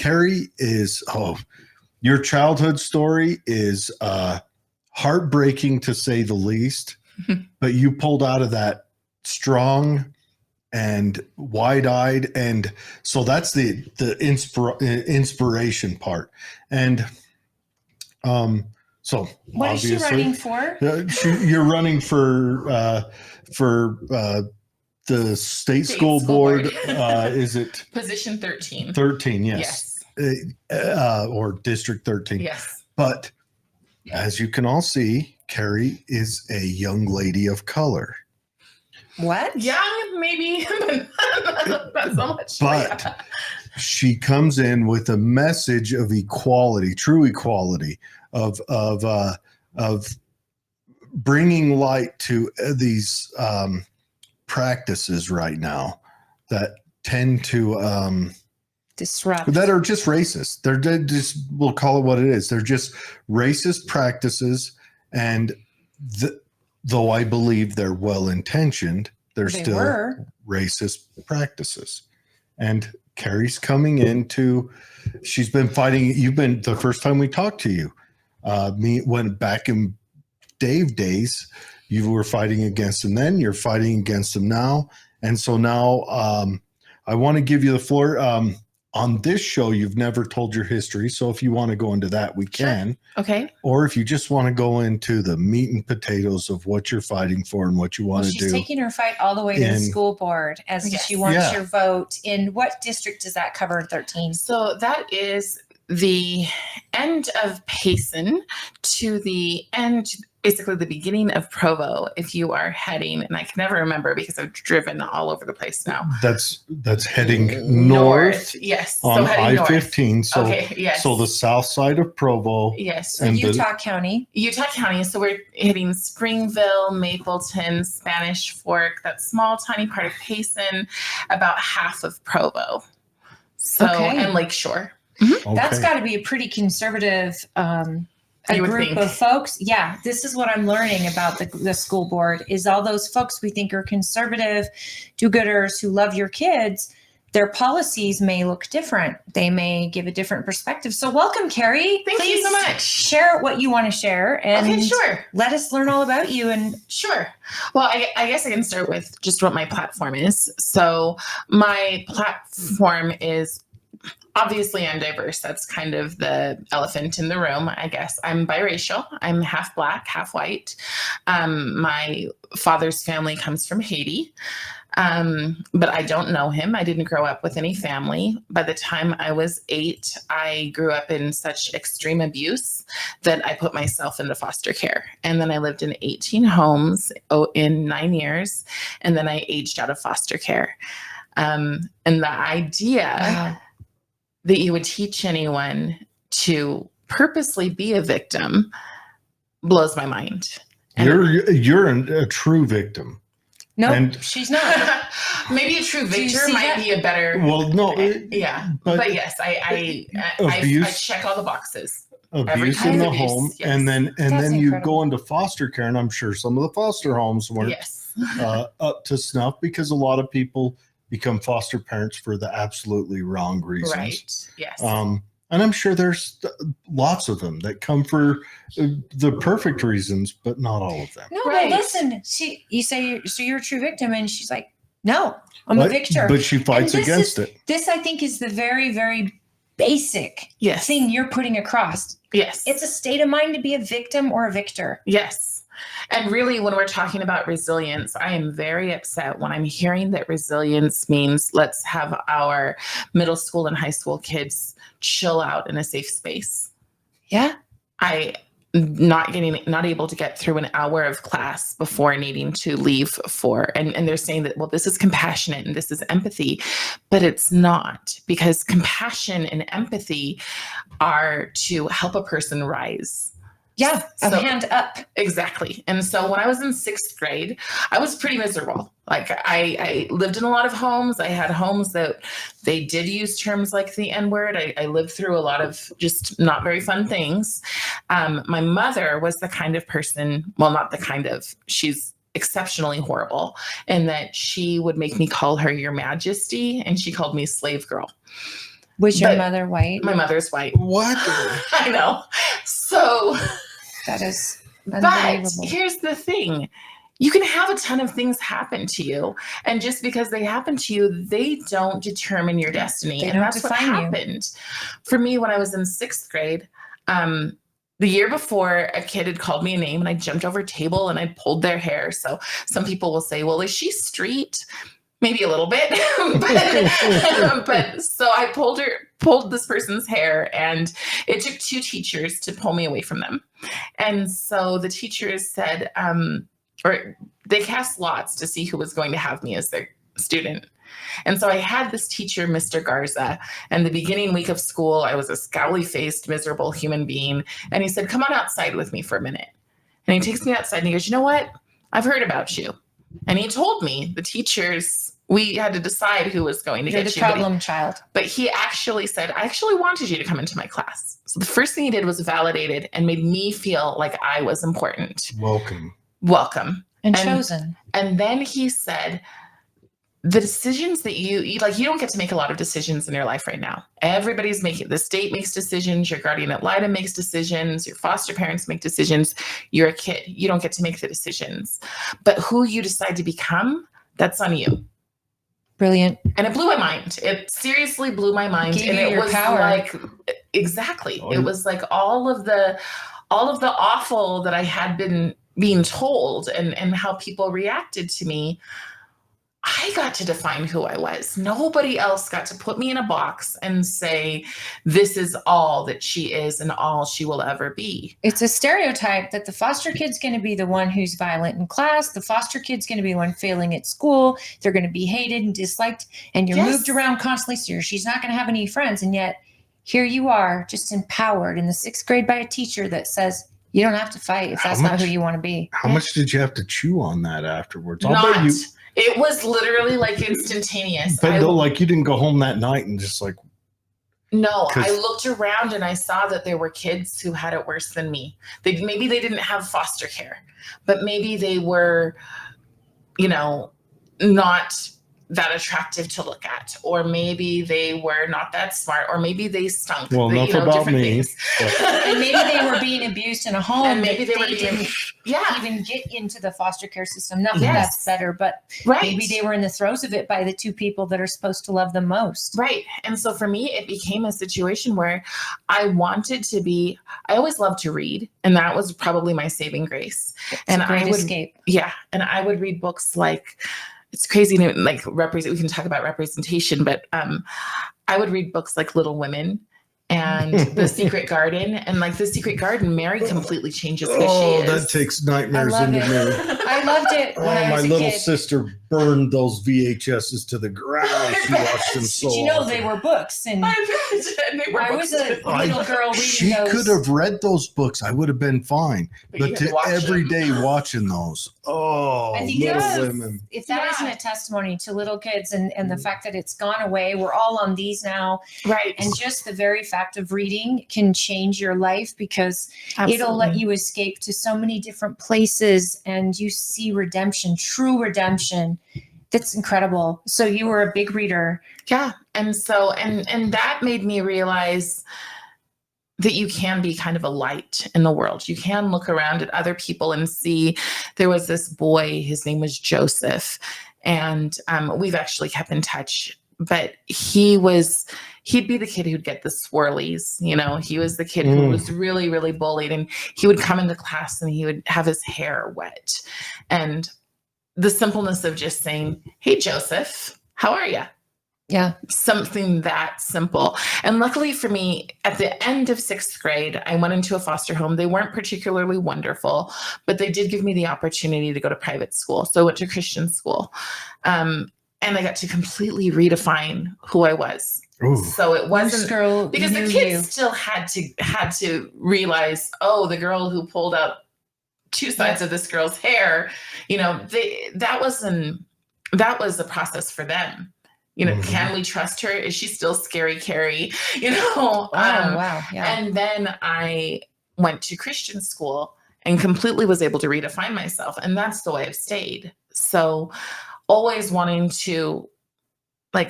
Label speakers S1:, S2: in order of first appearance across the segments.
S1: Cari is, your childhood story is heartbreaking to say the least, but you pulled out of that strong and wide-eyed, and so that's the inspiration part. And so
S2: what is she running for?
S1: You're running for the state school board. Is it
S3: position 13?
S1: 13, yes. Or district 13.
S3: Yes.
S1: But as you can all see, Cari is a young lady of color.
S2: What?
S3: Young, maybe, but not so much.
S1: But she comes in with a message of equality, true equality, of bringing light to these practices right now that tend to
S2: disrupt,
S1: that are just racist. They're just, we'll call it what it is. They're just racist practices, and though I believe they're well-intentioned, they're still racist practices. And Cari's coming into, she's been fighting, you've been, the first time we talked to you, when back in Dave days, you were fighting against him then, you're fighting against him now. And so now I want to give you the floor. On this show, you've never told your history. So if you want to go into that, we can.
S3: Okay.
S1: Or if you just want to go into the meat and potatoes of what you're fighting for and what you want to do.
S2: She's taking her fight all the way to the school board as she wants your vote. In what district does that cover, 13?
S3: So that is the end of Payson to the end, basically the beginning of Provo, if you are heading, and I can never remember because I've driven all over the place now.
S1: That's heading north.
S3: Yes.
S1: On I-15. So,
S3: yes.
S1: So the south side of Provo.
S3: Yes.
S2: So Utah County.
S3: So we're hitting Springville, Mapleton, Spanish Fork, that small, tiny part of Payson, about half of Provo. So, and Lakeshore.
S2: Mm-hmm. Okay. That's got to be a pretty conservative a group of folks. Yeah, this is what I'm learning about the school board is all those folks we think are conservative do-gooders who love your kids. Their policies may look different. They may give a different perspective. So welcome, Cari.
S3: Thank you so much.
S2: Share what you want to share and let us learn all about you. And
S3: sure. Well, I guess I can start with just what my platform is. So my platform is, obviously, I'm diverse. That's kind of the elephant in the room, I guess. I'm biracial. I'm half Black, half white. My father's family comes from Haiti, but I don't know him. I didn't grow up with any family. By the time I was 8, I grew up in such extreme abuse that I put myself into foster care. And then I lived in 18 homes in 9 years, and then I aged out of foster care. And the idea that you would teach anyone to purposely be a victim blows my mind.
S1: You're a true victim.
S3: No, she's not. Maybe a true victor might be a better.
S1: Well, no.
S3: But yes, I check all the boxes.
S1: Abuse in the home, yes. and then you go into foster care, and I'm sure some of the foster homes weren't up to snuff because a lot of people become foster parents for the absolutely wrong reasons.
S3: Right. Yes.
S1: And I'm sure there's lots of them that come for the perfect reasons, but not all of them.
S2: No, but listen, you say, so you're a true victim, and she's like, no, I'm a victor.
S1: But she fights against it.
S2: This, I think, is the very, very basic thing you're putting across.
S3: Yes.
S2: It's a state of mind to be a victim or a victor.
S3: Yes. And really, when we're talking about resilience, I am very upset when I'm hearing that resilience means let's have our middle school and high school kids chill out in a safe space.
S2: Yeah.
S3: I not able to get through an hour of class before needing to leave for, and they're saying that, well, this is compassionate and this is empathy, but it's not, because compassion and empathy are to help a person rise.
S2: Yeah, a hand up.
S3: Exactly. And so when I was in 6th grade, I was pretty miserable. Like I lived in a lot of homes. I had homes that they did use terms like the N-word. I lived through a lot of just not very fun things. My mother was the kind of person, well, not the kind of, she's exceptionally horrible, in that she would make me call her Your Majesty, and she called me slave girl.
S2: Was your mother white?
S3: My mother's white.
S1: What?
S3: I know. So
S2: that is unbelievable.
S3: But here's the thing. You can have a ton of things happen to you. And just because they happen to you, they don't determine your destiny. And that's what happened for me when I was in 6th grade. The year before, a kid had called me a name and I jumped over a table and I pulled their hair. So some people will say, well, is she street? Maybe a little bit, but so I pulled this person's hair, and it took 2 teachers to pull me away from them. And so the teachers said, or they cast lots to see who was going to have me as their student. And so I had this teacher, Mr. Garza, and the beginning week of school, I was a scowly-faced, miserable human being. And he said, come on outside with me for a minute. And he takes me outside and he goes, you know what? I've heard about you. And he told me, the teachers, we had to decide who was going to get you.
S2: You're the problem child.
S3: But he actually said, I actually wanted you to come into my class. So the first thing he did was validated and made me feel like I was important. Welcome.
S2: And chosen.
S3: And then he said, the decisions that you don't get to make a lot of decisions in your life right now. Everybody's making, the state makes decisions, your guardian ad litem makes decisions, your foster parents make decisions. You're a kid. You don't get to make the decisions. But who you decide to become, that's on you.
S2: Brilliant.
S3: And it blew my mind. It seriously blew my mind.
S2: And it was power.
S3: Like, exactly. It was like all of the awful that I had been being told and how people reacted to me. I got to define who I was. Nobody else got to put me in a box and say, this is all that she is and all she will ever be.
S2: It's a stereotype that the foster kid's going to be the one who's violent in class. The foster kid's going to be the one failing at school. They're going to be hated and disliked, and you're moved around constantly. So she's not going to have any friends. And yet here you are, just empowered in the 6th grade by a teacher that says, you don't have to fight if that's not who you want to be.
S1: How much did you have to chew on that afterwards?
S3: It was literally like instantaneous.
S1: But like you didn't go home that night and just like.
S3: No, I looked around and I saw that there were kids who had it worse than me. Maybe they didn't have foster care, but maybe they were, not that attractive to look at, or maybe they were not that smart, or maybe they stunk.
S1: Well, enough about me.
S2: And maybe they were being abused in a home.
S3: And maybe they
S2: didn't even get into the foster care system. Not that that's better, but maybe they were in the throes of it by the 2 people that are supposed to love them most.
S3: Right. And so for me, it became a situation where I always loved to read, and that was probably my saving grace.
S2: It's a great escape.
S3: Yeah. And I would read books like, it's crazy to like we can talk about representation, but I would read books like Little Women and The Secret Garden. And like The Secret Garden, Mary completely changes who she is.
S1: That takes nightmares into me.
S2: I loved it when I was a kid.
S1: My little sister burned those VHSs to the ground. She watched them so
S2: Did they were books? And I was a little girl reading
S1: she
S2: those.
S1: She could have read those books. I would have been fine. But every day watching those. Oh,
S2: I think
S1: Little Women.
S2: If that isn't a testimony to little kids and the fact that it's gone away, we're all on these now.
S3: Right.
S2: And just the very fact of reading can change your life because it'll let you escape to so many different places and you see redemption, true redemption. That's incredible. So you were a big reader.
S3: Yeah. And so, and that made me realize that you can be kind of a light in the world. You can look around at other people and see. There was this boy, his name was Joseph, and we've actually kept in touch, but he'd be the kid who'd get the swirlies. He was the kid who was really, really bullied, and he would come into class and he would have his hair wet. And the simpleness of just saying, hey, Joseph, how are you?
S2: Yeah.
S3: Something that simple. And luckily for me, at the end of 6th grade, I went into a foster home. They weren't particularly wonderful, but they did give me the opportunity to go to private school. So I went to Christian school. And I got to completely redefine who I was.
S1: Ooh.
S3: So it wasn't because the kids still had to realize, oh, the girl who pulled out 2 sides of this girl's hair, that was a process for them. Can we trust her? Is she still scary Cari?
S2: Wow. Yeah.
S3: And then I went to Christian school and completely was able to redefine myself. And that's the way I've stayed. So always wanting to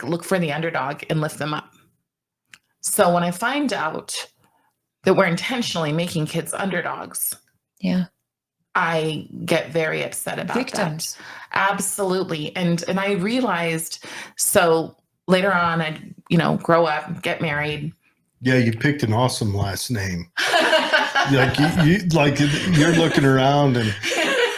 S3: look for the underdog and lift them up. So when I find out that we're intentionally making kids underdogs,
S2: yeah,
S3: I get very upset about
S2: victims.
S3: that. Absolutely. And I realized, so later on, I'd, grow up, get married.
S1: Yeah, you picked an awesome last name. You're looking around and,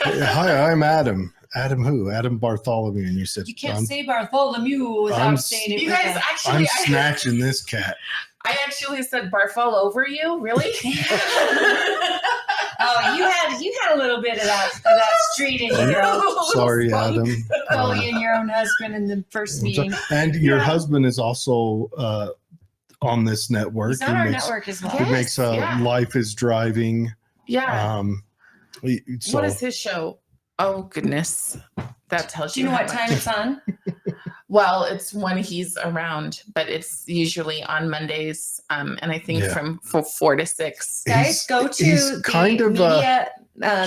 S1: hi, I'm Adam. Adam who? Adam Bartholomew. And you said,
S2: you can't say Bartholomew without saying it.
S3: You guys, actually,
S1: I'm snatching this cat.
S3: I actually said Barthol over you. Really?
S2: Oh, you had a little bit of that street in you, girl.
S1: Sorry, Adam.
S2: You and your own husband in the first meeting.
S1: And your husband is also on this network.
S2: He's on our network as well.
S1: He makes Life is Driving.
S3: Yeah. What is his show? Oh, goodness. That tells you.
S2: Do you know what time it's on?
S3: Well, it's when he's around, but it's usually on Mondays. And I think from 4 to 6.
S2: Guys, go to the media,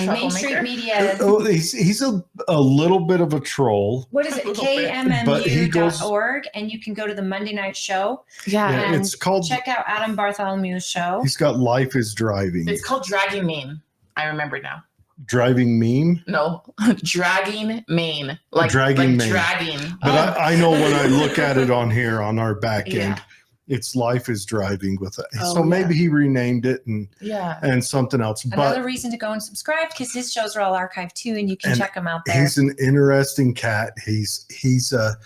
S2: Main Street Media.
S1: He's a little bit of a troll.
S2: What is it? KMMU.org. And you can go to the Monday night show.
S3: Yeah.
S2: And
S1: it's called,
S2: check out Adam Bartholomew's show.
S1: He's got Life is Driving.
S3: It's called Dragging Meme. I remember now.
S1: Driving Meme?
S3: No, Dragging Mane. Like
S1: Dragging Mane.
S3: Dragging.
S1: But I know when I look at it on here on our back end, it's Life is Driving with it. So maybe he renamed it and something else.
S2: Another reason to go and subscribe, because his shows are all archived too, and you can check them out there.
S1: He's an interesting cat. He's a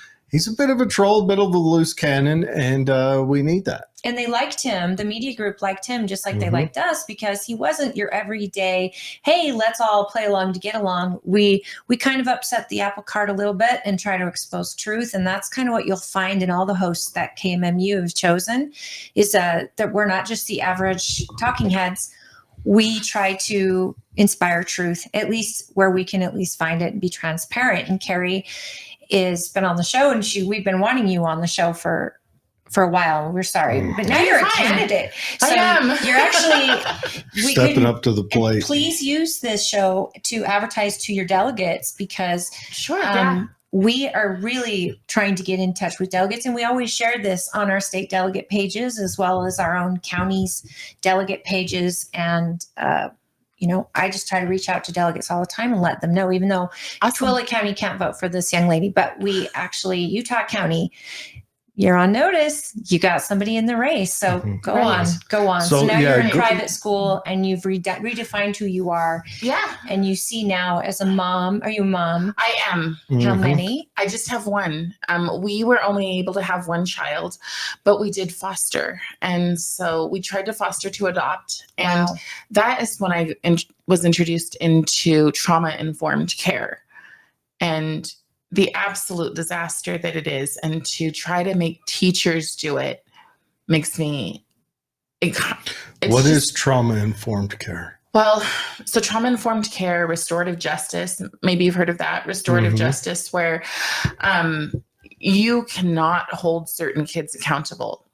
S1: bit of a troll, bit of a loose cannon, and we need that.
S2: And they liked him. The media group liked him just like they liked us, because he wasn't your everyday, hey, let's all play along to get along. We kind of upset the apple cart a little bit and try to expose truth. And that's kind of what you'll find in all the hosts that KMMU have chosen, is that we're not just the average talking heads. We try to inspire truth, at least where we can at least find it and be transparent. And Cari has been on the show, and we've been wanting you on the show for a while. We're sorry, but now you're a candidate. So
S3: I am.
S2: You're actually
S1: stepping up to the plate.
S2: Please use this show to advertise to your delegates, because we are really trying to get in touch with delegates, and we always share this on our state delegate pages as well as our own counties delegate pages. And I just try to reach out to delegates all the time and let them know, even though Tooele County can't vote for this young lady, but we actually, Utah County, you're on notice. You got somebody in the race. So go on. So now you're in private school, and you've redefined who you are.
S3: Yeah.
S2: And you see now as a mom. Are you a mom?
S3: I am.
S2: How many?
S3: I just have one. We were only able to have one child, but we did foster. And so we tried to foster to adopt. And that is when I was introduced into trauma-informed care. And the absolute disaster that it is, and to try to make teachers do it makes me.
S1: What is trauma-informed care?
S3: Well, so trauma-informed care, restorative justice, maybe you've heard of that, restorative justice, where you cannot hold certain kids accountable.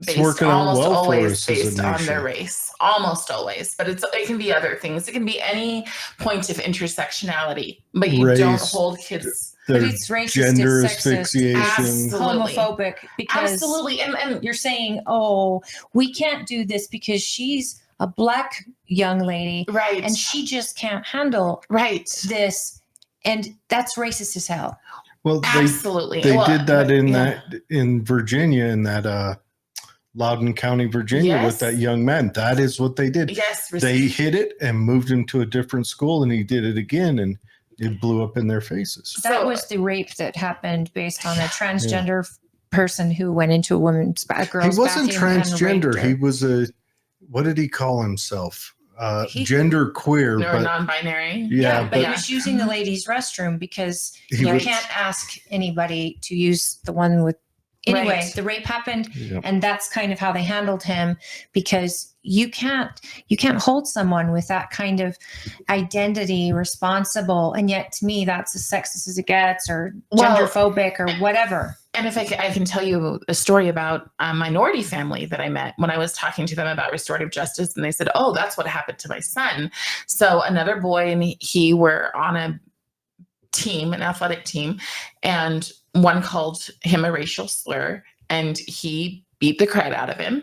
S3: Based on their race, almost always, but it can be other things. It can be any point of intersectionality, but you don't hold kids.
S2: But it's racist,
S1: gender
S2: it's sexist,
S1: asphyxiation,
S2: homophobic, because and you're saying, oh, we can't do this because she's a Black young lady,
S3: right?
S2: And she just can't handle this, and that's racist as hell.
S1: Well,
S3: absolutely,
S1: they did that in Virginia, in that Loudoun County, Virginia, with that young man. That is what they did.
S3: Yes,
S1: they hid it and moved him to a different school, and he did it again, and it blew up in their faces.
S2: That was the rape that happened based on a transgender person who went into a girl's bathroom.
S1: He wasn't transgender. He was what did he call himself? Gender queer,
S3: or non-binary.
S2: Yeah, but he was using the ladies' restroom, because you can't ask anybody to use the one with. Anyway, the rape happened, and that's kind of how they handled him, because you can't hold someone with that kind of identity responsible. And yet, to me, that's as sexist as it gets, or genderphobic, or whatever.
S3: And if I can tell you a story about a minority family that I met when I was talking to them about restorative justice, and they said, oh, that's what happened to my son. So another boy and he were on a team, an athletic team, and one called him a racial slur, and he beat the crap out of him.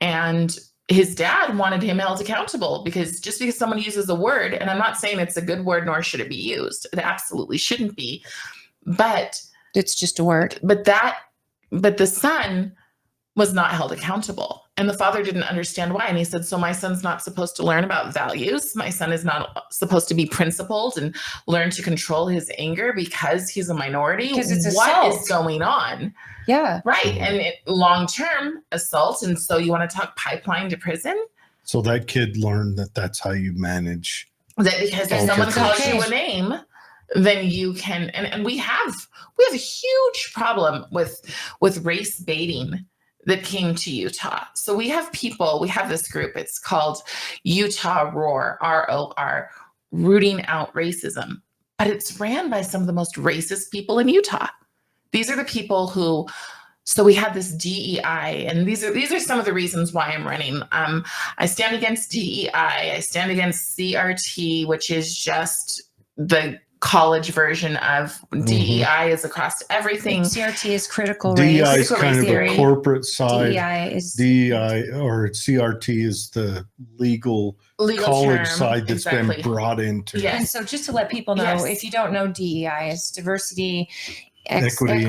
S3: And his dad wanted him held accountable because just because someone uses a word, and I'm not saying it's a good word, nor should it be used. It absolutely shouldn't be. But
S2: it's just a word.
S3: But the son was not held accountable. And the father didn't understand why. And he said, so my son's not supposed to learn about values. My son is not supposed to be principled and learn to control his anger because he's a minority.
S2: Because it's
S3: what
S2: assault.
S3: is going on?
S2: Yeah.
S3: Right. And long-term assault. And so you want to talk pipeline to prison? So
S1: that kid learned that that's how you manage.
S3: That because if someone calls you a name, then you can, and we have a huge problem with race baiting that came to Utah. So we have this group, it's called Utah Roar, ROR, Rooting Out Racism. But it's ran by some of the most racist people in Utah. These are the people who, so we had this DEI, and these are some of the reasons why I'm running. I stand against DEI, I stand against CRT, which is just the college version of DEI is across everything.
S2: CRT is critical
S1: DEI
S2: race.
S1: is kind of a corporate side.
S2: DEI
S1: or CRT is the legal college term, side that's been brought into.
S2: Yes. And so just to let people know, if you don't know, DEI is diversity, equity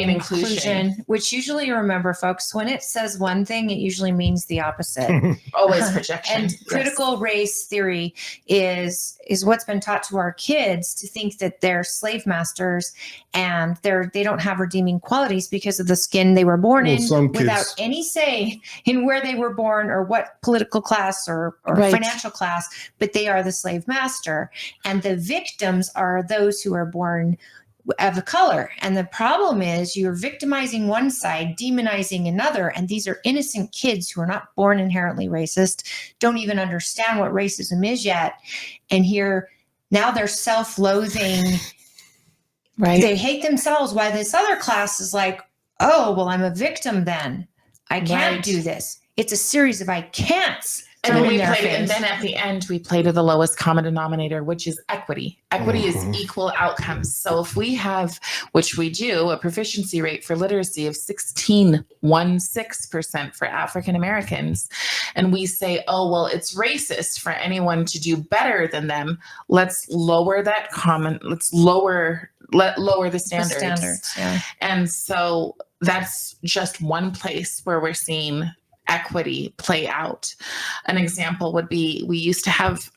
S2: and inclusion, which usually, remember folks, when it says one thing, it usually means the opposite.
S3: Always projection.
S2: And critical race theory is what's been taught to our kids to think that they're slave masters and they don't have redeeming qualities because of the skin they were born in, without any say in where they were born or what political class or financial class, but they are the slave master. And the victims are those who are born of a color. And the problem is you're victimizing one side, demonizing another. And these are innocent kids who are not born inherently racist, don't even understand what racism is yet. And here now they're self-loathing.
S3: Right.
S2: They hate themselves, while this other class is like, oh, well, I'm a victim then. I can't do this. It's a series of I can'ts.
S3: And then at the end, we play to the lowest common denominator, which is equity. Equity is equal outcomes. So if we have, which we do, a proficiency rate for literacy of 16% for African Americans, and we say, oh, well, it's racist for anyone to do better than them, let's lower that lower the standards. And so that's just one place where we're seeing equity play out. An example would be, we used to have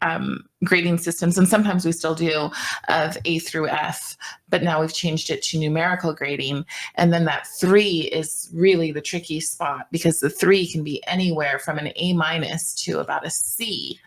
S3: grading systems, and sometimes we still do, of A through F, but now we've changed it to numerical grading. And then that 3 is really the tricky spot, because the 3 can be anywhere from an A- to about a C,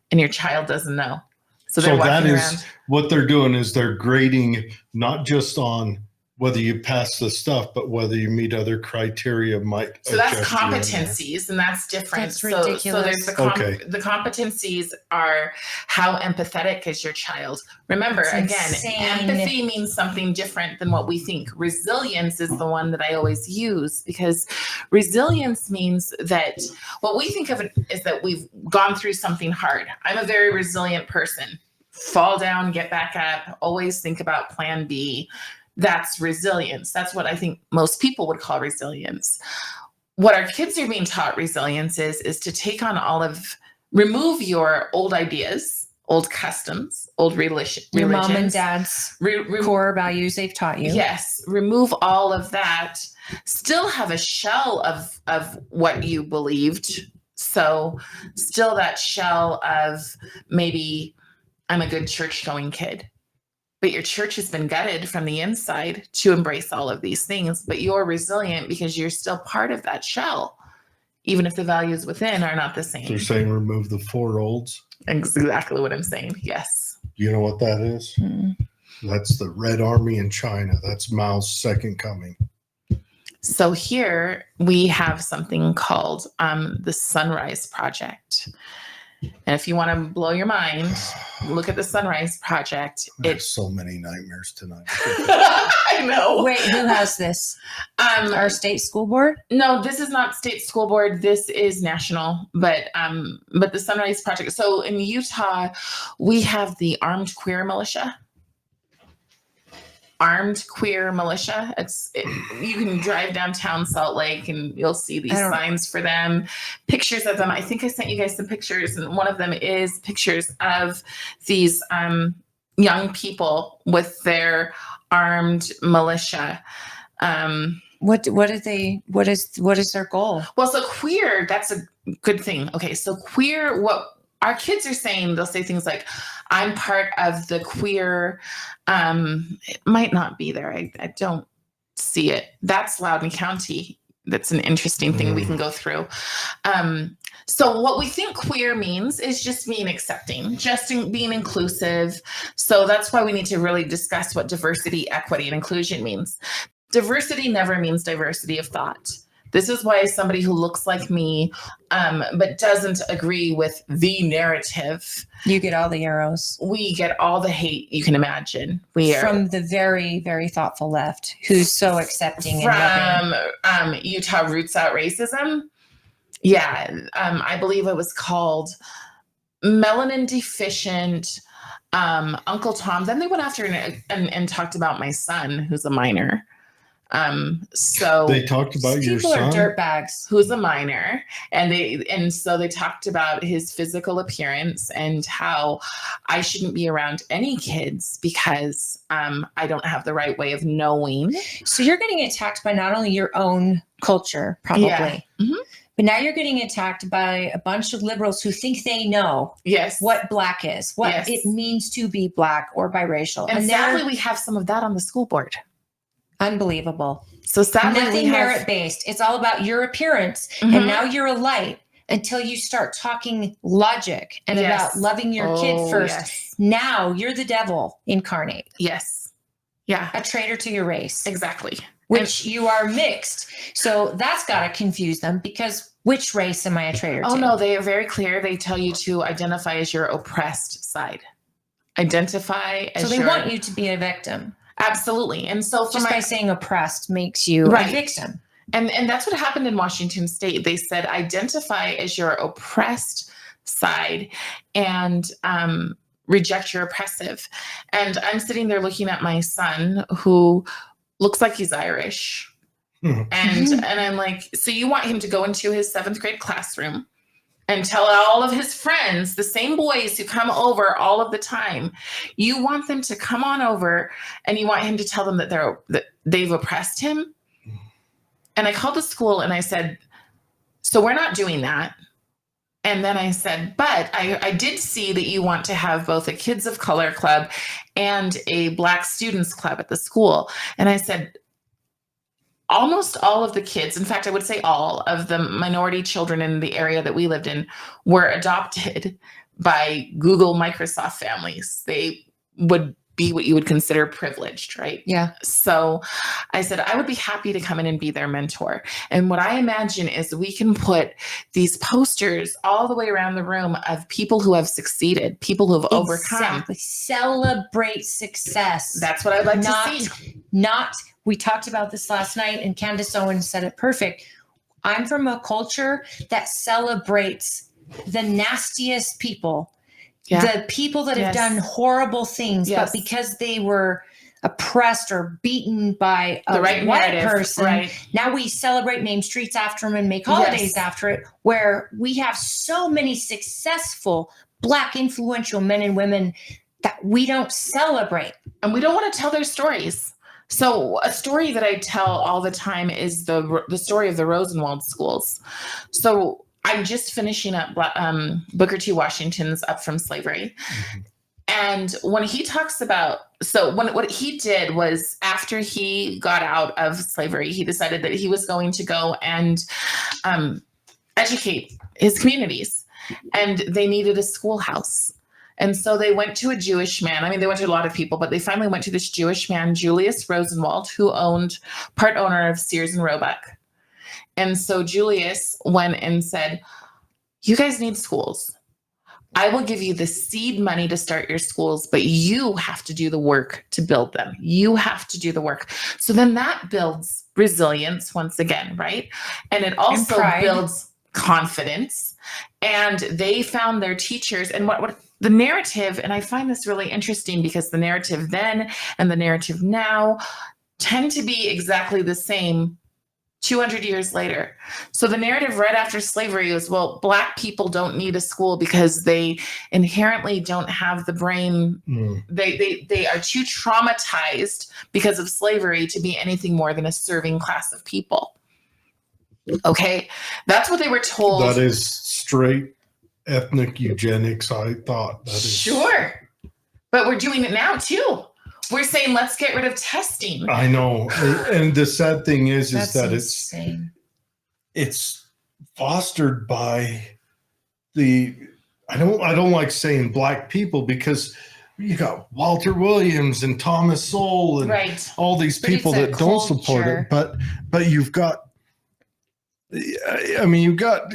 S3: and your child doesn't know. So that is
S1: what they're doing, is they're grading not just on whether you pass the stuff, but whether you meet other criteria
S3: So that's competencies, and that's different.
S2: That's ridiculous.
S3: So there's the competencies are how empathetic is your child. Remember, empathy means something different than what we think. Resilience is the one that I always use, because resilience means that what we think of it is that we've gone through something hard. I'm a very resilient person. Fall down, get back up, always think about plan B. That's resilience. That's what I think most people would call resilience. What our kids are being taught resilience is to take on remove your old ideas, old customs, old religions.
S2: Your mom and dad's core values they've taught you.
S3: Yes. Remove all of that. Still have a shell of what you believed. So still that shell of, maybe I'm a good church-going kid. But your church has been gutted from the inside to embrace all of these things, but you're resilient because you're still part of that shell, even if the values within are not the same.
S1: They're saying remove the 4 olds.
S3: Exactly what I'm saying. Yes.
S1: You know what that is? That's the Red Army in China. That's Mao's second coming.
S3: So here we have something called the Sunrise Project. And if you want to blow your mind, look at the Sunrise Project.
S1: There's so many nightmares tonight.
S3: I know.
S2: Wait, who has this? Our state school board?
S3: No, this is not state school board. This is national, but the Sunrise Project. So in Utah, we have the Armed Queer Militia. armed queer militia. You can drive downtown Salt Lake and you'll see these signs for them, pictures of them. I think I sent you guys some pictures, and one of them is pictures of these young people with their armed militia.
S2: What is their goal?
S3: Well, so queer, that's a good thing. Okay, so queer, what our kids are saying, they'll say things like, I'm part of the queer, it might not be there. I don't see it. That's Loudoun County. That's an interesting thing we can go through. So what we think queer means is just being accepting, just being inclusive. So that's why we need to really discuss what diversity, equity, and inclusion means. Diversity never means diversity of thought. This is why somebody who looks like me, but doesn't agree with the narrative.
S2: You get all the arrows.
S3: We get all the hate you can imagine. We are
S2: from the very, very thoughtful left, who's so accepting and
S3: loving. Utah Roots Out Racism. Yeah, I believe it was called Melanin Deficient Uncle Tom. Then they went after and talked about my son, who's a minor. So
S1: they talked about your son,
S2: people are dirtbags,
S3: who's a minor, and so they talked about his physical appearance and how I shouldn't be around any kids because I don't have the right way of knowing.
S2: So you're getting attacked by not only your own culture, probably.
S3: Yeah. Mm-hmm.
S2: But now you're getting attacked by a bunch of liberals who think they know what black is, what it means to be black or biracial.
S3: And sadly, we have some of that on the school board.
S2: Unbelievable.
S3: So sadly,
S2: nothing merit-based. It's all about your appearance. And now you're a light until you start talking logic and about loving your kid first. Yes. Now you're the devil incarnate.
S3: Yes. Yeah.
S2: A traitor to your race.
S3: Exactly.
S2: Which you are mixed. So that's got to confuse them because which race am I a traitor to?
S3: Oh, no, they are very clear. They tell you to identify as your oppressed side. Identify as
S2: So they want you to be a victim.
S3: Absolutely. And so
S2: just by saying oppressed makes you a victim.
S3: And that's what happened in Washington State. They said, identify as your oppressed side and reject your oppressive. And I'm sitting there looking at my son who looks like he's Irish. And I'm like, so you want him to go into his 7th grade classroom and tell all of his friends, the same boys who come over all of the time, you want them to come on over and you want him to tell them that they've oppressed him? And I called the school and I said, so we're not doing that. And then I said, but I did see that you want to have both a Kids of Color club and a Black Students club at the school. And I said, almost all of the kids, in fact, I would say all of the minority children in the area that we lived in were adopted by Google, Microsoft families. They would be what you would consider privileged, right?
S2: Yeah.
S3: So I said, I would be happy to come in and be their mentor. And what I imagine is we can put these posters all the way around the room of people who have succeeded, people who have overcome.
S2: Celebrate success.
S3: That's what I'd like to see.
S2: We talked about this last night and Candace Owens said it perfect. I'm from a culture that celebrates the nastiest people. The people that have done horrible things, but because they were oppressed or beaten by a white person, now we celebrate, name streets after them and make holidays after it, where we have so many successful Black influential men and women that we don't celebrate.
S3: And we don't want to tell their stories. So a story that I tell all the time is the story of the Rosenwald schools. So I'm just finishing up Booker T. Washington's Up From Slavery. And when he talks about, what he did was after he got out of slavery, he decided that he was going to go and educate his communities. And they needed a schoolhouse. And so they went to a Jewish man. I mean, they went to a lot of people, but they finally went to this Jewish man, Julius Rosenwald, who part owner of Sears and Roebuck. And so Julius went and said, you guys need schools. I will give you the seed money to start your schools, but you have to do the work to build them. You have to do the work. So then that builds resilience once again, right? And it also builds confidence, and they found their teachers. And what the narrative, and I find this really interesting because the narrative then and the narrative now tend to be exactly the same 200 years later. So the narrative right after slavery was, well, Black people don't need a school because they inherently don't have the brain. They are too traumatized because of slavery to be anything more than a serving class of people. Okay. That's what they were told.
S1: That is straight ethnic eugenics, I thought. That is. Sure.
S3: But we're doing it now too. We're saying, let's get rid of testing.
S1: I know. And the sad thing is that it's fostered by I don't like saying Black people, because you got Walter Williams and Thomas Sowell and all these people that don't support it. But you've got, you've got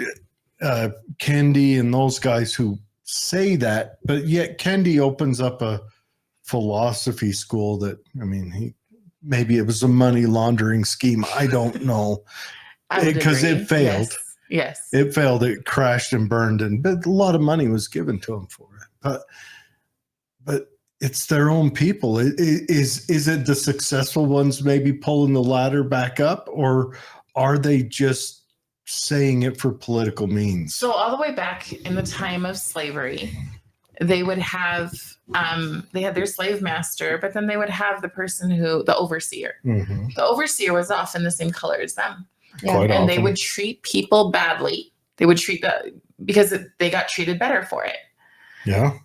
S1: Kendi and those guys who say that, but yet Kendi opens up a philosophy school that, maybe it was a money laundering scheme. I don't know, because it failed.
S3: Yes.
S1: It failed. It crashed and burned, but a lot of money was given to them for it. But it's their own people. Is it the successful ones maybe pulling the ladder back up, or are they just saying it for political means?
S3: So all the way back in the time of slavery, they would have they had their slave master, but then they would have the person the overseer. Mm-hmm. The overseer was often the same color as them. Yeah. And they would treat people badly. They would treat because they got treated better for it.
S1: Yeah.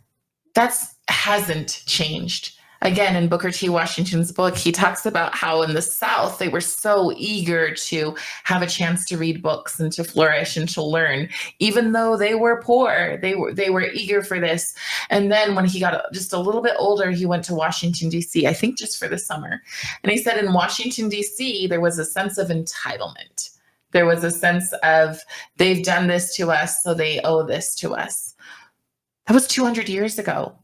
S3: Hasn't changed. Again, in Booker T. Washington's book, he talks about how in the South, they were so eager to have a chance to read books and to flourish and to learn, even though they were poor. They were eager for this. And then when he got just a little bit older, he went to Washington, D.C., I think just for the summer. And he said in Washington, D.C., there was a sense of entitlement. There was a sense of, they've done this to us, so they owe this to us. That was 200 years ago.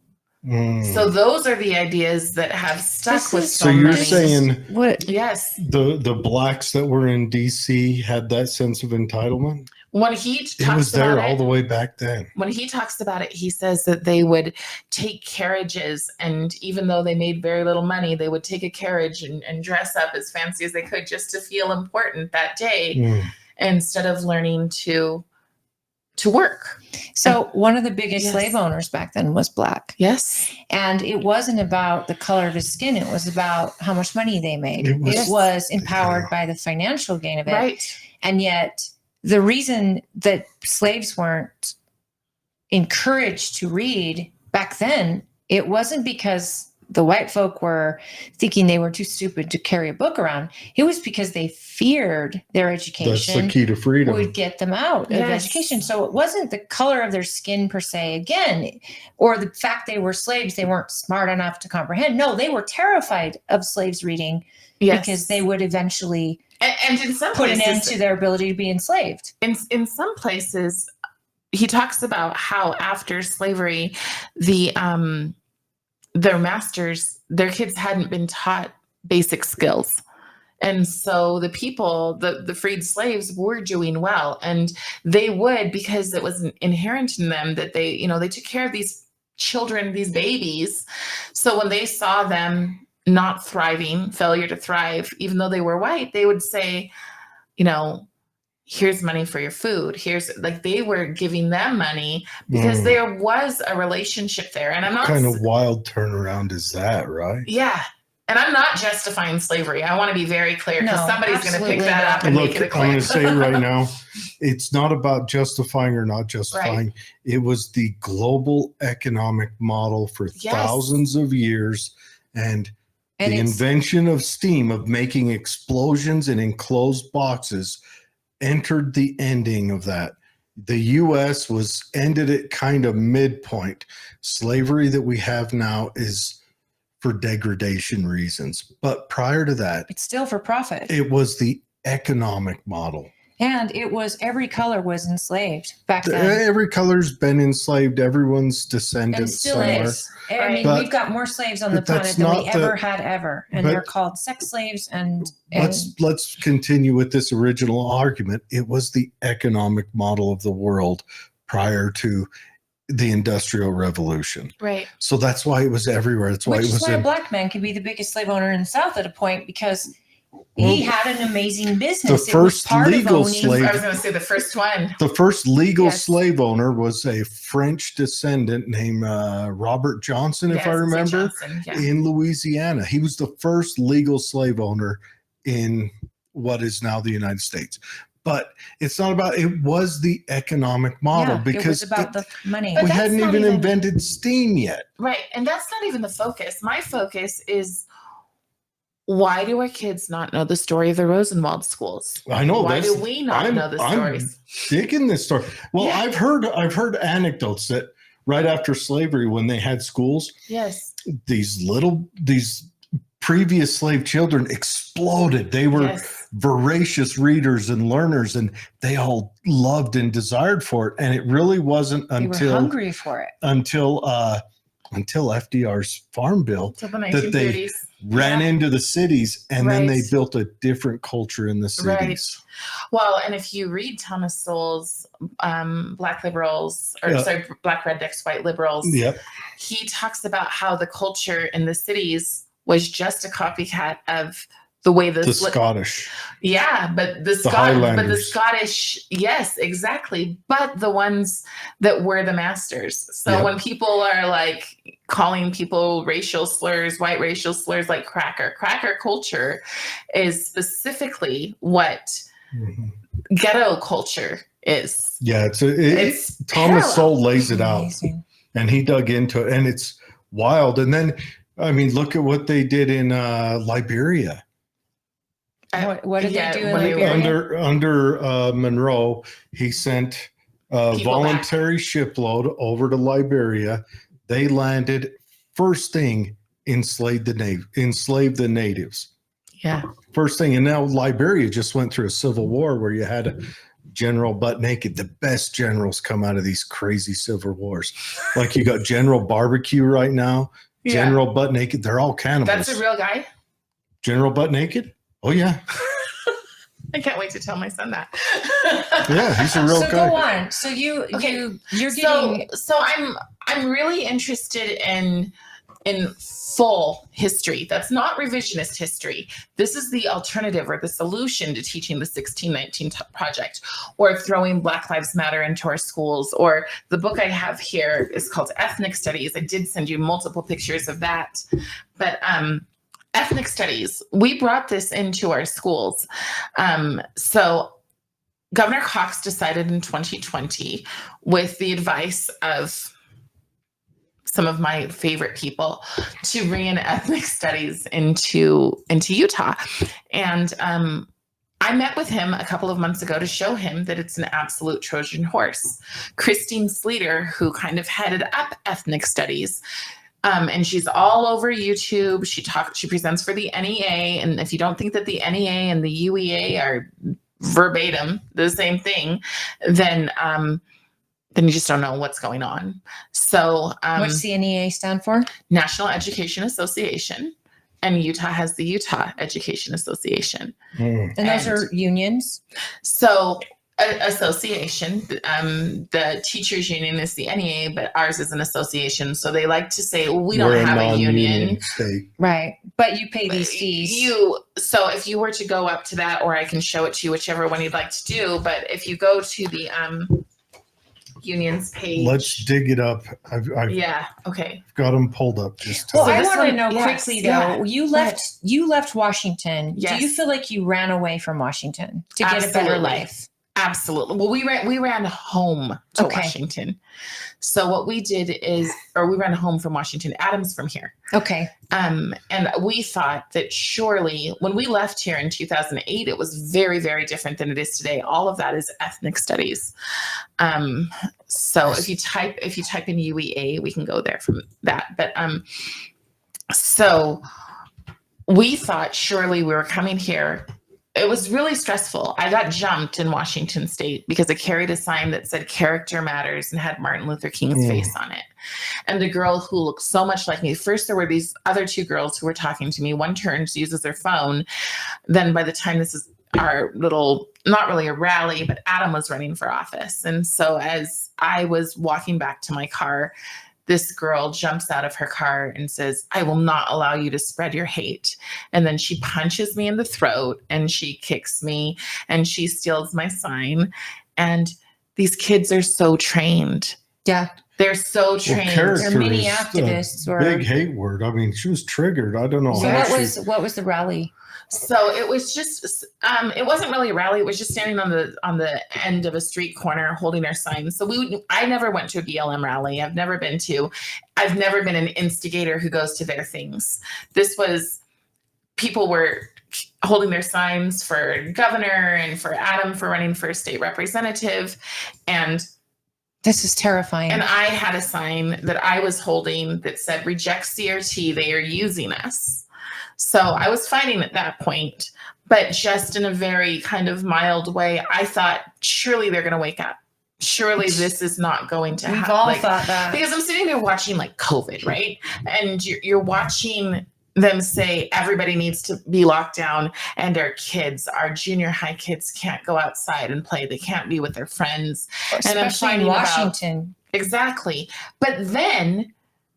S3: So those are the ideas that have stuck with so
S1: you're
S3: many.
S1: Saying
S2: what?
S3: Yes,
S1: the Blacks that were in DC had that sense of entitlement.
S3: When he talks
S1: it was there
S3: about
S1: all the way back then.
S3: When he talks about it, he says that they would take carriages, and even though they made very little money, they would take a carriage and dress up as fancy as they could just to feel important that day, instead of learning to work.
S2: So one of the biggest slave owners back then was Black.
S3: Yes.
S2: And it wasn't about the color of his skin. It was about how much money they made. It was empowered by the financial gain of it.
S3: Right.
S2: And yet the reason that slaves weren't encouraged to read back then, it wasn't because the white folk were thinking they were too stupid to carry a book around. It was because they feared their education.
S1: That's the key to freedom.
S2: Would get them out of education. So it wasn't the color of their skin per se, again, or the fact they were slaves, they weren't smart enough to comprehend. No, they were terrified of slaves reading because they would eventually
S3: and in some
S2: put
S3: places,
S2: an end to their ability to be enslaved.
S3: In some places, he talks about how after slavery, their masters, their kids hadn't been taught basic skills. And so the people, the freed slaves were doing well, and they would, because it was inherent in them that they took care of these children, these babies. So when they saw them not thriving, failure to thrive, even though they were white, they would say, here's money for your food. They were giving them money because there was a relationship there. And I'm not.
S1: What kind of wild turnaround is that, right?
S3: Yeah. And I'm not justifying slavery. I want to be very clear, because somebody's going to pick that up and make it a clip.
S1: I'm going to say right now, it's not about justifying or not justifying. Right. It was the global economic model for thousands of years. And the invention of steam, of making explosions in enclosed boxes, entered the ending of that. The U.S. ended at kind of midpoint. Slavery that we have now is for degradation reasons. But prior to that,
S2: it's still for profit.
S1: It was the economic model.
S2: And it was every color was enslaved back then.
S1: Every color's been enslaved. Everyone's descendant
S2: And still
S1: somewhere.
S2: is. I mean,
S1: But-
S2: we've got more slaves on the
S1: but that's
S2: planet than we
S1: not
S2: ever had ever. And they're called sex slaves. And
S1: Let's continue with this original argument. It was the economic model of the world prior to the Industrial Revolution.
S3: Right.
S1: So that's why it was everywhere. That's why
S2: which
S1: it
S2: is
S1: was
S2: why a
S1: in,
S2: black man could be the biggest slave owner in the South at a point, because he had an amazing business.
S1: The first
S2: it was part
S1: legal
S2: of owning.
S1: slave-
S3: I was going to say the first one.
S1: the first legal
S3: Yes.
S1: slave owner was a French descendant named Robert Johnson, if
S3: Yes,
S1: I
S3: St.
S1: remember,
S3: Johnson, yeah.
S1: in Louisiana. He was the first legal slave owner in what is now the United States. But it's not about, it was the economic model,
S2: Yeah,
S1: because
S2: it was about the money.
S3: But
S1: we
S3: that's
S1: hadn't
S3: not
S1: even
S3: even-
S1: invented steam yet.
S3: Right. And that's not even the focus. My focus is, why do our kids not know the story of the Rosenwald schools?
S1: I know.
S3: Why
S1: that's-
S3: do we not
S1: I'm-
S3: know the
S1: I'm
S3: stories?
S1: digging this story. Well,
S3: Yeah.
S1: I've heard anecdotes that right after slavery, when they had schools,
S3: Yes.
S1: these previous slave children exploded. They were
S3: Yes.
S1: voracious readers and learners, and they all loved and desired for it. And it really wasn't
S2: They were
S1: until
S2: hungry for it.
S1: FDR's Farm Bill
S3: Until the
S1: that they
S3: 1930s.
S1: ran
S3: Yeah.
S1: into the cities, and then they
S3: Right.
S1: built a different culture in the cities.
S3: Right. Well, and if you read Thomas Sowell's Black Liberals, or
S1: Yeah.
S3: sorry, Black Rednecks, White Liberals,
S1: Yep.
S3: he talks about how the culture in the cities was just a copycat of the way
S1: The Scottish.
S3: Yeah, but the
S1: Highlanders.
S3: Scottish, yes, exactly. But the ones that were the masters. So
S1: Yep.
S3: when people are like calling people racial slurs, white racial slurs, like cracker culture is specifically what
S1: Mhm.
S3: ghetto culture is.
S1: Yeah, it's
S3: It's
S1: Thomas
S3: parallel.
S1: Sowell lays it out,
S2: Amazing.
S1: and he dug into it, and it's wild. And then, I mean, look at what they did in Liberia.
S2: What did they do in
S3: when they were
S2: Liberia?
S1: Under Monroe. He sent a
S3: People
S1: voluntary shipload over to Liberia. They landed, first thing, enslaved the natives.
S3: Yeah.
S1: First thing. And now Liberia just went through a civil war where you had a general butt naked. The best generals come out of these crazy civil wars. Like you got General Barbecue right now,
S3: Yeah.
S1: General Butt Naked. They're all cannibals.
S3: That's a real guy.
S1: General Butt Naked? Oh, yeah.
S3: I can't wait to tell my son that.
S1: Yeah, he's a real
S2: So
S1: guy.
S2: go on. So you're getting
S3: So I'm really interested in full history. That's not revisionist history. This is the alternative or the solution to teaching the 1619 project, or throwing Black Lives Matter into our schools. Or the book I have here is called Ethnic Studies. I did send you multiple pictures of that, but ethnic studies, we brought this into our schools. So Governor Cox decided in 2020, with the advice of some of my favorite people, to bring in ethnic studies into Utah. And I met with him a couple of months ago to show him that it's an absolute Trojan horse. Christine Sleater, who kind of headed up ethnic studies, and she's all over YouTube. She presents for the NEA. And if you don't think that the NEA and the UEA are verbatim the same thing, then you just don't know what's going on. So
S2: what's the NEA stand for?
S3: National Education Association, and Utah has the Utah Education Association.
S1: Mm.
S2: And those are unions.
S3: So association, the teachers union is the NEA, but ours is an association. So they like to say, we don't
S1: We're
S3: have a union.
S1: non-union state.
S2: Right. But you pay these fees.
S3: So if you were to go up to that, or I can show it to you, whichever one you'd like to do. But if you go to the unions page.
S1: Let's dig it up. I've
S3: Yeah. Okay.
S1: got them pulled up. Just
S2: Well,
S3: So
S2: I
S3: this
S2: want to
S3: one-
S2: know
S3: yes,
S2: quickly
S3: yeah.
S2: though. You left Washington.
S3: Yes.
S2: Do you feel like you ran away from Washington to get a better
S3: Absolutely.
S2: life?
S3: Absolutely. Well, we ran home to
S2: Okay.
S3: Washington. So what we did is, or we ran home from Washington. Adam's from here.
S2: Okay.
S3: And we thought that surely when we left here in 2008, it was very, very different than it is today. All of that is ethnic studies. So if you type in UEA, we can go there from that. But so we thought surely we were coming here it was really stressful. I got jumped in Washington State because I carried a sign that said "Character Matters" and had Martin Luther King's face on it. And the girl who looked so much like me, first there were these other two girls who were talking to me. One turns, uses their phone. Then by the time this is our little, not really a rally, but Adam was running for office. And so as I was walking back to my car, this girl jumps out of her car and says, "I will not allow you to spread your hate." And then she punches me in the throat and she kicks me and she steals my sign. And these kids are so trained.
S2: Yeah.
S3: They're so trained.
S2: They're mini activists.
S1: Big hate word. I mean, she was triggered. I don't know.
S2: So what was the rally?
S3: So it was just, it wasn't really a rally. It was just standing on the end of a street corner holding our signs. So I never went to a BLM rally. I've never been an instigator who goes to their things. This was, people were holding their signs for governor and for Adam for running for state representative. And
S2: this is terrifying.
S3: And I had a sign that I was holding that said, "Reject CRT, they are using us." So I was fighting at that point, but just in a very kind of mild way. I thought, surely they're going to wake up. Surely this is not going to happen.
S2: We've all thought that.
S3: Because I'm sitting there watching like COVID, right? And you're watching them say everybody needs to be locked down, and our junior high kids can't go outside and play. They can't be with their friends.
S2: Especially in Washington.
S3: Exactly. But then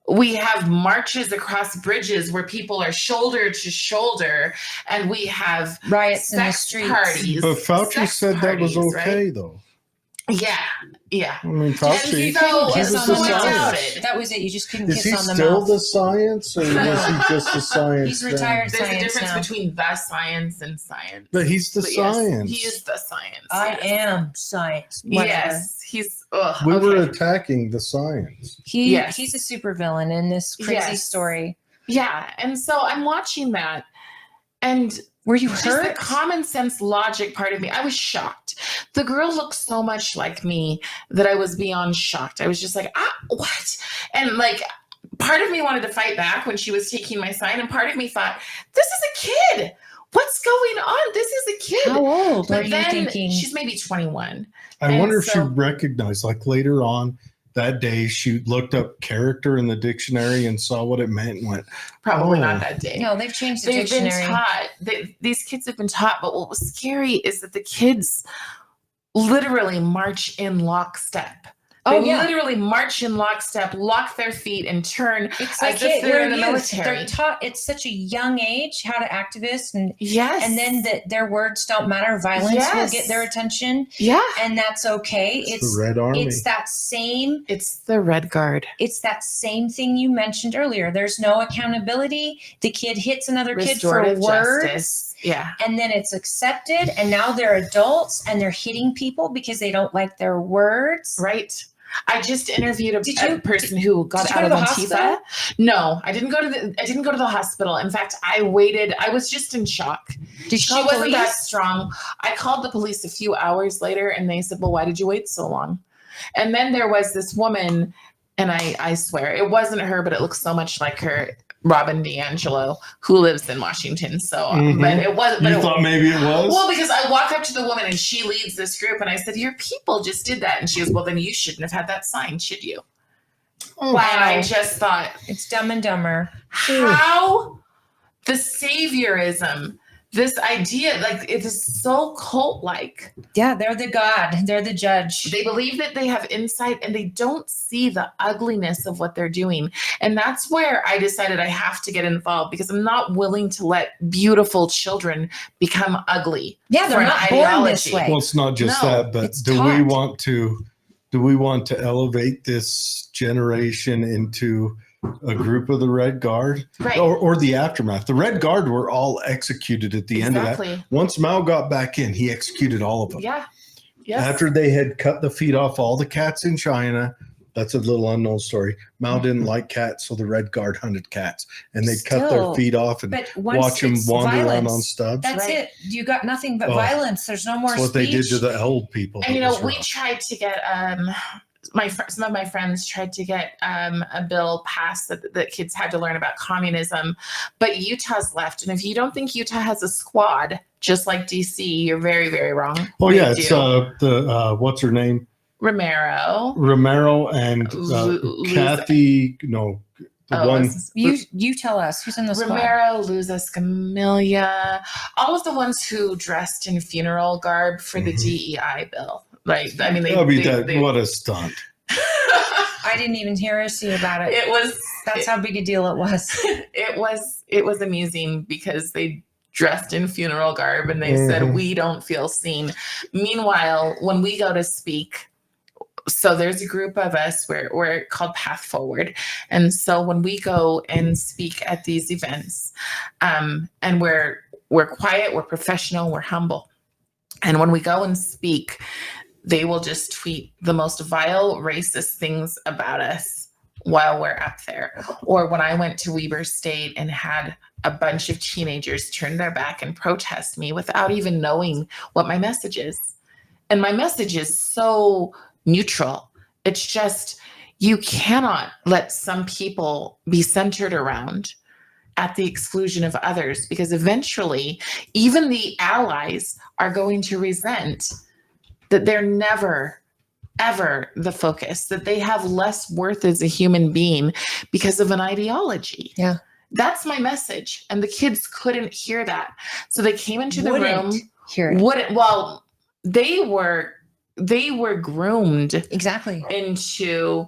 S3: we have marches across bridges where people are shoulder to shoulder, and we have
S2: riots in the streets.
S3: Parties.
S1: But Fauci said that was okay,
S3: right?
S1: Though.
S3: Yeah.
S1: I mean, Fauci,
S2: he
S1: was the science.
S2: That was it. You just couldn't
S1: Is
S2: kiss on the mouth.
S1: Is he still the science, or was he just the science?
S2: He's retired
S3: There's
S2: science
S3: a difference
S2: now.
S3: between the science and science.
S1: But he's the science.
S3: Yes, he is the science.
S2: I am science. Whatever.
S3: Yes, he's.
S1: We were attacking the science.
S2: He's a supervillain in this crazy story.
S3: Yeah, and so I'm watching that, and
S2: were you
S3: just
S2: hurt?
S3: The common sense logic part of me, I was shocked. The girl looked so much like me that I was beyond shocked. I was just like, what? And like, part of me wanted to fight back when she was taking my sign, and part of me thought, this is a kid. What's going on? This is a kid.
S2: How old are you thinking?
S3: She's maybe 21.
S1: I wonder if she recognized, like later on that day, she looked up character in the dictionary and saw what it meant and went,
S3: probably not that day.
S2: No, they've changed the dictionary.
S3: Been taught. These kids have been taught, but what was scary is that the kids literally march in lockstep. They literally march in lockstep, lock their feet, and turn
S2: it's like
S3: as if they're in the military.
S2: They're taught at such a young age how to activist, and
S3: and
S2: then their words don't matter. Violence will get their attention, and that's okay.
S1: It's the Red Army.
S2: It's that same.
S3: It's the Red Guard.
S2: It's that same thing you mentioned earlier. There's no accountability. The kid hits another kid for words.
S3: Justice. Yeah.
S2: And then it's accepted, and now they're adults and they're hitting people because they don't like their words.
S3: Right. I just interviewed a person who got out of Antifa. No, I didn't go to the hospital. In fact, I waited. I was just in shock. She wasn't that strong. I called the police a few hours later, and they said, "Well, why did you wait so long?" And then there was this woman, and I swear it wasn't her, but it looks so much like her. Robin DiAngelo, who lives in Washington. So, but it wasn't.
S1: You thought maybe it was?
S3: Well, because I walked up to the woman and she leads this group, and I said, "Your people just did that." And she goes, "Well, then you shouldn't have had that sign, should you?"
S2: Oh, wow.
S3: And I just thought,
S2: it's Dumb and Dumber.
S3: How the saviorism, this idea, like it is so cult-like.
S2: Yeah, they're the God. They're the judge.
S3: They believe that they have insight, and they don't see the ugliness of what they're doing. And that's where I decided I have to get involved, because I'm not willing to let beautiful children become ugly.
S2: Yeah, they're not born this way.
S1: Well, it's not just that, but do we want to elevate this generation into a group of the Red Guard,
S3: right?
S1: Or the aftermath? The Red Guard were all executed at the end of that. Once Mao got back in, he executed all of them.
S3: Yeah. Yes.
S1: After they had cut the feet off all the cats in China, that's a little unknown story. Mao didn't like cats, so the Red Guard hunted cats, and they'd cut their feet off and watch them wander around on stubs.
S2: That's it. You got nothing but violence. There's no more
S1: That's what they did to the old people.
S3: And we tried to get some of my friends tried to get a bill passed that kids had to learn about communism, but Utah's left. And if you don't think Utah has a squad just like DC. You're very, very wrong.
S1: Oh
S3: They
S1: yeah, it's
S3: do.
S1: the what's her name?
S3: Romero
S1: and Kathy. No, the one.
S2: You tell us who's in the squad.
S3: Romero, Luza Scamelia, all of the ones who dressed in funeral garb for the DEI bill. Like, I mean,
S1: what a stunt.
S2: I didn't even hear or see about it. That's how big a deal it was.
S3: It was amusing because they dressed in funeral garb and they said, we don't feel seen. Meanwhile, when we go to speak, so there's a group of us, we're called Path Forward. And so when we go and speak at these events, and we're quiet, we're professional, we're humble. And when we go and speak, they will just tweet the most vile, racist things about us while we're up there. Or when I went to Weber State and had a bunch of teenagers turn their back and protest me without even knowing what my message is. And my message is so neutral. It's just, you cannot let some people be centered around at the exclusion of others, because eventually even the allies are going to resent that they're never, ever the focus, that they have less worth as a human being because of an ideology.
S2: Yeah.
S3: That's my message. And the kids couldn't hear that. So they came into the room.
S2: Hear it.
S3: Well, they were groomed
S2: exactly
S3: into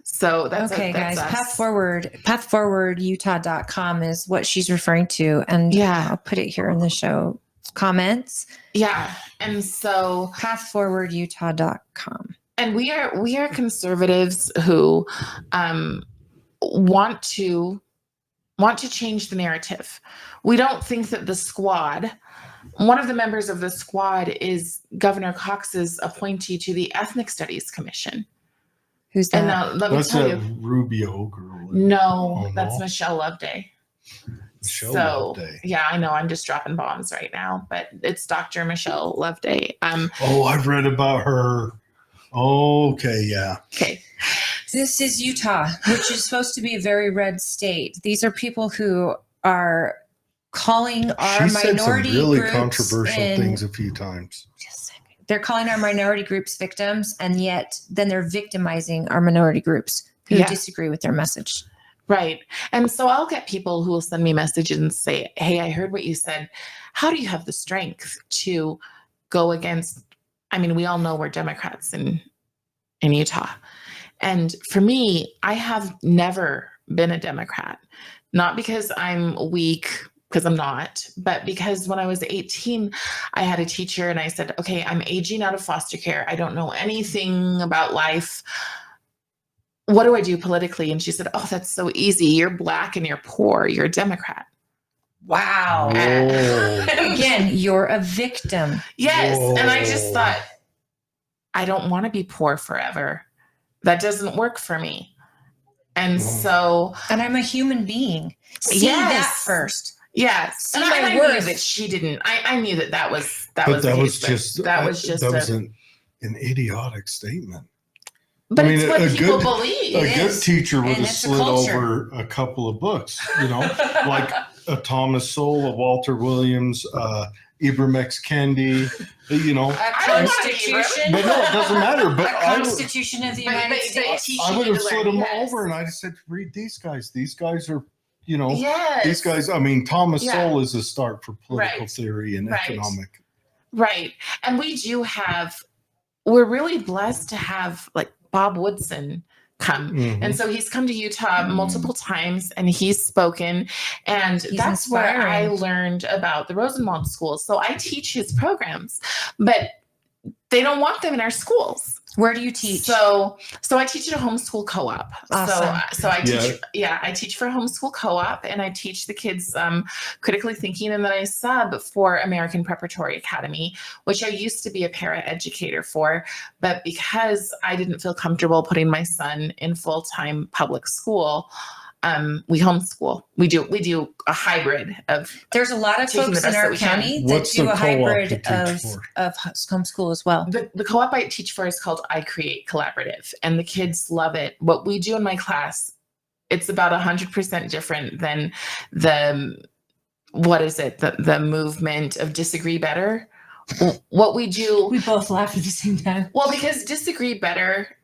S3: so that's
S2: okay,
S3: that's
S2: guys.
S3: us.
S2: Pathforwardutah.com is what she's referring to. And I'll put it here in the show comments.
S3: Yeah. And so
S2: pathforwardutah.com.
S3: And we are conservatives who want to change the narrative. We don't think that the squad, one of the members of the squad is Governor Cox's appointee to the Ethnic Studies Commission.
S2: Who's that?
S3: And let me tell you,
S1: Rubio girl.
S3: No, that's Michelle Loveday.
S1: Loveday.
S3: Yeah, I know I'm just dropping bombs right now, but it's Dr. Michelle Loveday.
S1: I've read about her. Okay, yeah.
S3: Okay.
S2: This is Utah, which is supposed to be a very red state. These are people who are calling our minority
S1: some really
S2: groups
S1: controversial things a few times.
S2: They're calling our minority groups victims, and yet then they're victimizing our minority groups who disagree with their message.
S3: Right. And so I'll get people who will send me messages and say, hey, I heard what you said. How do you have the strength to go against? I mean, we all know we're Democrats in Utah. And for me, I have never been a Democrat, not because I'm weak, because I'm not, but because when I was 18, I had a teacher and I said, okay, I'm aging out of foster care. I don't know anything about life. What do I do politically? And she said, oh, that's so easy. You're Black and you're poor. You're a Democrat.
S2: Wow. Again, you're a victim.
S3: Yes. Whoa. And I just thought, I don't want to be poor forever. That doesn't work for me. And so.
S2: And I'm a human being. See that first.
S3: Yes.
S2: See
S3: and
S2: my
S3: I
S2: worth.
S3: knew that she didn't. I knew that was
S1: just an idiotic statement.
S3: But I mean, it's what people believe.
S1: A good teacher would have slid over a couple of books, like a Thomas Sowell, a Walter Williams, Ibram X. Kendi,
S2: A Constitution.
S1: But no, it doesn't matter. But
S2: a Constitution of the United States.
S1: I would have slid them over, and I said, read these guys. These guys are, these guys. I mean, Thomas Sowell is a start for political theory and economic.
S3: Right, and we're really blessed to have like Bob Woodson come. Mm-hmm. And so he's come to Utah multiple times and he's spoken. And that's where I learned about the Rosenwald schools. So I teach his programs, but they don't want them in our schools.
S2: Where do you teach?
S3: So I teach at a homeschool co-op.
S2: Awesome.
S3: So I teach, I teach for a homeschool co-op and I teach the kids critically thinking, and then I sub for American Preparatory Academy, which I used to be a para-educator for, but because I didn't feel comfortable putting my son in full-time public school, we homeschool. We do a hybrid of.
S2: There's a lot of folks in our county that do a hybrid of homeschool as well.
S3: The co-op I teach for is called I Create Collaborative, and the kids love it. What we do in my class, it's about 100% different than what is it? The movement of disagree better. What we do.
S2: We both laugh at the same time.
S3: Well, because disagree better,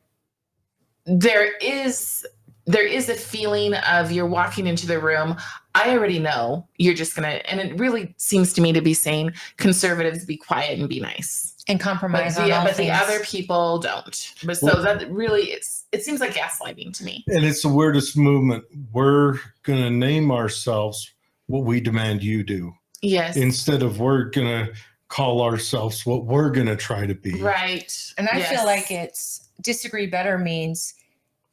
S3: there is a feeling of you're walking into the room. I already know you're just going to, and it really seems to me to be saying conservatives be quiet and be nice.
S2: And compromise
S3: But
S2: on all
S3: the
S2: things.
S3: other people don't. But so that really it seems like gaslighting to me.
S1: And it's the weirdest movement. We're going to name ourselves what we demand you do.
S3: Yes.
S1: Instead of we're going to call ourselves what we're going to try to be.
S3: Right.
S2: And I feel like it's disagree better means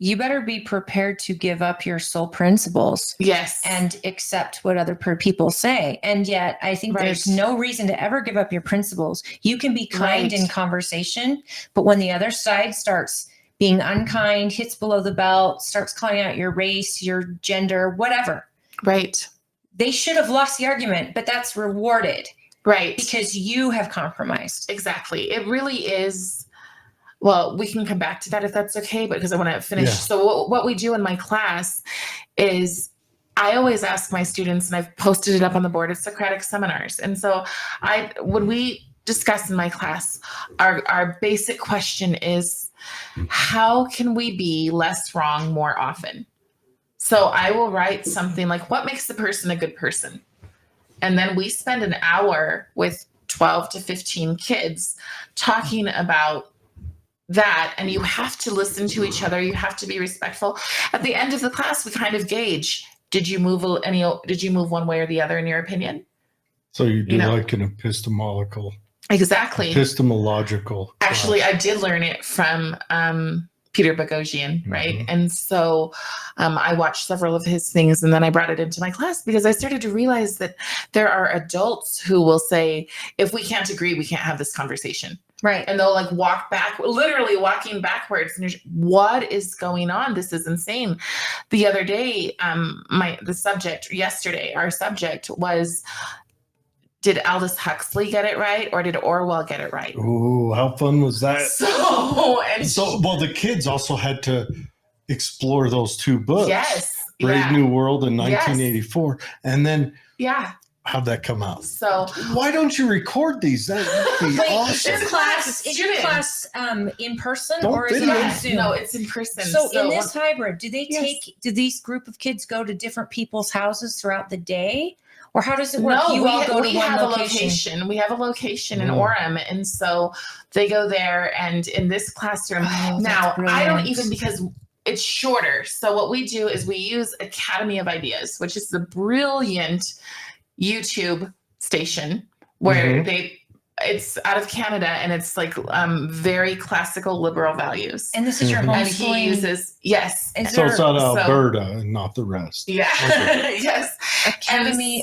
S2: you better be prepared to give up your sole principles.
S3: Yes.
S2: And accept what other people say. And yet I think there's no reason to ever give up your principles. You can be kind in conversation, but when the other side starts being unkind, hits below the belt, starts calling out your race, your gender, whatever.
S3: Right.
S2: They should have lost the argument, but that's rewarded.
S3: Right.
S2: Because you have compromised.
S3: Exactly. It really is. Well, we can come back to that if that's okay, because I want to finish.
S1: Yeah.
S3: So what we do in my class is I always ask my students, and I've posted it up on the board, it's Socratic seminars. And so when we discuss in my class, our basic question is, how can we be less wrong more often? So I will write something like, what makes the person a good person? And then we spend an hour with 12 to 15 kids talking about that. And you have to listen to each other. You have to be respectful. At the end of the class, we kind of gauge, did you move one way or the other in your opinion?
S1: So you do like an epistemological.
S3: Exactly.
S1: Epistemological.
S3: Actually, I did learn it from Peter Boghossian, right?
S1: Mm-hmm.
S3: And so I watched several of his things, and then I brought it into my class because I started to realize that there are adults who will say, if we can't agree, we can't have this conversation.
S2: Right.
S3: And they'll like walk back, literally walking backwards. And you're, what is going on? This is insane. The other day, our subject was, did Aldous Huxley get it right, or did Orwell get it right?
S1: Ooh, how fun was that?
S3: Well,
S1: the kids also had to explore those two books.
S3: Yes.
S1: Brave New World in 1984. Yes. And then how'd that come out?
S3: So
S1: why don't you record these? That would be awesome.
S2: Is your class in person or is it on Zoom?
S3: No, it's in person.
S2: So in this hybrid, do these group of kids go to different people's houses throughout the day? Or how does it work?
S3: No,
S2: you all go to one
S3: location. We have a location in Orem. And so they go there, and in this classroom. Now, I don't even, because it's shorter. So what we do is we use Academy of Ideas, which is the brilliant YouTube station where it's out of Canada, and it's like very classical liberal values.
S2: And this is your homeschooling.
S3: And he uses, yes.
S1: So it's out of Alberta and not the rest.
S3: Yeah.
S1: Okay.
S3: Yes.
S2: Academy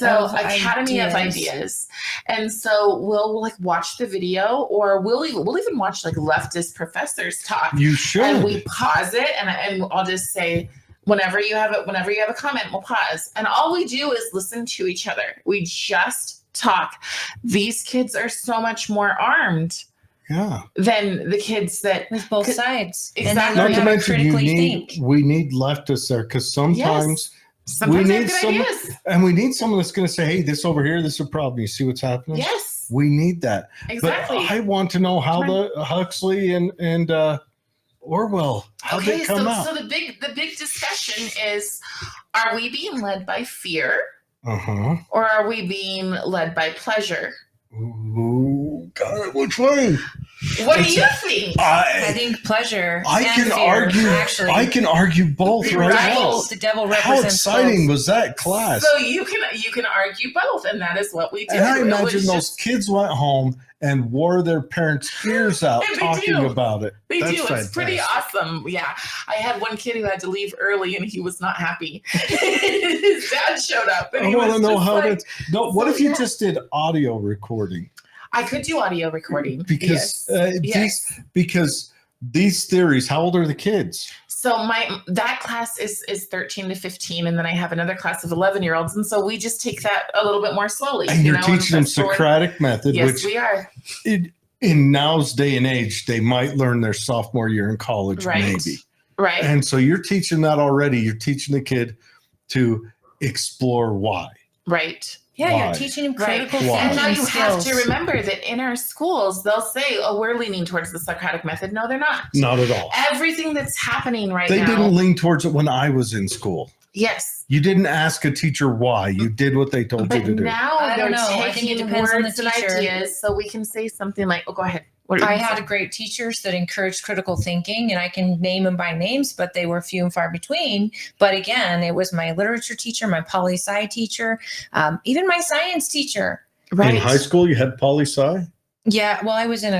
S3: of Ideas. And so we'll like watch the video, or we'll even watch like leftist professors talk.
S1: You should.
S3: And we pause it, and I'll just say, whenever you have a comment, we'll pause. And all we do is listen to each other. We just talk. These kids are so much more armed than the kids that
S2: with both sides.
S3: Exactly.
S2: And
S1: not to mention we need leftists there, because sometimes we need and we need someone that's going to say, hey, this over here, this is a problem. You see what's happening?
S3: Yes.
S1: We need that.
S3: Exactly.
S1: But I want to know how the Huxley and Orwell, how they come out.
S3: So the big discussion is, are we being led by fear? Or are we being led by pleasure?
S1: Ooh, God, which way?
S3: What do you think?
S2: I think pleasure.
S1: I can argue both right now.
S2: The devil represents
S1: How exciting
S2: both.
S1: was that class?
S3: So you can argue both, and that is what we do.
S1: And I imagine those kids went home and wore their parents' ears out talking about it.
S3: They
S1: That's
S3: do. It's
S1: fantastic.
S3: pretty awesome. Yeah. I had one kid who had to leave early, and he was not happy. His dad showed up. And
S1: I want to know how that's. No, what if you
S3: yeah.
S1: just did audio recording?
S3: I could do audio recording
S1: Because
S3: yes.
S1: because these theories. How old are the kids?
S3: So that class is 13 to 15, and then I have another class of 11-year-olds, and so we just take that a little bit more slowly.
S1: And you're teaching them Socratic method,
S3: yes,
S1: which
S3: we are.
S1: In now's day and age, they might learn their sophomore year in college, maybe.
S3: Right.
S1: And so you're teaching that already. You're teaching the kid to explore why.
S3: Right.
S2: Yeah,
S1: Why?
S2: you're teaching them
S3: Right.
S2: critical
S1: Why?
S2: thinking
S3: And now you have
S2: skills.
S3: to remember that in our schools, they'll say, oh, we're leaning towards the Socratic method. No, they're not.
S1: Not at all.
S3: Everything that's happening right
S1: They
S3: now.
S1: didn't lean towards it when I was in school.
S3: Yes.
S1: You didn't ask a teacher why. You did what they told you
S3: But
S1: to do.
S3: now
S2: I
S3: they're
S2: don't know. I think it
S3: taking
S2: depends on the
S3: words and
S2: teacher.
S3: ideas. So we can say something like, oh, go ahead. What
S2: I had great teachers that encouraged critical thinking, and I can name them by names, but they were few and far between. But again, it was my literature teacher, my poli-sci teacher, even my science teacher.
S3: right.
S1: In high school, you had poli-sci?
S2: Yeah, well, I was in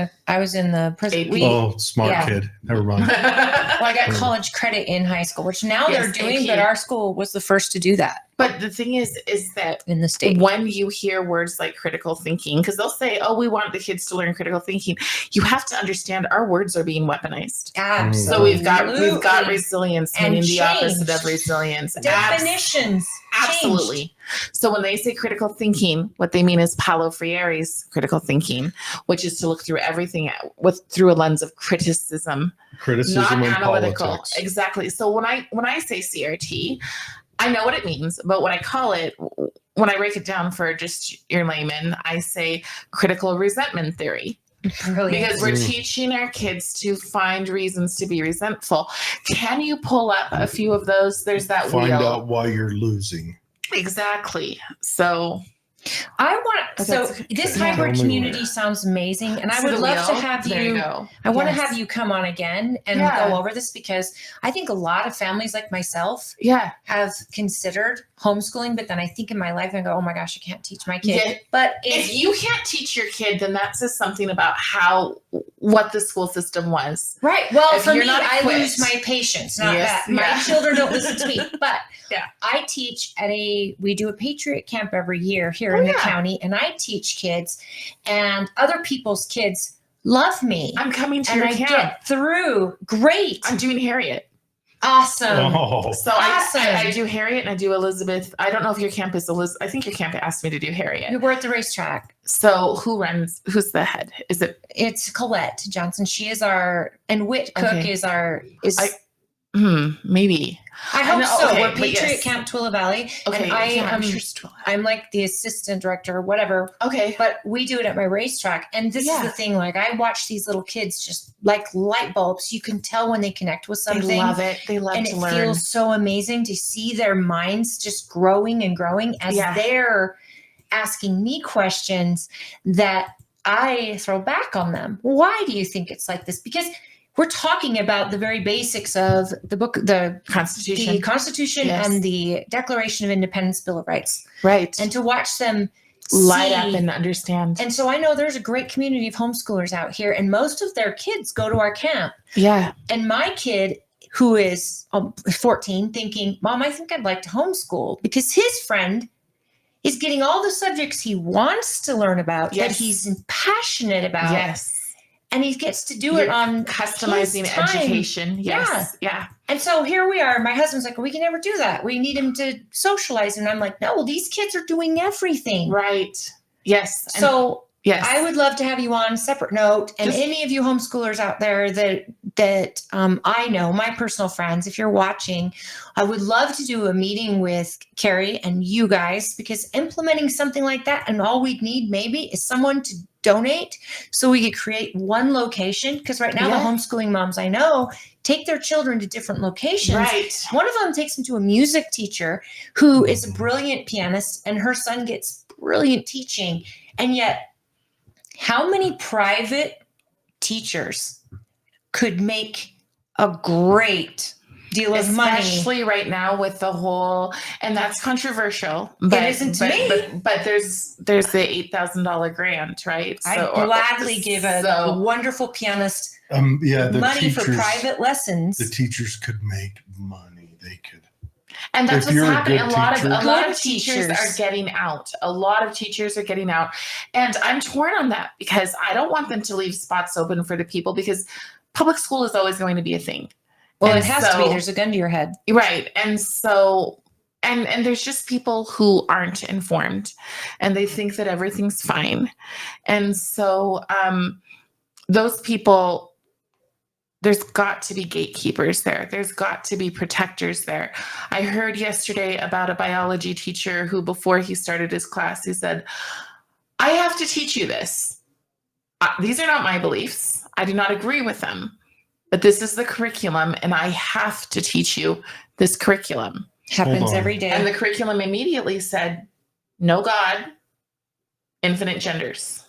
S2: the prison.
S3: AP.
S1: Smart
S2: yeah.
S1: kid. Never mind.
S2: Well, I got college credit in high school, which now
S3: Yes,
S2: they're doing,
S3: AP.
S2: but our school was the first to do that
S3: But the thing is that
S2: in the state.
S3: when you hear words like critical thinking, because they'll say, oh, we want the kids to learn critical thinking, you have to understand our words are being weaponized.
S2: Absolutely.
S3: So we've got resilience,
S2: And
S3: meaning the opposite
S2: changed.
S3: of resilience.
S2: definitions.
S3: Absolutely.
S2: changed.
S3: So when they say critical thinking, what they mean is Paulo Freire's critical thinking, which is to look through everything through a lens of criticism,
S1: Criticism
S3: not
S1: and
S3: analytical.
S1: politics.
S3: Exactly. So when I say CRT, I know what it means, but when I call it, when I break it down for just your layman, I say critical resentment theory.
S2: Brilliant.
S3: Because we're teaching our kids to find reasons to be resentful. Can you pull up a few of those? There's that
S1: Find
S3: wheel.
S1: out why you're losing.
S3: Exactly. So
S2: I want so this
S1: Tell
S2: hybrid
S1: me
S2: community
S1: where.
S2: sounds amazing, and I
S3: See
S2: would
S3: the
S2: love to
S3: wheel?
S2: have
S3: There
S2: you.
S3: you go.
S2: I want to
S3: Yes.
S2: have you come on again and
S3: Yeah.
S2: go over this, because I think a lot of families like myself
S3: Yeah.
S2: have considered homeschooling, but then I think in my life and go, oh my gosh, I can't teach my kid.
S3: Yeah.
S2: But
S3: If you can't teach your kid, then that says something about what the school system was.
S2: right, well,
S3: if
S2: for
S3: you're
S2: me,
S3: not
S2: I
S3: equipped-
S2: lose my patience. Not
S3: Yes,
S2: that my
S3: yeah.
S2: children don't listen to me, but
S3: Yeah.
S2: I teach we do a Patriot camp every year here
S3: Oh,
S2: in the
S3: yeah.
S2: county, and I teach kids, and other people's kids love me.
S3: I'm coming to
S2: and
S3: your
S2: I
S3: camp.
S2: get through. Great.
S3: I'm doing Harriet.
S2: Awesome.
S1: Oh,
S3: So
S2: Awesome.
S3: I do Harriet and I do Elizabeth. I don't know if your camp is Elizabeth. I think your camp asked me to do Harriet.
S2: We're at the racetrack.
S3: So who's the head? Is it?
S2: It's Colette Johnson. She is and Whit Cook
S3: Okay.
S2: is
S3: Maybe.
S2: I hope
S3: know,
S2: so.
S3: okay,
S2: We're
S3: but
S2: Patriot
S3: yes.
S2: Camp Twila Valley.
S3: Okay.
S2: And I
S3: yeah,
S2: am
S3: sure it's 12.
S2: I'm like the assistant director or whatever,
S3: Okay.
S2: but we do it at my racetrack. And this is
S3: Yeah.
S2: the thing, like I watch these little kids just like light bulbs. You can tell when they connect with something.
S3: They love it. They love
S2: And
S3: to
S2: it
S3: learn.
S2: feels so amazing to see their minds just growing and growing as
S3: Yeah.
S2: they're asking me questions that I throw back on them. Why do you think it's like this? Because we're talking about the very basics of the book, the
S3: Constitution. Yes.
S2: and the Declaration of Independence, Bill of Rights,
S3: Right.
S2: and to watch them
S3: light
S2: see-
S3: up and understand.
S2: And so I know there's a great community of homeschoolers out here, and most of their kids go to our camp.
S3: Yeah.
S2: And my kid, who is 14, thinking, Mom, I think I'd like to homeschool, because his friend is getting all the subjects he wants to learn about, that
S3: Yes.
S2: he's passionate about.
S3: Yes.
S2: And he gets to do it
S3: You're
S2: on
S3: customizing
S2: his time.
S3: education. Yes. Yeah.
S2: And so here we are. My husband's like, we can never do that. We need him to socialize. And I'm like, no, these kids are doing everything.
S3: Right. Yes. And-
S2: So
S3: yes.
S2: I would love to have you on a separate note. And
S3: Just-
S2: any of you homeschoolers out there that I know, my personal friends, if you're watching, I would love to do a meeting with Cari and you guys, because implementing something like that, and all we'd need maybe is someone to donate so we could create one location. Because right now
S3: Yeah.
S2: the homeschooling moms I know take their children to different locations.
S3: Right.
S2: One of them takes them to a music teacher who is a brilliant pianist, and her son gets brilliant teaching. And yet, how many private teachers could make a great deal of money?
S3: Especially right now with the whole, and that's controversial. But
S2: isn't to me.
S3: But there's the $8,000 grant, right?
S2: I'd gladly give a wonderful pianist
S1: yeah, the
S2: money
S1: teachers,
S2: for private lessons.
S1: The teachers could make money. They could.
S3: And that's
S1: If
S3: what's
S1: you're a
S3: happening.
S1: good
S3: A lot
S1: teacher-
S3: of
S2: Good
S3: teachers
S2: teachers.
S3: are getting out. A lot of teachers are getting out. And I'm torn on that, because I don't want them to leave spots open for the people, because public school is always going to be a thing.
S2: Well,
S3: And
S2: it has to be.
S3: so-
S2: There's a gun to your head.
S3: Right. And so and there's just people who aren't informed, and they think that everything's fine. And so those people, there's got to be gatekeepers there. There's got to be protectors there. I heard yesterday about a biology teacher who, before he started his class, he said, I have to teach you this. These are not my beliefs. I do not agree with them, but this is the curriculum, and I have to teach you this curriculum.
S2: Happens every day.
S3: And the curriculum immediately said, no God, infinite genders.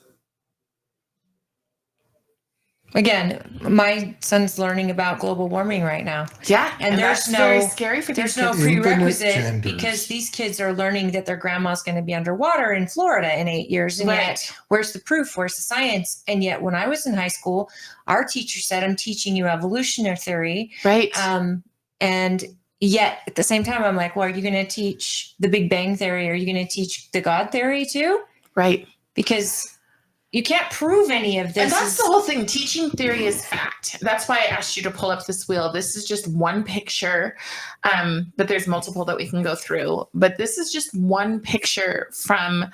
S2: Again, my son's learning about global warming right now.
S3: Yeah,
S2: and
S3: that's very scary for these
S2: there's
S3: kids.
S2: no prerequisite because these kids are learning that their grandma's going to be underwater in Florida in 8 years. And yet, where's the proof? Where's the science? And yet, when I was in high school, our teacher said, I'm teaching you evolutionary theory.
S3: Right.
S2: And yet, at the same time, I'm like, well, are you going to teach the Big Bang theory? Are you going to teach the God theory too?
S3: Right.
S2: Because you can't prove any of this.
S3: And that's the whole thing. Teaching theory is fact. That's why I asked you to pull up this wheel. This is just one picture, but there's multiple that we can go through. But this is just one picture from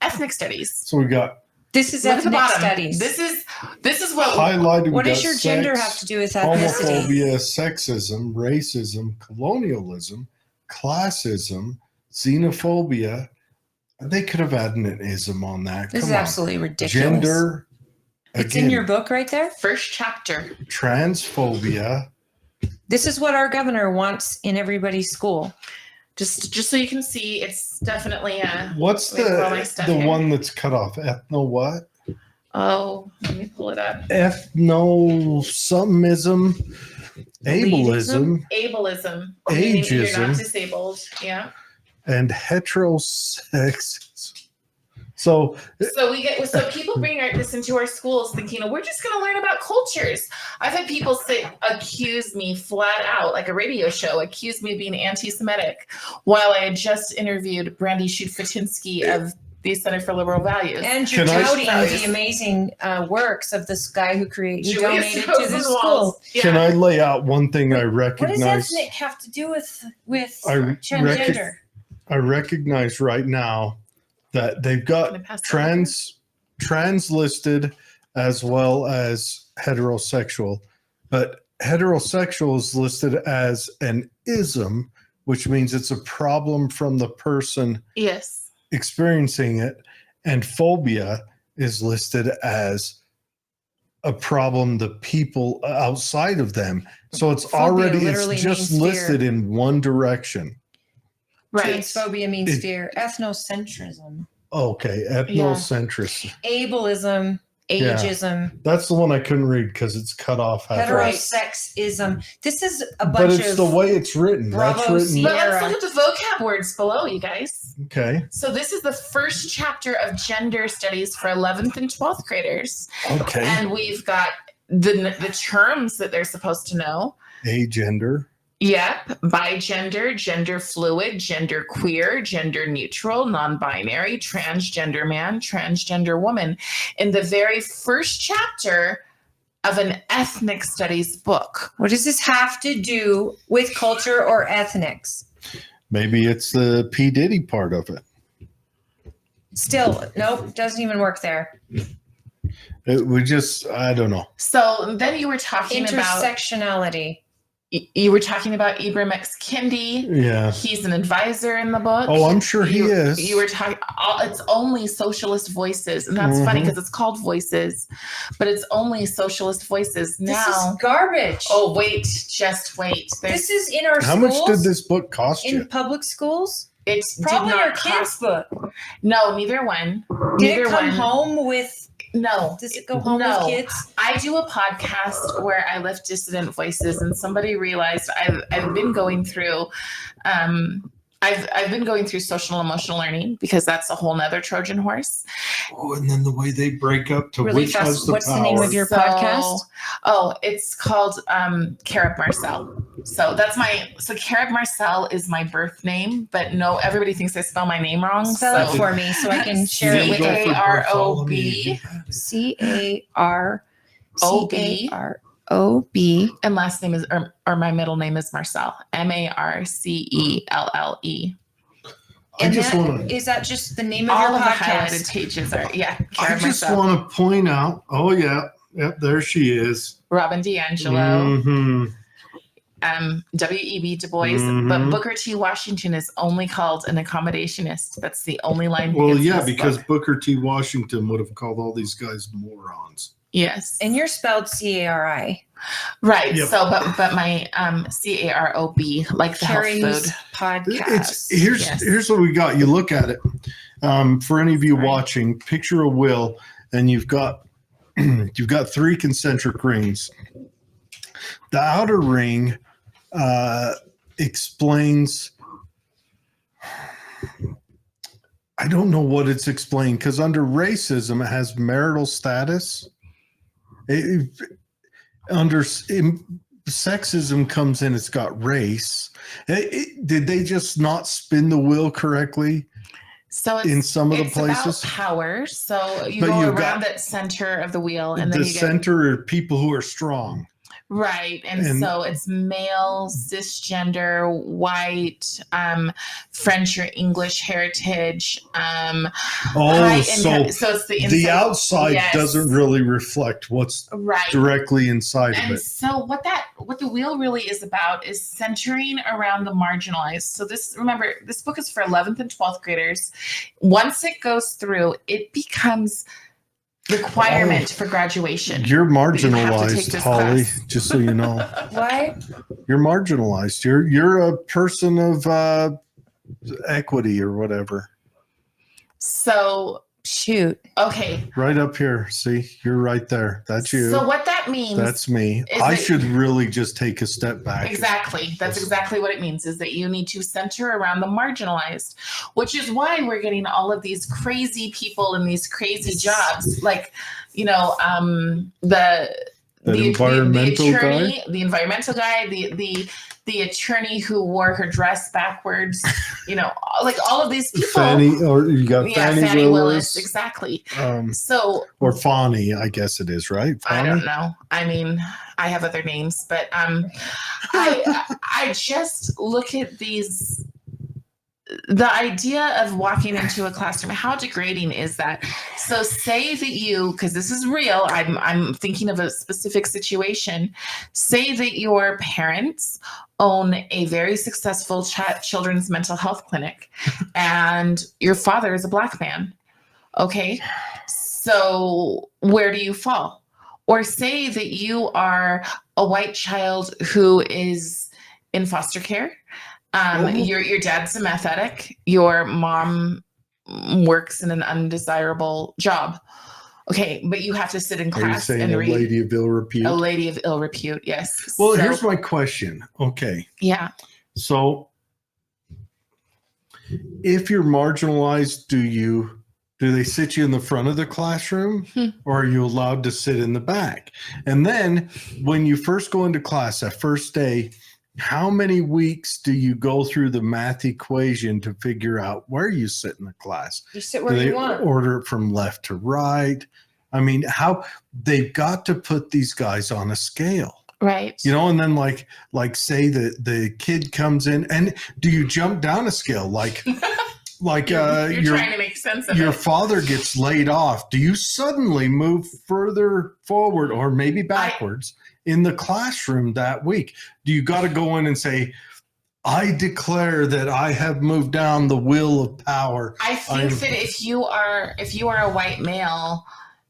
S3: ethnic studies.
S1: So we got.
S2: This is ethnic studies.
S3: This is what
S1: highlighted.
S2: What does your gender have to do with ethnicity?
S1: Homophobia, sexism, racism, colonialism, classism, xenophobia. They could have added an ism on that.
S2: This is absolutely ridiculous.
S1: Gender.
S2: It's in your book right there.
S3: First chapter.
S1: Transphobia.
S2: This is what our governor wants in everybody's school.
S3: Just so you can see, it's definitely a.
S1: What's the one that's cut off? Ethno what?
S3: Oh, let me pull it up.
S1: Ethno someism, ableism,
S3: ageism. You're not disabled. Yeah.
S1: And heterosexism. So
S3: people bring this into our schools thinking, we're just going to learn about cultures. I've had people accuse me flat out, like a radio show, accuse me of being anti-Semitic, while I had just interviewed Brandy Shute-Fatinsky of the Center for Liberal Values.
S2: And you're touting the amazing works of this guy who donated to this school.
S1: Yeah. Can I lay out one thing I recognize?
S2: What does ethnic have to do with transgender?
S1: I recognize right now that they've got trans listed as well as heterosexual, but heterosexual is listed as an ism, which means it's a problem from the person experiencing it, and phobia is listed as a problem the people outside of them. So it's it's just listed in one direction.
S3: Right.
S2: Transphobia means fear. Ethnocentrism.
S1: Okay, ethnocentrism.
S2: Ableism, ageism.
S1: Yeah. That's the one I couldn't read because it's cut off.
S2: Heterosexism. This is a bunch
S1: of. But it's the way it's written.
S3: That's written. But let's look at the vocab words below, you guys.
S1: Okay.
S3: So this is the first chapter of gender studies for 11th and 12th graders.
S1: Okay.
S3: And we've got the terms that they're supposed to know.
S1: Agender.
S3: Yep. Bigender, gender fluid, gender queer, gender neutral, non-binary, transgender man, transgender woman. In the very first chapter of an ethnic studies book.
S2: What does this have to do with culture or ethnics?
S1: Maybe it's the P. Diddy part of it.
S2: Still, nope, doesn't even work there.
S1: I don't know.
S3: So then you were talking about
S2: intersectionality.
S3: You were talking about Ibram X. Kendi.
S1: Yeah.
S3: He's an advisor in the book.
S1: Oh, I'm sure he is.
S3: You were talking, it's only socialist voices. And that's funny because it's called Voices, but it's only socialist voices now.
S2: This is garbage.
S3: Oh, just wait.
S2: This is in our schools.
S1: How much did this book cost you?
S2: In public schools?
S3: It's
S2: probably our kids' book.
S3: No, neither one.
S2: Did it come home with...
S3: No.
S2: Does it go home with kids?
S3: I do a podcast where I lift dissident voices, and somebody realized I've been going through I've been going through social emotional learning because that's a whole nother Trojan horse.
S1: Oh, and then the way they break up to
S2: really
S1: which
S2: fast,
S1: has the
S2: what's
S1: power.
S2: The name of your podcast?
S3: Oh, it's called Cari Marcel. So Cari Marcel is my birth name, but no, everybody thinks I spell my name wrong.
S2: Spell it for me so I can share it with
S3: CAROB.
S2: CAROB.
S3: And last name is, or my middle name is Marcel. MARCELLE.
S2: Is that just the name of
S3: all
S2: your
S3: of
S2: podcast?
S3: the highlighted pages are,
S1: I just want to point out, Yep, there she is.
S3: Robin DiAngelo. W.E.B. Du Bois, but Booker T. Washington is only called an accommodationist. That's the only line.
S1: Well, yeah, because Booker T. Washington would have called all these guys morons.
S3: Yes,
S2: and you're spelled C-A-R-I,
S3: right? Yep. So, but my C-A-R-O-B, like the
S2: Cari's
S3: health food
S2: podcast.
S1: Here's what we got. You look at it. For any of you watching, picture a wheel, and you've got 3 concentric rings. The outer ring explains, I don't know what it's explained, because under racism it has marital status. Sexism comes in, it's got race. Did they just not spin the wheel correctly?
S3: So
S1: in some of the places,
S3: about power. So you go around that center of the wheel, and then
S1: center are people who are strong.
S3: Right. And so it's male, cisgender, white, French or English heritage.
S1: So it's the outside doesn't really reflect what's directly inside of it.
S3: So what the wheel really is about is centering around the marginalized. So remember, this book is for 11th and 12th graders. Once it goes through, it becomes requirement for graduation.
S1: You're marginalized, Holly, just so you know.
S2: Why?
S1: You're marginalized. You're a person of equity or whatever.
S3: So shoot. Okay.
S1: Right up here. See, you're right there. That's you.
S3: So what that means.
S1: That's me. I should really just take a step back.
S3: Exactly. That's exactly what it means, is that you need to center around the marginalized, which is why we're getting all of these crazy people in these crazy jobs. Like, the environmental guy, the attorney who wore her dress backwards, like all of these people.
S1: Fannie Willis.
S3: Exactly.
S1: Or Fawny, I guess it is, right? Fawny?
S3: I don't know. I mean, I have other names, but I just look at the idea of walking into a classroom, how degrading is that? So say that because this is real, I'm thinking of a specific situation. Say that your parents own a very successful children's mental health clinic, and your father is a Black man. Okay. So where do you fall? Or say that you are a white child who is in foster care. Your dad's a meth addict. Your mom works in an undesirable job. Okay, but you have to sit in class and read.
S1: A lady of ill repute.
S3: A lady of ill repute, yes.
S1: Well, here's my question. Okay.
S3: Yeah.
S1: So if you're marginalized, do they sit you in the front of the classroom, or are you allowed to sit in the back? And then when you first go into class, that first day, how many weeks do you go through the math equation to figure out where you sit in the class?
S2: You sit where you want.
S1: Order it from left to right. I mean, they've got to put these guys on a scale.
S3: Right.
S1: And then like say that the kid comes in, and do you jump down a scale? Like you're
S3: trying to make sense of
S1: your father gets laid off. Do you suddenly move further forward or maybe backwards in the classroom that week? Do you got to go in and say, I declare that I have moved down the wheel of power?
S3: I think that if you are a white male,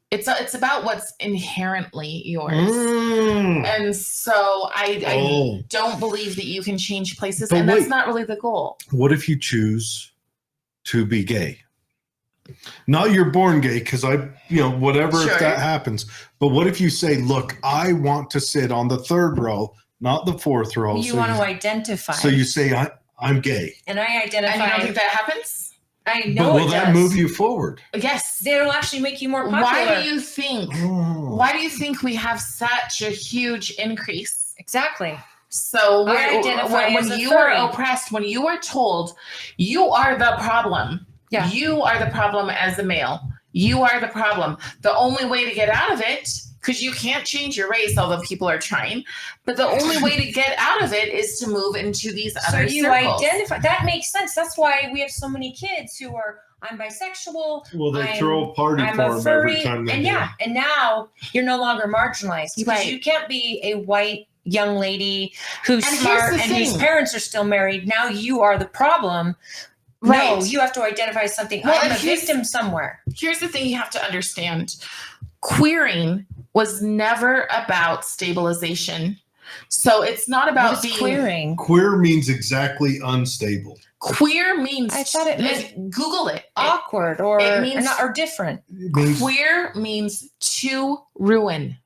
S3: it's about what's inherently yours. And so I don't believe that you can change places, and that's not really the goal.
S1: What if you choose to be gay? Not you're born gay, because whatever, if that happens. But what if you say, look, I want to sit on the 3rd row, not the 4th row.
S2: You want to identify.
S1: So you say, I'm gay.
S2: And I identify.
S3: And you don't think that happens?
S2: I know.
S1: But will that move you forward?
S3: Yes.
S2: It'll actually make you more popular.
S3: Why do you think we have such a huge increase?
S2: Exactly.
S3: So when you are oppressed, when you are told you are the problem, you are the problem as a male, you are the problem. The only way to get out of it, because you can't change your race, although people are trying, but the only way to get out of it is to move into these other circles.
S2: Identify. That makes sense. That's why we have so many kids who are I'm bisexual.
S1: Well, they throw a party
S2: I'm
S1: for
S2: a
S1: them
S2: furry,
S1: every time they
S2: and
S1: do.
S2: and now you're no longer marginalized because
S3: Right.
S2: you can't be a white young lady who's
S3: And
S2: smart
S3: here's
S2: and
S3: the
S2: whose
S3: thing.
S2: parents are still married. Now you are the problem.
S3: Right.
S2: No, you have to identify something.
S3: Well,
S2: I'm
S3: and
S2: a victim somewhere.
S3: Here's the thing you have to understand. Queering was never about stabilization. So it's not about
S2: What is
S3: being
S2: queering.
S1: Queer means exactly unstable.
S3: Queer means
S2: I thought it meant
S3: Google it.
S2: awkward or
S3: it means-
S2: not, or different.
S1: It means
S3: Queer means to ruin.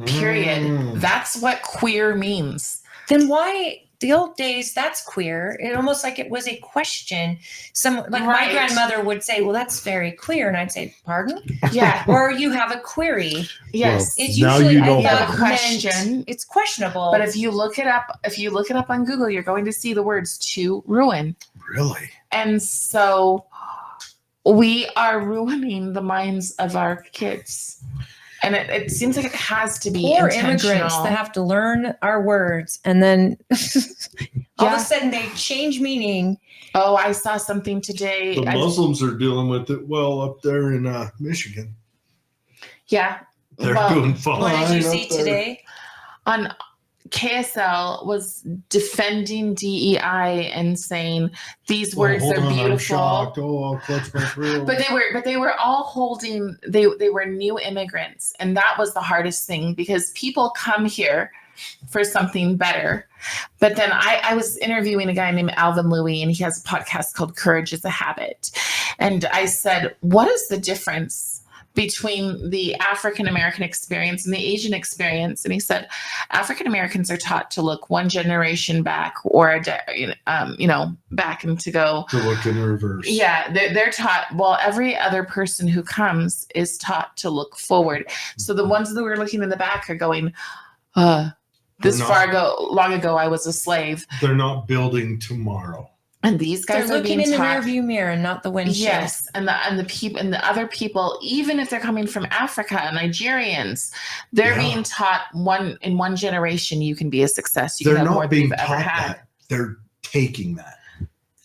S3: Period.
S1: Mm.
S3: That's what queer means.
S2: Then why the old days? That's queer. It almost like it was a question. My
S3: Right.
S2: grandmother would say, "Well, that's very queer," and I'd say, "Pardon?"
S3: Yeah.
S2: Or you have a query.
S3: Yes.
S2: It's
S1: Now
S2: usually
S1: you know
S2: I thought
S3: better.
S2: meant
S3: Question.
S2: it's questionable.
S3: But if you look it up on Google, you're going to see the words to ruin.
S1: Really?
S3: And so we are ruining the minds of our kids. And it seems like it has to be
S2: poor
S3: intentional.
S2: immigrants that have to learn our words, and then all of
S3: Yeah.
S2: a sudden they change meaning.
S3: Oh, I saw something today.
S1: The Muslims are dealing with it well up there in Michigan.
S3: Yeah.
S1: They're
S3: Well,
S1: doing fine.
S2: What did you
S1: up
S2: see
S1: there.
S2: today?
S3: On KSL was defending DEI and saying these words
S1: hold
S3: are
S1: on, I'm
S3: beautiful.
S1: shocked. Oh, I'll clutch my throat.
S3: But they were all holding they were new immigrants, and that was the hardest thing because people come here for something better. But then I was interviewing a guy named Alvin Louie, and he has a podcast called Courage is a Habit. And I said, what is the difference between the African American experience and the Asian experience? And he said, African Americans are taught to look one generation back or back and to go
S1: to look in reverse.
S3: Yeah, they're taught. Well, every other person who comes is taught to look forward. So the ones that were looking in the back are going, long ago I was a slave.
S1: They're not building tomorrow.
S3: And these guys
S2: They're
S3: are
S2: looking
S3: being
S2: in the
S3: taught.
S2: rearview mirror and not the windshield.
S3: Yes, and the people and the other people, even if they're coming from Africa, Nigerians, they're being taught in one generation you can be a success. You
S1: They're
S3: can have more
S1: not
S3: than
S1: being
S3: you've ever
S1: taught
S3: had.
S1: that. They're taking that.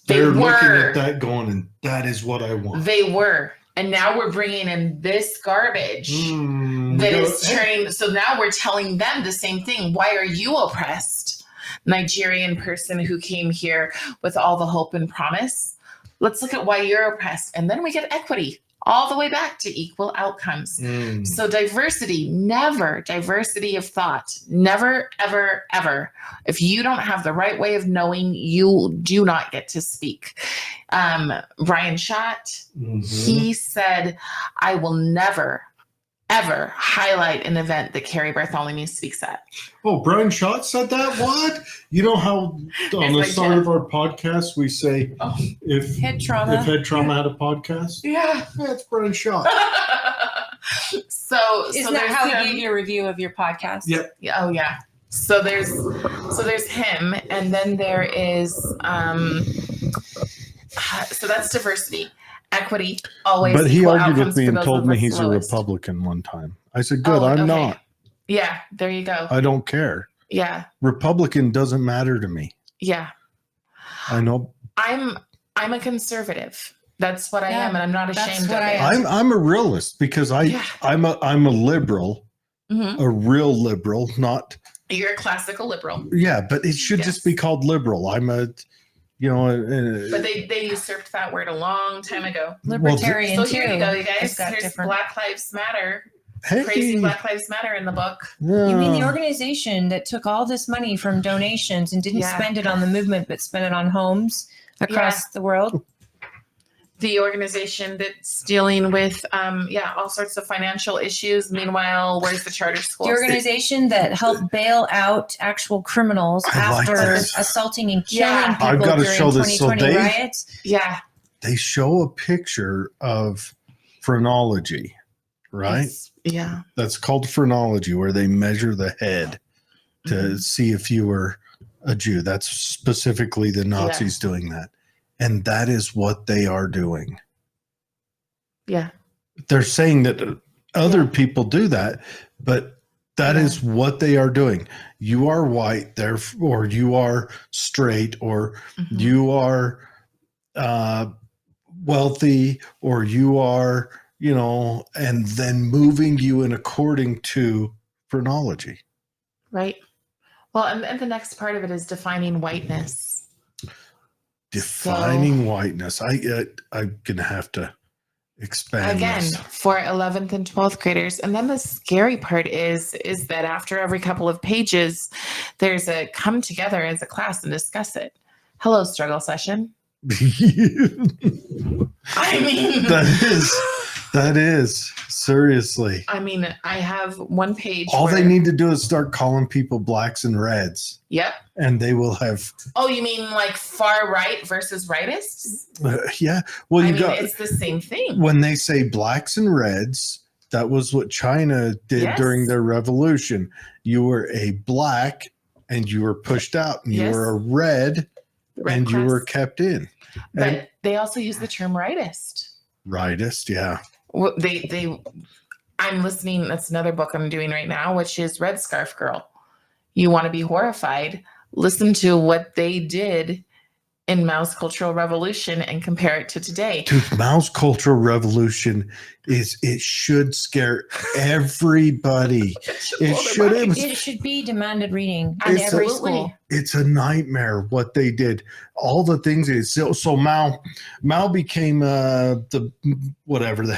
S3: They
S1: They're looking
S3: were.
S1: at that going, and that is what I want.
S3: They were, and now we're bringing in this garbage that is turning. So now we're telling them the same thing. Why are you oppressed? Nigerian person who came here with all the hope and promise. Let's look at why you're oppressed. And then we get equity all the way back to equal outcomes. So diversity of thought, never, ever, ever. If you don't have the right way of knowing, you do not get to speak. Brian Schott, he said, I will never, ever highlight an event that Cari Bartholemew speaks at.
S1: Oh, Brian Schott said that? What? You know how on the start of our podcast we say if
S2: Head trauma.
S1: If Head Trauma had a podcast?
S3: Yeah.
S1: That's Brian Schott.
S2: Isn't that how he gave you a review of your podcast?
S1: Yep.
S3: Oh yeah. So there's him, and then there is so that's diversity. Equity, always.
S1: But he
S3: equal
S1: argued with
S3: outcomes
S1: me
S3: for
S1: and
S3: those
S1: told
S3: of
S1: me
S3: us
S1: he's a
S3: lowest.
S1: Republican one time. I said, good,
S3: Oh,
S1: I'm
S3: okay.
S1: not.
S3: Yeah, there you go.
S1: I don't care.
S3: Yeah,
S1: Republican doesn't matter to me.
S3: yeah.
S1: I know.
S3: I'm a conservative. That's what I am, and I'm not ashamed of
S2: what I
S3: it.
S2: am.
S1: I'm a realist because I'm a liberal,
S3: Mhm.
S1: a real liberal, not.
S3: You're a classical liberal.
S1: Yeah, but it should just be called liberal. I'm a,
S3: But they usurped that word a long time ago.
S2: Libertarian
S3: So
S2: too.
S3: here you go, you
S2: It's
S3: guys.
S2: got
S3: Here's
S2: different.
S3: Black Lives Matter.
S1: Hey.
S3: Crazy Black Lives Matter in the book.
S2: You mean the organization that took all this money from donations and didn't
S3: Yeah.
S2: spend it on the movement, but spent it on homes across the world?
S3: The organization that's dealing with all sorts of financial issues. Meanwhile, where's the charter school?
S2: The organization that helped bail out actual criminals
S1: I like
S2: after
S1: this.
S2: assaulting and killing
S3: Yeah.
S2: people
S1: I've gotta
S2: during
S1: show this. So
S2: 2020
S1: they-
S2: riots.
S3: Yeah.
S1: They show a picture of phrenology, right?
S3: Yeah.
S1: That's called phrenology, where they measure the head to see if you were a Jew. That's specifically the Nazis doing that. And that is what they are doing.
S3: Yeah.
S1: They're saying that other people do that, but that is what they are doing. You are white, or you are straight, or you are wealthy or you are, and then moving you in according to phrenology.
S3: Right. Well, and the next part of it is defining whiteness.
S1: Defining whiteness. I'm gonna have to expand
S3: again
S1: this.
S3: For 11th and 12th graders. And then the scary part is that after every couple of pages, there's a come together as a class and discuss it. Hello, struggle session. I mean,
S1: that is seriously.
S3: I mean, I have one page.
S1: All they need to do is start calling people blacks and reds.
S3: Yep.
S1: And they will have.
S3: Oh, you mean like far right versus rightists?
S1: Yeah. Well,
S3: it's the same thing.
S1: When they say blacks and reds, that was what China did during their revolution. You were a black and you were pushed out, and you were a red and class. You were kept in.
S3: But they also use the term rightist.
S1: Rightist, yeah.
S3: Well, I'm listening. That's another book I'm doing right now, which is Red Scarf Girl. You want to be horrified? Listen to what they did in Mao's Cultural Revolution and compare it to today.
S1: Dude, Mao's Cultural Revolution it should scare everybody.
S2: It should be demanded reading in every school.
S1: It's a nightmare what they did. All the things so Mao became the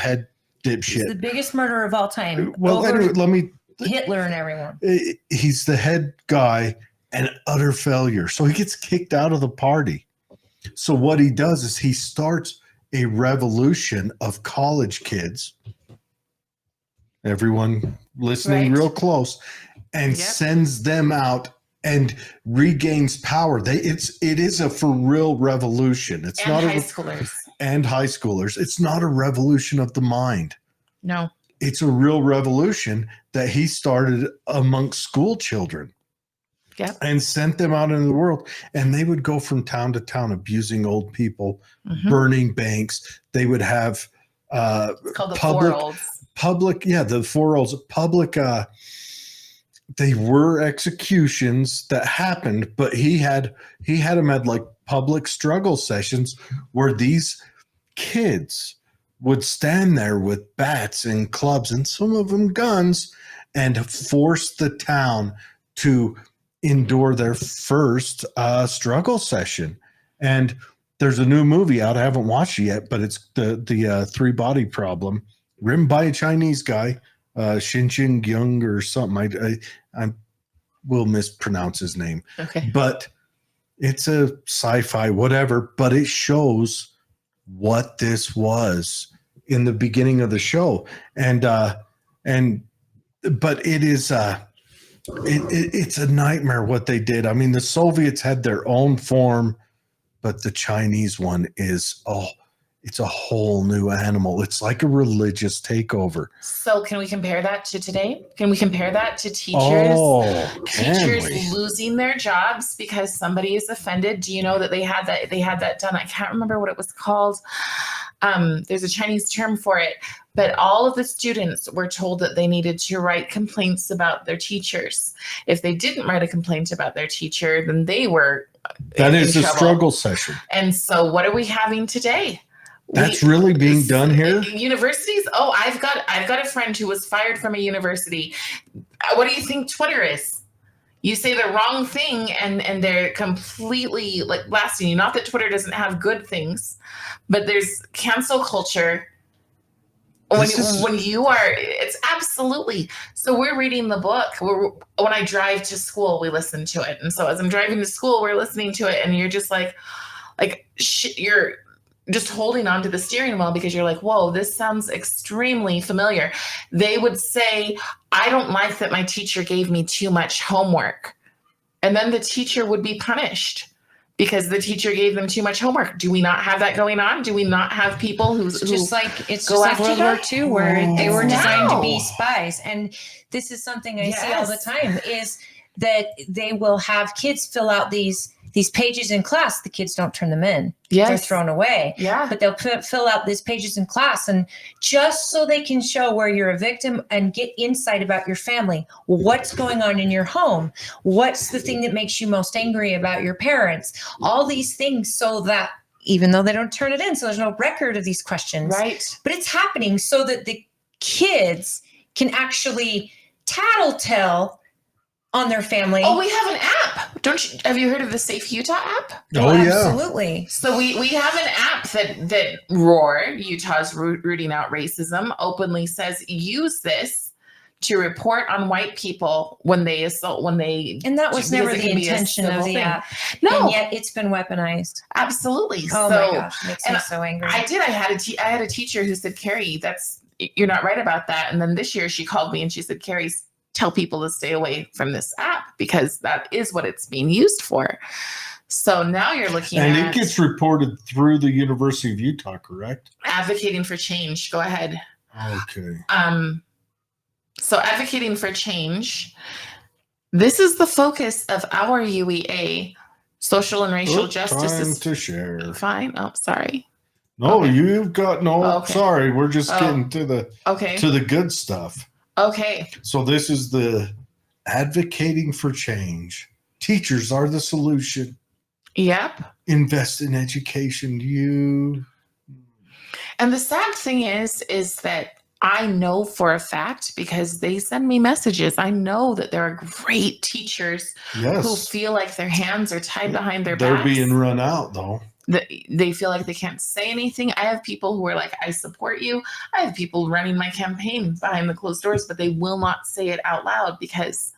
S1: head dipshit.
S2: He's the biggest murderer of all time.
S1: Well, anyway,
S2: Hitler and everyone.
S1: He's the head guy and utter failure. So he gets kicked out of the party. So what he does is he starts a revolution of college kids, everyone listening real close, and sends them out and regains power. It is a for real revolution. It's not
S3: high schoolers.
S1: And high schoolers. It's not a revolution of the mind.
S3: No.
S1: It's a real revolution that he started amongst school children.
S3: Yep.
S1: And sent them out into the world. And they would go from town to town abusing old people, burning banks. They would have
S3: it's called the Four Olds.
S1: The Four Olds. They were executions that happened, but he had them at like public struggle sessions where these kids would stand there with bats and clubs and some of them guns and force the town to endure their first struggle session. And there's a new movie out. I haven't watched it yet, but it's the Three Body Problem, written by a Chinese guy, Xinjing Young or something. I will mispronounce his name.
S3: Okay.
S1: But it's a sci-fi, whatever, but it shows what this was in the beginning of the show. But it is it's a nightmare what they did. I mean, the Soviets had their own form, but the Chinese one is it's a whole new animal. It's like a religious takeover.
S3: So can we compare that to today? Can we compare that to teachers? Losing their jobs because somebody is offended? Do you know that they had that done? I can't remember what it was called. There's a Chinese term for it, but all of the students were told that they needed to write complaints about their teachers. If they didn't write a complaint about their teacher, then they were
S1: That is a struggle session.
S3: And so what are we having today?
S1: That's really being done here?
S3: Universities? Oh, I've got a friend who was fired from a university. What do you think Twitter is? You say the wrong thing and they're completely like blasting you. Not that Twitter doesn't have good things, but there's cancel culture. When you are, it's absolutely. So we're reading the book. When I drive to school, we listen to it. And so as I'm driving to school, we're listening to it and you're just like you're just holding on to the steering wheel because you're like, whoa, this sounds extremely familiar. They would say, I don't like that my teacher gave me too much homework. And then the teacher would be punished because the teacher gave them too much homework. Do we not have that going on? Do we not have people who
S2: just like World War II where they were designed to be spies? And this is something I see all the time is that they will have kids fill out these pages in class. The kids don't turn them in.
S3: Yes.
S2: They're thrown away.
S3: Yeah.
S2: But they'll fill out these pages in class and just so they can show where you're a victim and get insight about your family. What's going on in your home? What's the thing that makes you most angry about your parents? All these things so that even though they don't turn it in. So there's no record of these questions.
S3: Right.
S2: But it's happening so that the kids can actually tattletale on their family.
S3: Oh, we have an app. Have you heard of the Safe Utah app?
S1: Oh, yeah.
S2: Absolutely.
S3: So we have an app that ROAR, Utah's Rooting Out Racism, openly says use this to report on white people when they assault,
S2: and that was never the intention of the app.
S3: No.
S2: And yet it's been weaponized.
S3: Absolutely.
S2: Oh my gosh, it makes me so angry.
S3: I had a teacher who said, Cari, you're not right about that. And then this year she called me and she said, Cari, tell people to stay away from this app because that is what it's being used for. So now you're looking at...
S1: And it gets reported through the University of Utah, correct?
S3: Advocating for change. Go ahead.
S1: Okay.
S3: So advocating for change. This is the focus of our UEA, social and racial justice.
S1: Time to share.
S3: Fine. Oh, sorry.
S1: No,
S3: Okay.
S1: you've got
S3: Okay.
S1: Sorry, we're just getting to the good stuff.
S3: Okay.
S1: So this is the advocating for change. Teachers are the solution.
S3: Yep.
S1: Invest in education.
S3: And the sad thing is that I know for a fact because they send me messages. I know that there are great teachers who feel like their hands are tied behind their backs.
S1: They're being run out though.
S3: They feel like they can't say anything. I have people who are like, I support you. I have people running my campaign behind the closed doors, but they will not say it out loud because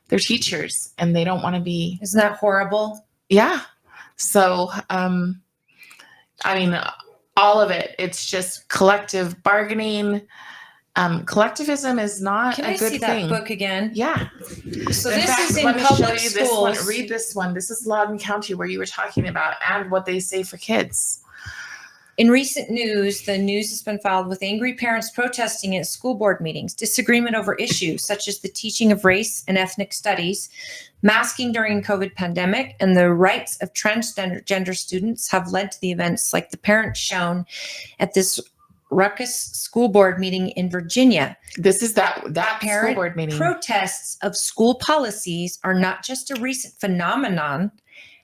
S3: they're teachers and they don't want to be.
S2: Isn't that horrible?
S3: Yeah. So, I mean, all of it, it's just collective bargaining. Collectivism is not
S2: Can
S3: a
S2: I
S3: good
S2: see
S3: thing.
S2: that book again?
S3: Yeah.
S2: So
S3: In
S2: this
S3: fact,
S2: is in
S3: let me
S2: public
S3: show you this one.
S2: schools.
S3: Read this one. This is Loudoun County where you were talking about and what they say for kids.
S2: In recent news, the news has been filed with angry parents protesting at school board meetings, disagreement over issues such as the teaching of race and ethnic studies, masking during COVID pandemic, and the rights of transgender students have led to the events like the parents shown at this ruckus school board meeting in Virginia.
S3: This is that
S2: Parent
S3: school board meeting.
S2: Protests of school policies are not just a recent phenomenon.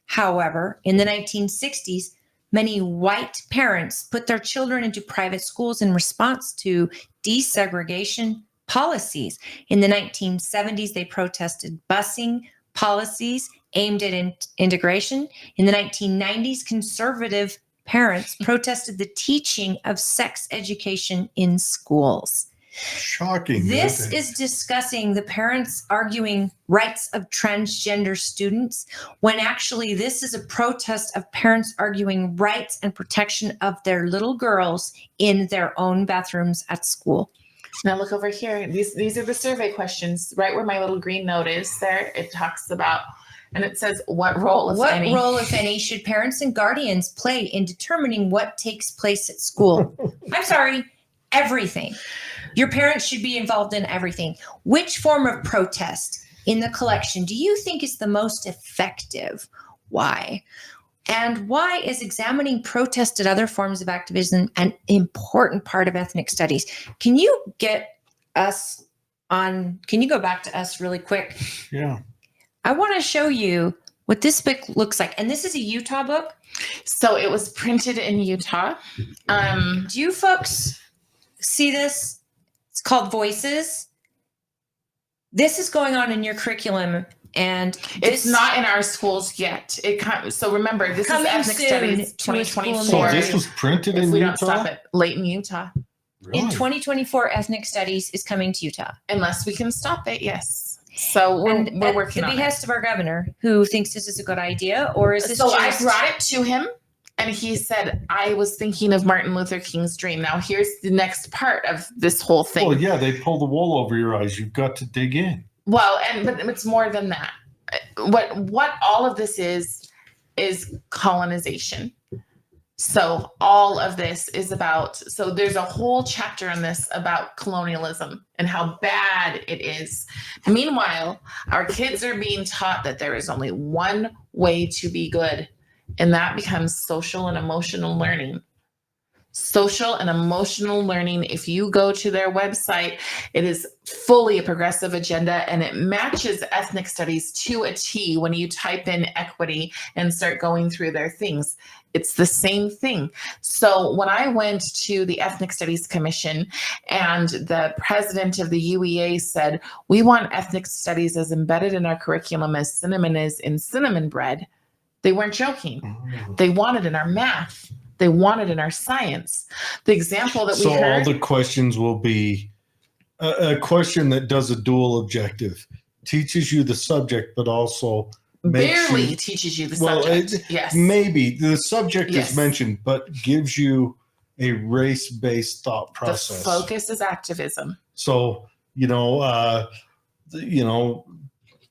S2: However, in the 1960s, many white parents put their children into private schools in response to desegregation policies. In the 1970s, they protested busing policies aimed at integration. In the 1990s, conservative parents protested the teaching of sex education in schools.
S1: Shocking.
S2: This is discussing the parents arguing rights of transgender students, when actually this is a protest of parents arguing rights and protection of their little girls in their own bathrooms at school.
S3: Now look over here. These are the survey questions. Right where my little green note is there, it talks about, and it says, what role, if any?
S2: What role, if any, should parents and guardians play in determining what takes place at school? I'm sorry, everything. Your parents should be involved in everything. Which form of protest in the collection do you think is the most effective? Why? And why is examining protest and other forms of activism an important part of ethnic studies? Can you get us on, can you go back to us really quick?
S1: Yeah.
S2: I want to show you what this book looks like. And this is a Utah book.
S3: So it was printed in Utah.
S2: Do you folks see this? It's called Voices. This is going on in your curriculum, and
S3: it's not in our schools yet. So remember, this is Ethnic Studies 2024.
S1: So this was printed in Utah?
S3: We don't stop it. Late in Utah.
S1: Really?
S2: In 2024, Ethnic Studies is coming to Utah.
S3: Unless we can stop it, yes. So we're working on it.
S2: At the behest of our governor, who thinks this is a good idea, or is this
S3: So
S2: just...
S3: I brought it to him. And he said, I was thinking of Martin Luther King's dream. Now, here's the next part of this whole thing.
S1: Well, yeah, they pull the wool over your eyes. You've got to dig in.
S3: Well, but it's more than that. What all of this is colonization. So all of this is about, so there's a whole chapter on this about colonialism and how bad it is. Meanwhile, our kids are being taught that there is only one way to be good. And that becomes social and emotional learning. Social and emotional learning. If you go to their website, it is fully a progressive agenda, and it matches ethnic studies to a T when you type in equity and start going through their things. It's the same thing. So when I went to the Ethnic Studies Commission and the president of the UEA said, we want ethnic studies as embedded in our curriculum as cinnamon is in cinnamon bread, they weren't joking. They want it in our math. They want it in our science. The example that we heard.
S1: So all the questions will be a question that does a dual objective, teaches you the subject, but also
S3: barely teaches you the subject. Yes.
S1: Maybe the subject
S3: Yes.
S1: is mentioned, but gives you a race-based thought process.
S3: The focus is activism.
S1: So,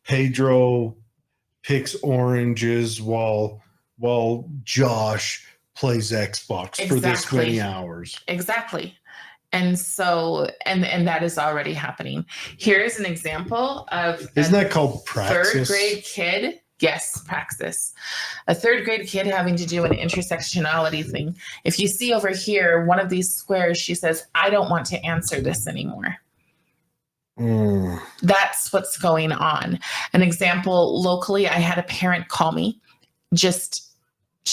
S1: Pedro picks oranges while Josh plays Xbox for this many hours.
S3: Exactly. And so, and that is already happening. Here is an example of
S1: Isn't that called praxis?
S3: Third grade kid. Yes, praxis. A third grade kid having to do an intersectionality thing. If you see over here, one of these squares, she says, I don't want to answer this anymore. That's what's going on. An example locally, I had a parent call me,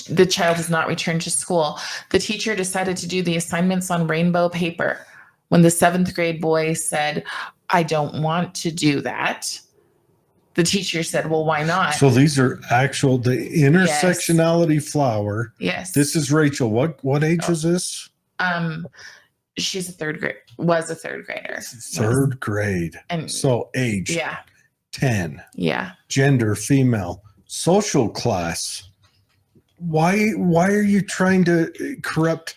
S3: the child has not returned to school. The teacher decided to do the assignments on rainbow paper. When the 7th grade boy said, I don't want to do that, the teacher said, well, why not?
S1: So these are the intersectionality flower.
S3: Yes.
S1: This is Rachel. What age is this?
S3: She's was a third grader.
S1: Third grade.
S3: And
S1: so age.
S3: Yeah.
S1: 10.
S3: Yeah.
S1: Gender, female. Social class. Why are you trying to corrupt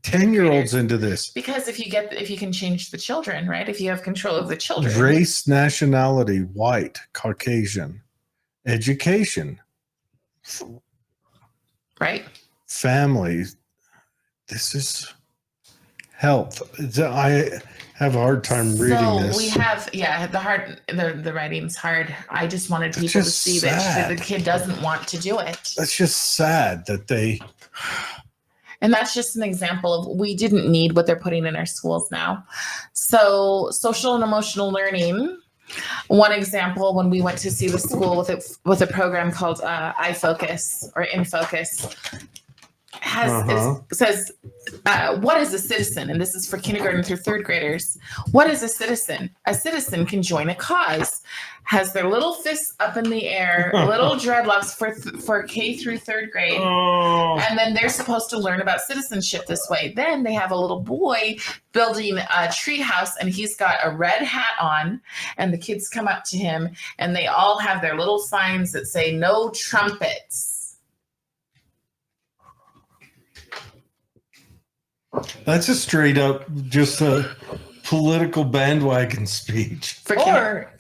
S1: 10-year-olds into this?
S3: Because if you can change the children, right? If you have control of the children.
S1: Race, nationality, white, Caucasian, education,
S3: right?
S1: Family. This is health. I have a hard time reading this.
S3: So we have, the writing's hard. I just wanted people to see that the kid doesn't want to do it.
S1: That's just sad that they.
S3: And that's just an example of we didn't need what they're putting in our schools now. So social and emotional learning. One example, when we went to see the school with a program called iFocus or In Focus, says, what is a citizen? And this is for kindergarten through third graders. What is a citizen? A citizen can join a cause, has their little fists up in the air, little dreadlocks for K through third grade. And then they're supposed to learn about citizenship this way. Then they have a little boy building a tree house, and he's got a red hat on, and the kids come up to him and they all have their little signs that say no trumpets.
S1: That's a straight up just a political bandwagon speech.
S2: For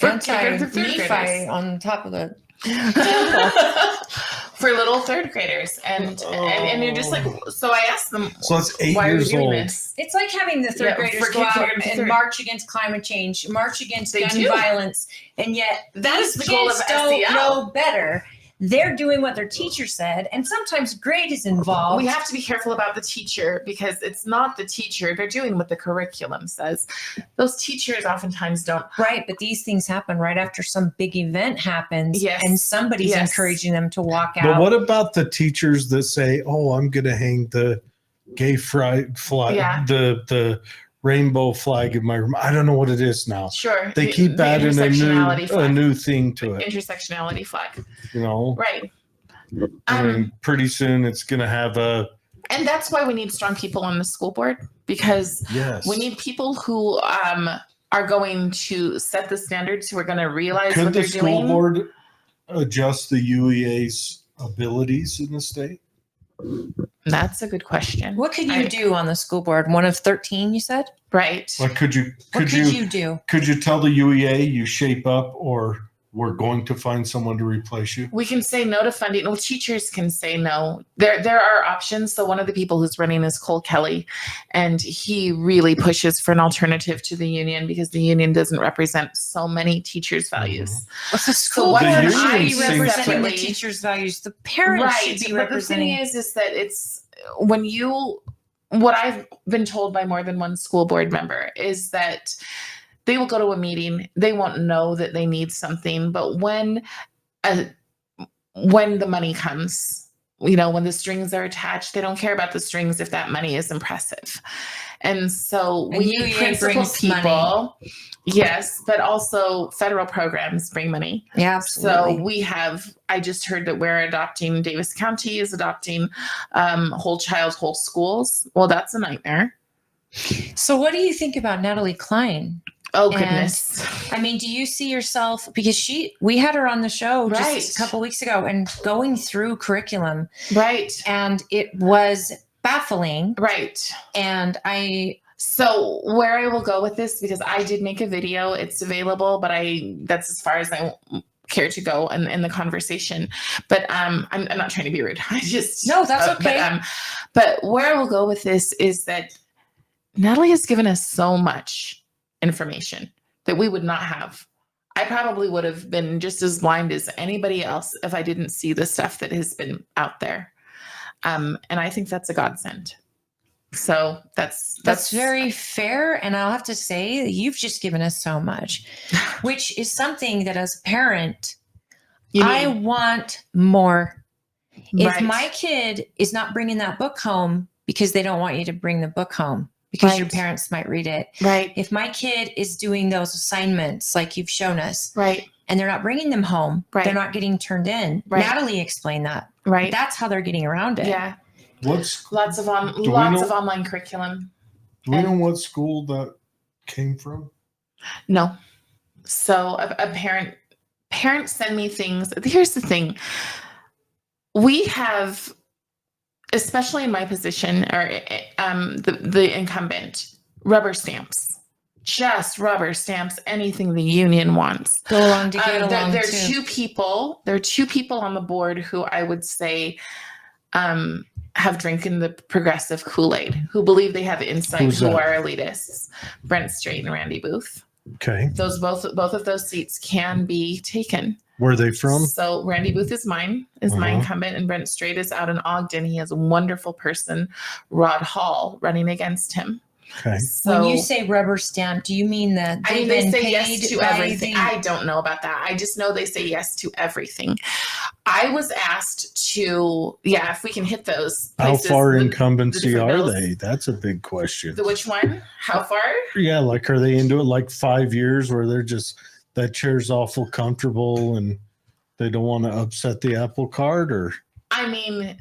S2: anti-Nephi on top of the
S3: for little third graders, and you're just like, so I asked them,
S1: so it's 8
S3: why
S1: years
S3: are you doing
S1: old.
S3: this?
S2: It's like having the third graders go out and march against climate change, march against gun violence, and yet
S3: that is the goal of
S2: kids don't know better. They're doing what their teacher said, and sometimes grade is involved.
S3: We have to be careful about the teacher because it's not the teacher. They're doing what the curriculum says. Those teachers oftentimes don't.
S2: Right, but these things happen right after some big event happens, and somebody's encouraging them to walk out.
S1: But what about the teachers that say, oh, I'm going to hang the gay flag, the rainbow flag in my room? I don't know what it is now.
S3: Sure.
S1: They keep adding a new thing to it.
S3: Intersectionality flag.
S1: Right. And pretty soon it's going to have
S3: and that's why we need strong people on the school board, because we need people who are going to set the standards, who are going to realize what they're doing. Could the school
S1: board adjust the UEA's abilities in the state?
S3: That's a good question.
S2: What could you do on the school board? One of 13, you said?
S3: Right.
S1: Like, could you
S2: do?
S1: Could you tell the UEA you shape up, or we're going to find someone to replace you?
S3: We can say no to funding. Well, teachers can say no. There are options. So one of the people who's running is Cole Kelly, and he really pushes for an alternative to the union because the union doesn't represent so many teachers' values.
S2: Well, the school board should be representing the teachers' values. The parents should be representing.
S3: But the thing is that it's when you what I've been told by more than one school board member is that they will go to a meeting, they won't know that they need something, but when the money comes, when the strings are attached, they don't care about the strings if that money is impressive. And so we need principled people. Money. Yes, but also federal programs bring money.
S2: Yeah, absolutely.
S3: So I just heard that Davis County is adopting whole child, whole schools. Well, that's a nightmare.
S2: So what do you think about Natalie Klein?
S3: Oh, goodness.
S2: And, do you see yourself, because we had her on the show just a couple weeks ago and going through curriculum.
S3: Right.
S2: And it was baffling.
S3: Right.
S2: And
S3: so where I will go with this, because I did make a video, it's available, but that's as far as I care to go in the conversation. But I'm not trying to be rude.
S2: No, that's okay.
S3: But where I will go with this is that Natalie has given us so much information that we would not have. I probably would have been just as blind as anybody else if I didn't see the stuff that has been out there. And I think that's a godsend. So that's
S2: very fair. And I'll have to say you've just given us so much, which is something that as a parent, I want more. If my kid is not bringing that book home because they don't want you to bring the book home, because your parents might read it.
S3: Right.
S2: If my kid is doing those assignments like you've shown us.
S3: Right.
S2: And they're not bringing them home. Right. They're not getting turned in. Right. Natalie explained that.
S3: Right.
S2: That's how they're getting around it.
S3: Yeah. Lots of online curriculum.
S1: Do we know what school that came from?
S3: No. So parents send me things. Here's the thing. We have, especially in my position, or the incumbent, rubber stamps. Just rubber stamps anything the union wants.
S2: Go along to get along.
S3: There are two people on the board who I would say have drinking the progressive Kool-Aid, who believe they have insight, who are elitists. Brent Strait and Randy Booth.
S1: Okay.
S3: Both of those seats can be taken.
S1: Where are they from?
S3: So Randy Booth is my incumbent, and Brent Strait is out in Ogden. He has a wonderful person, Rod Hall, running against him.
S1: Okay.
S2: So when you say rubber stamp, do you mean that
S3: they say yes to everything? I don't know about that. I just know they say yes to everything. I was asked to, if we can hit those places.
S1: How far incumbency are they? That's a big question.
S3: Which one? How far?
S1: Yeah, like are they into it like 5 years where they're just, that chair's awful comfortable and they don't want to upset the apple cart? Or
S3: I mean,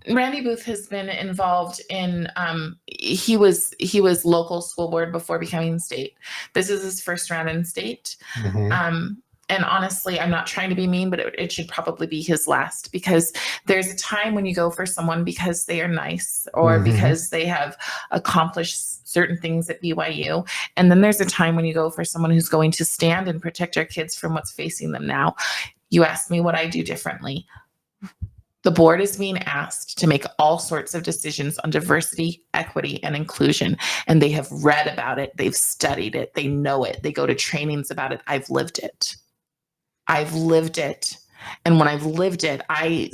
S3: Randy Booth has been involved in, he was local school board before becoming state. This is his first round in state. Mm-hmm. And honestly, I'm not trying to be mean, but it should probably be his last, because there's a time when you go for someone because they are nice or because they have accomplished certain things at BYU. And then there's a time when you go for someone who's going to stand and protect our kids from what's facing them now. You asked me what I do differently. The board is being asked to make all sorts of decisions on diversity, equity, and inclusion. And they have read about it. They've studied it. They know it. They go to trainings about it. I've lived it. And when I've lived it, I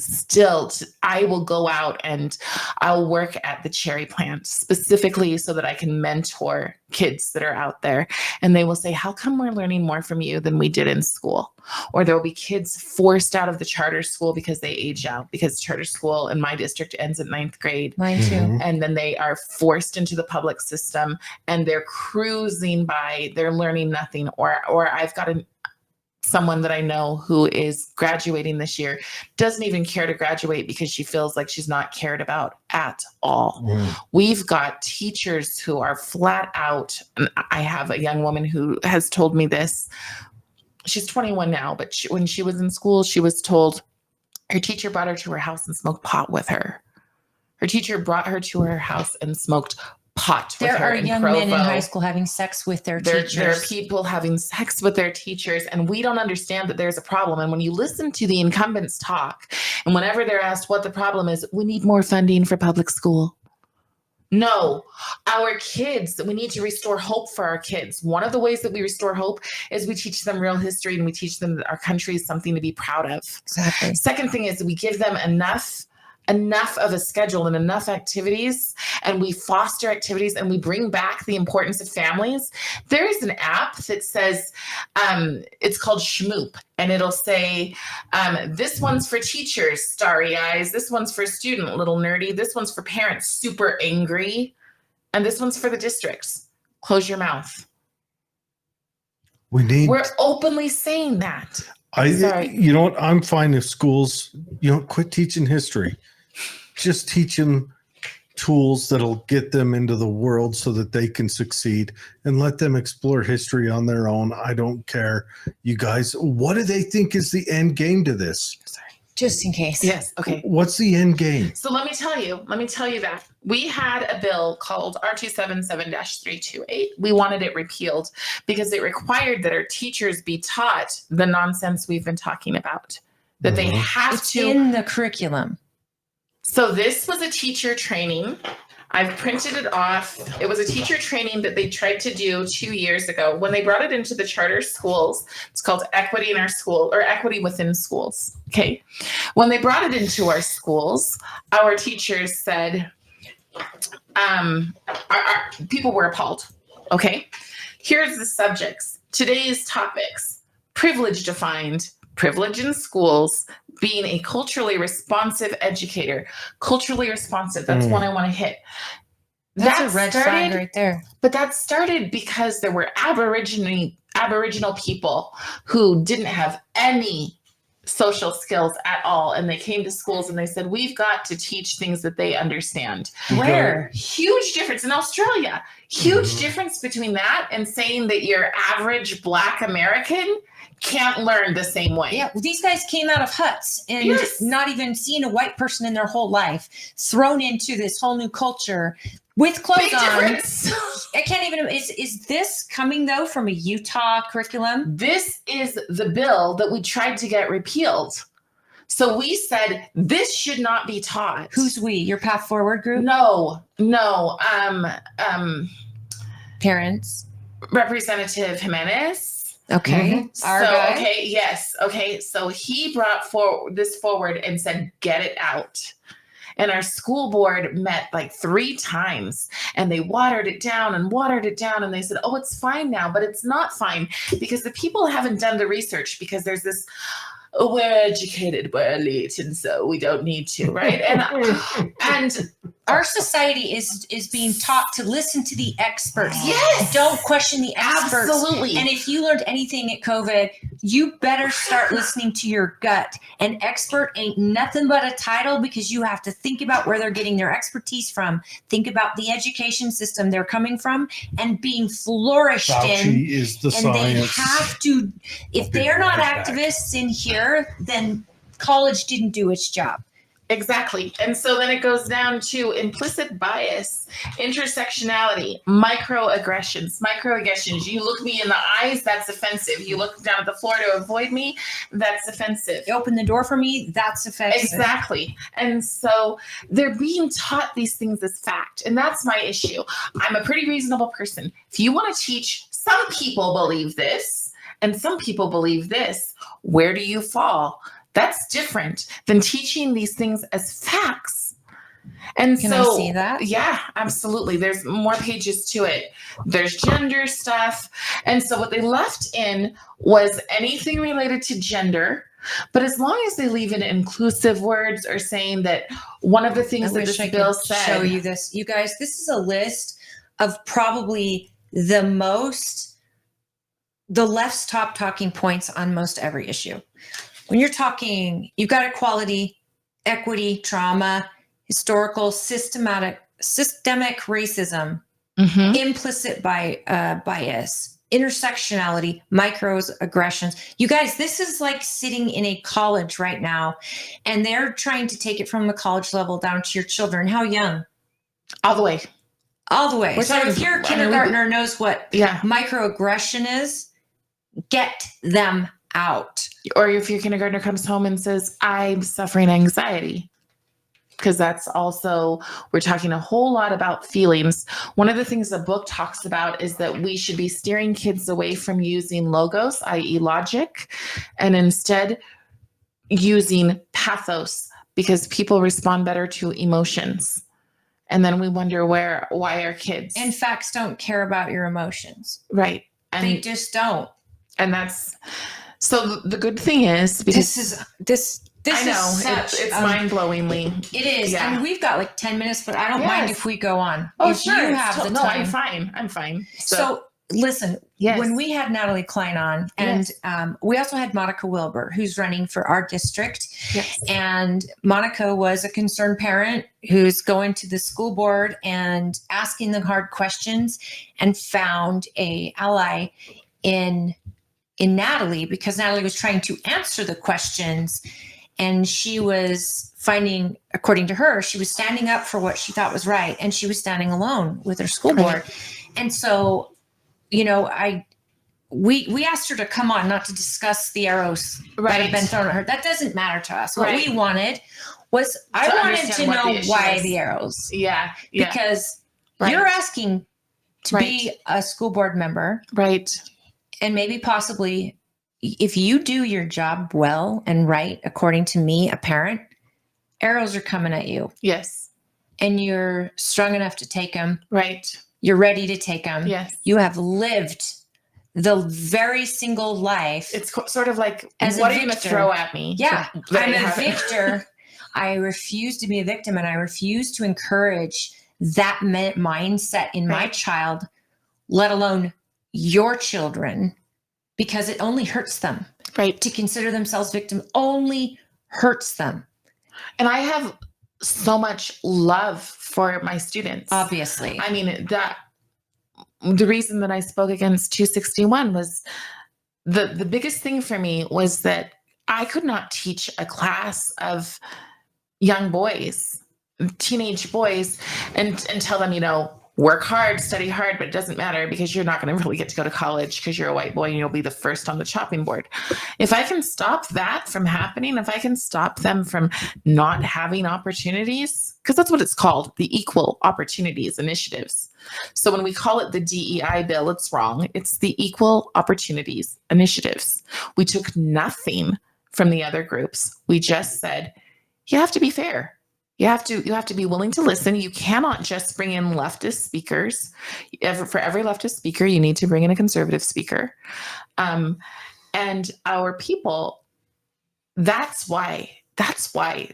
S3: will go out and I'll work at the cherry plant specifically so that I can mentor kids that are out there. And they will say, how come we're learning more from you than we did in school? Or there will be kids forced out of the charter school because they age out, because charter school in my district ends at 9th grade.
S2: Mine too.
S3: And then they are forced into the public system and they're cruising by, they're learning nothing. Or I've got someone that I know who is graduating this year, doesn't even care to graduate because she feels like she's not cared about at all. We've got teachers who are flat out. And I have a young woman who has told me this. She's 21 now, but when she was in school, she was told her teacher brought her to her house and smoked pot with her. Her teacher brought her to her house and smoked pot with her.
S2: There are young men in high school having sex with their teachers.
S3: There are people having sex with their teachers, and we don't understand that there's a problem. And when you listen to the incumbents talk, and whenever they're asked what the problem is, we need more funding for public school. No, our kids, we need to restore hope for our kids. One of the ways that we restore hope is we teach them real history and we teach them that our country is something to be proud of.
S2: Exactly.
S3: Second thing is we give them enough enough of a schedule and enough activities, and we foster activities and we bring back the importance of families, there is an app that says, it's called Schmoop, and it'll say, this one's for teachers, starry eyes. This one's for student, little nerdy. This one's for parents, super angry. And this one's for the districts. Close your mouth. We're openly saying that.
S1: You know what? I'm fine if schools, quit teaching history. Just teach them tools that'll get them into the world so that they can succeed, and let them explore history on their own. I don't care. You guys, what do they think is the end game to this?
S2: Just in case.
S3: Yes. Okay.
S1: What's the end game?
S3: So let me tell you that we had a bill called R277-328. We wanted it repealed because it required that our teachers be taught the nonsense we've been talking about, that they have to
S2: in the curriculum.
S3: So this was a teacher training. I've printed it off. It was a teacher training that they tried to do 2 years ago. When they brought it into the charter schools, it's called Equity in Our School, or Equity Within Schools. Okay. When they brought it into our schools, our teachers said, our people were appalled. Okay. Here's the subjects. Today's topics: privilege defined, privilege in schools, being a culturally responsive educator. Culturally responsive. That's one I want to hit.
S2: That's a red flag right there.
S3: But that started because there were Aboriginal people who didn't have any social skills at all. And they came to schools and they said, we've got to teach things that they understand.
S2: Where?
S3: Huge difference in Australia. Huge difference between that and saying that your average Black American can't learn the same way.
S2: Yeah, these guys came out of huts and not even seen a white person in their whole life, thrown into this whole new culture with clothes
S3: Big
S2: on.
S3: difference.
S2: I can't even. Is this coming though from a Utah curriculum?
S3: This is the bill that we tried to get repealed. So we said this should not be taught.
S2: Who's we? Your Path Forward group?
S3: No.
S2: Parents.
S3: Representative Jimenez.
S2: Okay.
S3: Our guy. Okay. Yes. Okay. So he brought this forward and said, get it out. And our school board met like 3 times and they watered it down. And they said, oh, it's fine now, but it's not fine because the people haven't done the research, because there's this, we're educated, we're elite, and so we don't need to, right? And
S2: our society is being taught to listen to the experts.
S3: Yes.
S2: Don't question the experts.
S3: Absolutely.
S2: And if you learned anything at COVID, you better start listening to your gut. An expert ain't nothing but a title, because you have to think about where they're getting their expertise from. Think about the education system they're coming from and being flourished
S1: Fauci is the
S2: and they
S1: science.
S2: have to, if they're not activists in here, then college didn't do its job.
S3: Exactly. And so then it goes down to implicit bias, intersectionality, microaggressions. You look me in the eyes, that's offensive. You look down at the floor to avoid me, that's offensive.
S2: You open the door for me, that's offensive.
S3: Exactly. And so they're being taught these things as fact. And that's my issue. I'm a pretty reasonable person. If you want to teach, some people believe this and some people believe this, where do you fall? That's different than teaching these things as facts. And
S2: Can I see that?
S3: Yeah, absolutely. There's more pages to it. There's gender stuff. And so what they left in was anything related to gender. But as long as they leave in inclusive words or saying that one of the things that this bill said.
S2: Show you this. You guys, this is a list of probably the left's top talking points on most every issue. When you're talking, you've got equality, equity, trauma, historical, systemic racism, implicit bias, intersectionality, microaggressions. You guys, this is like sitting in a college right now, and they're trying to take it from the college level down to your children. How young?
S3: All the way.
S2: So if your kindergartner knows what microaggression is, get them out.
S3: Or if your kindergartner comes home and says, I'm suffering anxiety, because that's also, we're talking a whole lot about feelings. One of the things the book talks about is that we should be steering kids away from using logos, i.e. logic, and instead using pathos, because people respond better to emotions. And then we wonder why our kids.
S2: And facts don't care about your emotions.
S3: Right. And
S2: they just don't.
S3: And that's, so the good thing is, because
S2: this
S3: I know
S2: is such,
S3: it's mind-blowingly.
S2: It is.
S3: Yeah.
S2: And we've got like 10 minutes, but I don't mind if we go on.
S3: Oh,
S2: if
S3: sure.
S2: you have the time.
S3: I'm fine.
S2: So listen, when we had Natalie Klein on, and we also had Monica Wilbur, who's running for our district.
S3: Yes.
S2: And Monica was a concerned parent who's going to the school board and asking the hard questions, and found a ally in Natalie, because Natalie was trying to answer the questions, and she was finding, according to her, she was standing up for what she thought was right, and she was standing alone with her school board. And so, you know, we asked her to come on, not to discuss the arrows that have been thrown at her. That doesn't matter to us. What we wanted was, I wanted to know why the arrows.
S3: Yeah.
S2: Because you're asking to be a school board member.
S3: Right.
S2: And maybe possibly, if you do your job well and right, according to me, a parent, arrows are coming at you.
S3: Yes.
S2: And you're strong enough to take them.
S3: Right.
S2: You're ready to take them.
S3: Yes.
S2: You have lived the very single life.
S3: It's sort of like,
S2: as
S3: what are you going to throw at me?
S2: Yeah. I'm a victor. I refuse to be a victim, and I refuse to encourage that mindset in my child, let alone your children, because it only hurts them.
S3: Right.
S2: To consider themselves victim only hurts them.
S3: And I have so much love for my students.
S2: Obviously.
S3: I mean, the reason that I spoke against 261 was the biggest thing for me was that I could not teach a class of young boys, teenage boys, and tell them, you know, work hard, study hard, but it doesn't matter because you're not going to really get to go to college because you're a white boy and you'll be the first on the chopping board. If I can stop that from happening, if I can stop them from not having opportunities, because that's what it's called, the Equal Opportunities Initiatives. So when we call it the DEI bill, it's wrong. It's the Equal Opportunities Initiatives. We took nothing from the other groups. We just said, you have to be fair. You have to be willing to listen. You cannot just bring in leftist speakers. For every leftist speaker, you need to bring in a conservative speaker. And our people, that's why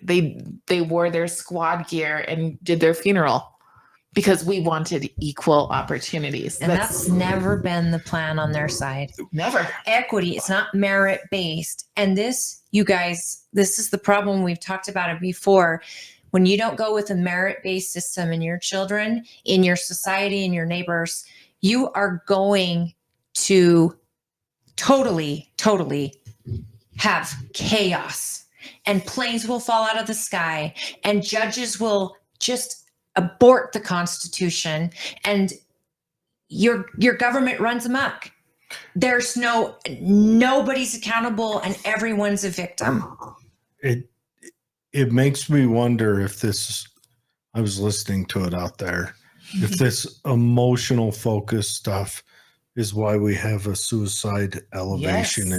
S3: they wore their squad gear and did their funeral, because we wanted equal opportunities.
S2: And that's never been the plan on their side.
S3: Never.
S2: Equity, it's not merit-based. And this, you guys, this is the problem. We've talked about it before. When you don't go with a merit-based system in your children, in your society, in your neighbors, you are going to totally have chaos, and planes will fall out of the sky, and judges will just abort the Constitution, and your government runs amok. There's nobody's accountable, and everyone's a victim.
S1: It makes me wonder if this, I was listening to it out there, if this emotional focus stuff is why we have a suicide elevation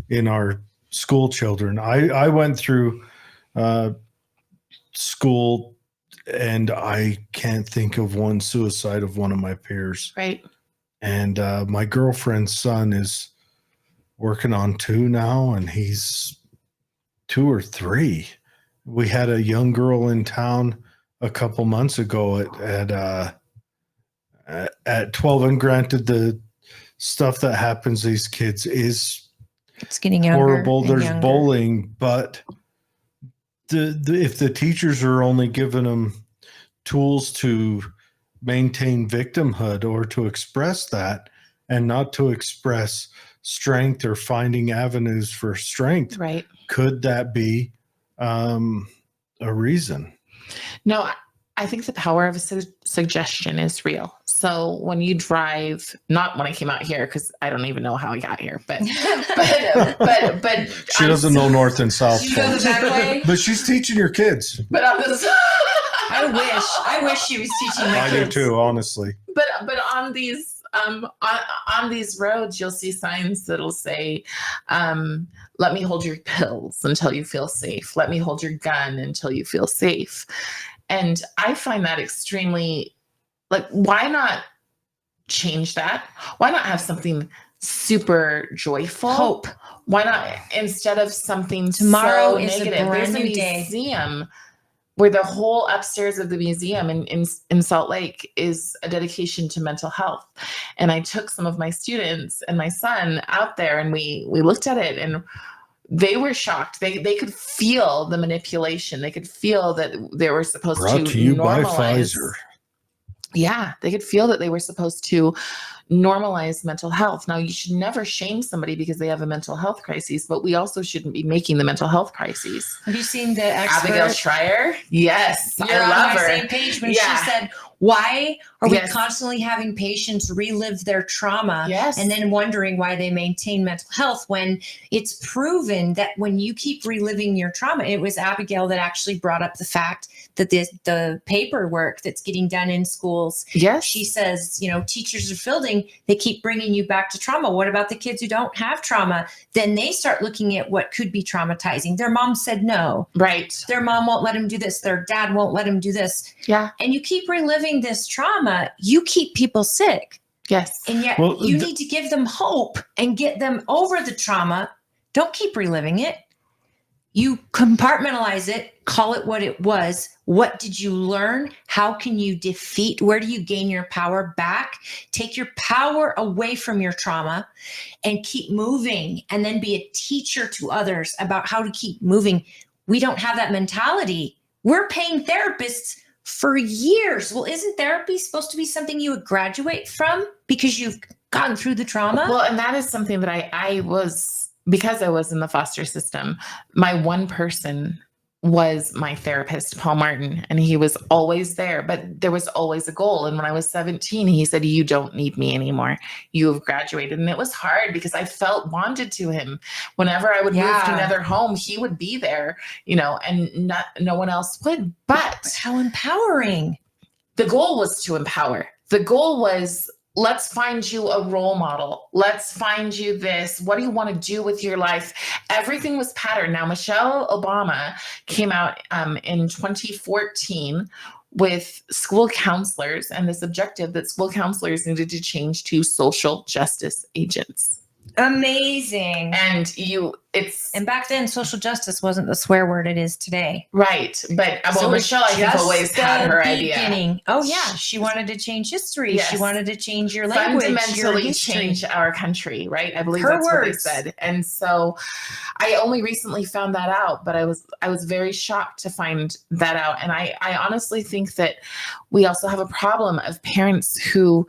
S1: in our school children. I went through school, and I can't think of one suicide of one of my peers.
S3: Right.
S1: And my girlfriend's son is working on 2 now, and he's 2 or 3. We had a young girl in town a couple months ago at 12, and granted, the stuff that happens to these kids is
S2: it's getting
S1: horrible. There's
S2: younger.
S1: bullying, but if the teachers are only giving them tools to maintain victimhood or to express that, and not to express strength or finding avenues for strength,
S3: right?
S1: Could that be a reason?
S3: No, I think the power of a suggestion is real. So when you drive, not when I came out here, because I don't even know how I got here, but
S1: she doesn't know north and south.
S2: She goes the back way.
S1: But she's teaching your kids.
S3: But on this,
S2: I wish she was teaching my kids.
S1: I do too, honestly.
S3: But on these roads, you'll see signs that'll say, let me hold your pills until you feel safe. Let me hold your gun until you feel safe. And I find that extremely, like, why not change that? Why not have something super joyful?
S2: Hope.
S3: Why not, instead of something
S2: Tomorrow
S3: so
S2: is
S3: negative?
S2: a brand
S3: There's a
S2: new day.
S3: museum where the whole upstairs of the museum in Salt Lake is a dedication to mental health. And I took some of my students and my son out there, and we looked at it, and they were shocked. They could feel the manipulation. They could feel that they were supposed
S1: Brought to you by Pfizer.
S3: Yeah, they could feel that they were supposed to normalize mental health. Now, you should never shame somebody because they have a mental health crisis, but we also shouldn't be making the mental health crises.
S2: Have you seen the expert?
S3: Abigail Schreier? Yes,
S2: You're
S3: I love
S2: on my
S3: her.
S2: same page when she said, why are
S3: Yes.
S2: we constantly having patients relive their trauma
S3: Yes.
S2: and then wondering why they maintain mental health when it's proven that when you keep reliving your trauma? It was Abigail that actually brought up the fact that the paperwork that's getting done in schools.
S3: Yes.
S2: She says, teachers are fielding, they keep bringing you back to trauma. What about the kids who don't have trauma? Then they start looking at what could be traumatizing. Their mom said no.
S3: Right.
S2: Their mom won't let them do this. Their dad won't let them do this.
S3: Yeah.
S2: And you keep reliving this trauma, you keep people sick.
S3: Yes.
S2: And yet you need to give them hope and get them over the trauma. Don't keep reliving it. You compartmentalize it, call it what it was. What did you learn? How can you defeat? Where do you gain your power back? Take your power away from your trauma and keep moving, and then be a teacher to others about how to keep moving. We don't have that mentality. We're paying therapists for years. Well, isn't therapy supposed to be something you would graduate from because you've gone through the trauma?
S3: Well, and that is something that I was, because I was in the foster system, my one person was my therapist, Paul Martin, and he was always there, but there was always a goal. And when I was 17, he said, you don't need me anymore. You have graduated. And it was hard because I felt bonded to him. Whenever I would move to another home, he would be there, and no one else would. But
S2: how empowering.
S3: The goal was to empower. The goal was, let's find you a role model. Let's find you this. What do you want to do with your life? Everything was patterned. Now, Michelle Obama came out in 2014 with school counselors and this objective that school counselors needed to change to social justice agents.
S2: Amazing.
S3: And
S2: back then, social justice wasn't the swear word it is today.
S3: Right. But Michelle, I think, always had her idea.
S2: Oh yeah. She wanted to change history.
S3: Yes.
S2: She wanted to change your language.
S3: Fundamentally change our country, right? I believe
S2: her
S3: that's
S2: words.
S3: What they said. And so I only recently found that out, but I was very shocked to find that out. And I honestly think that we also have a problem of parents who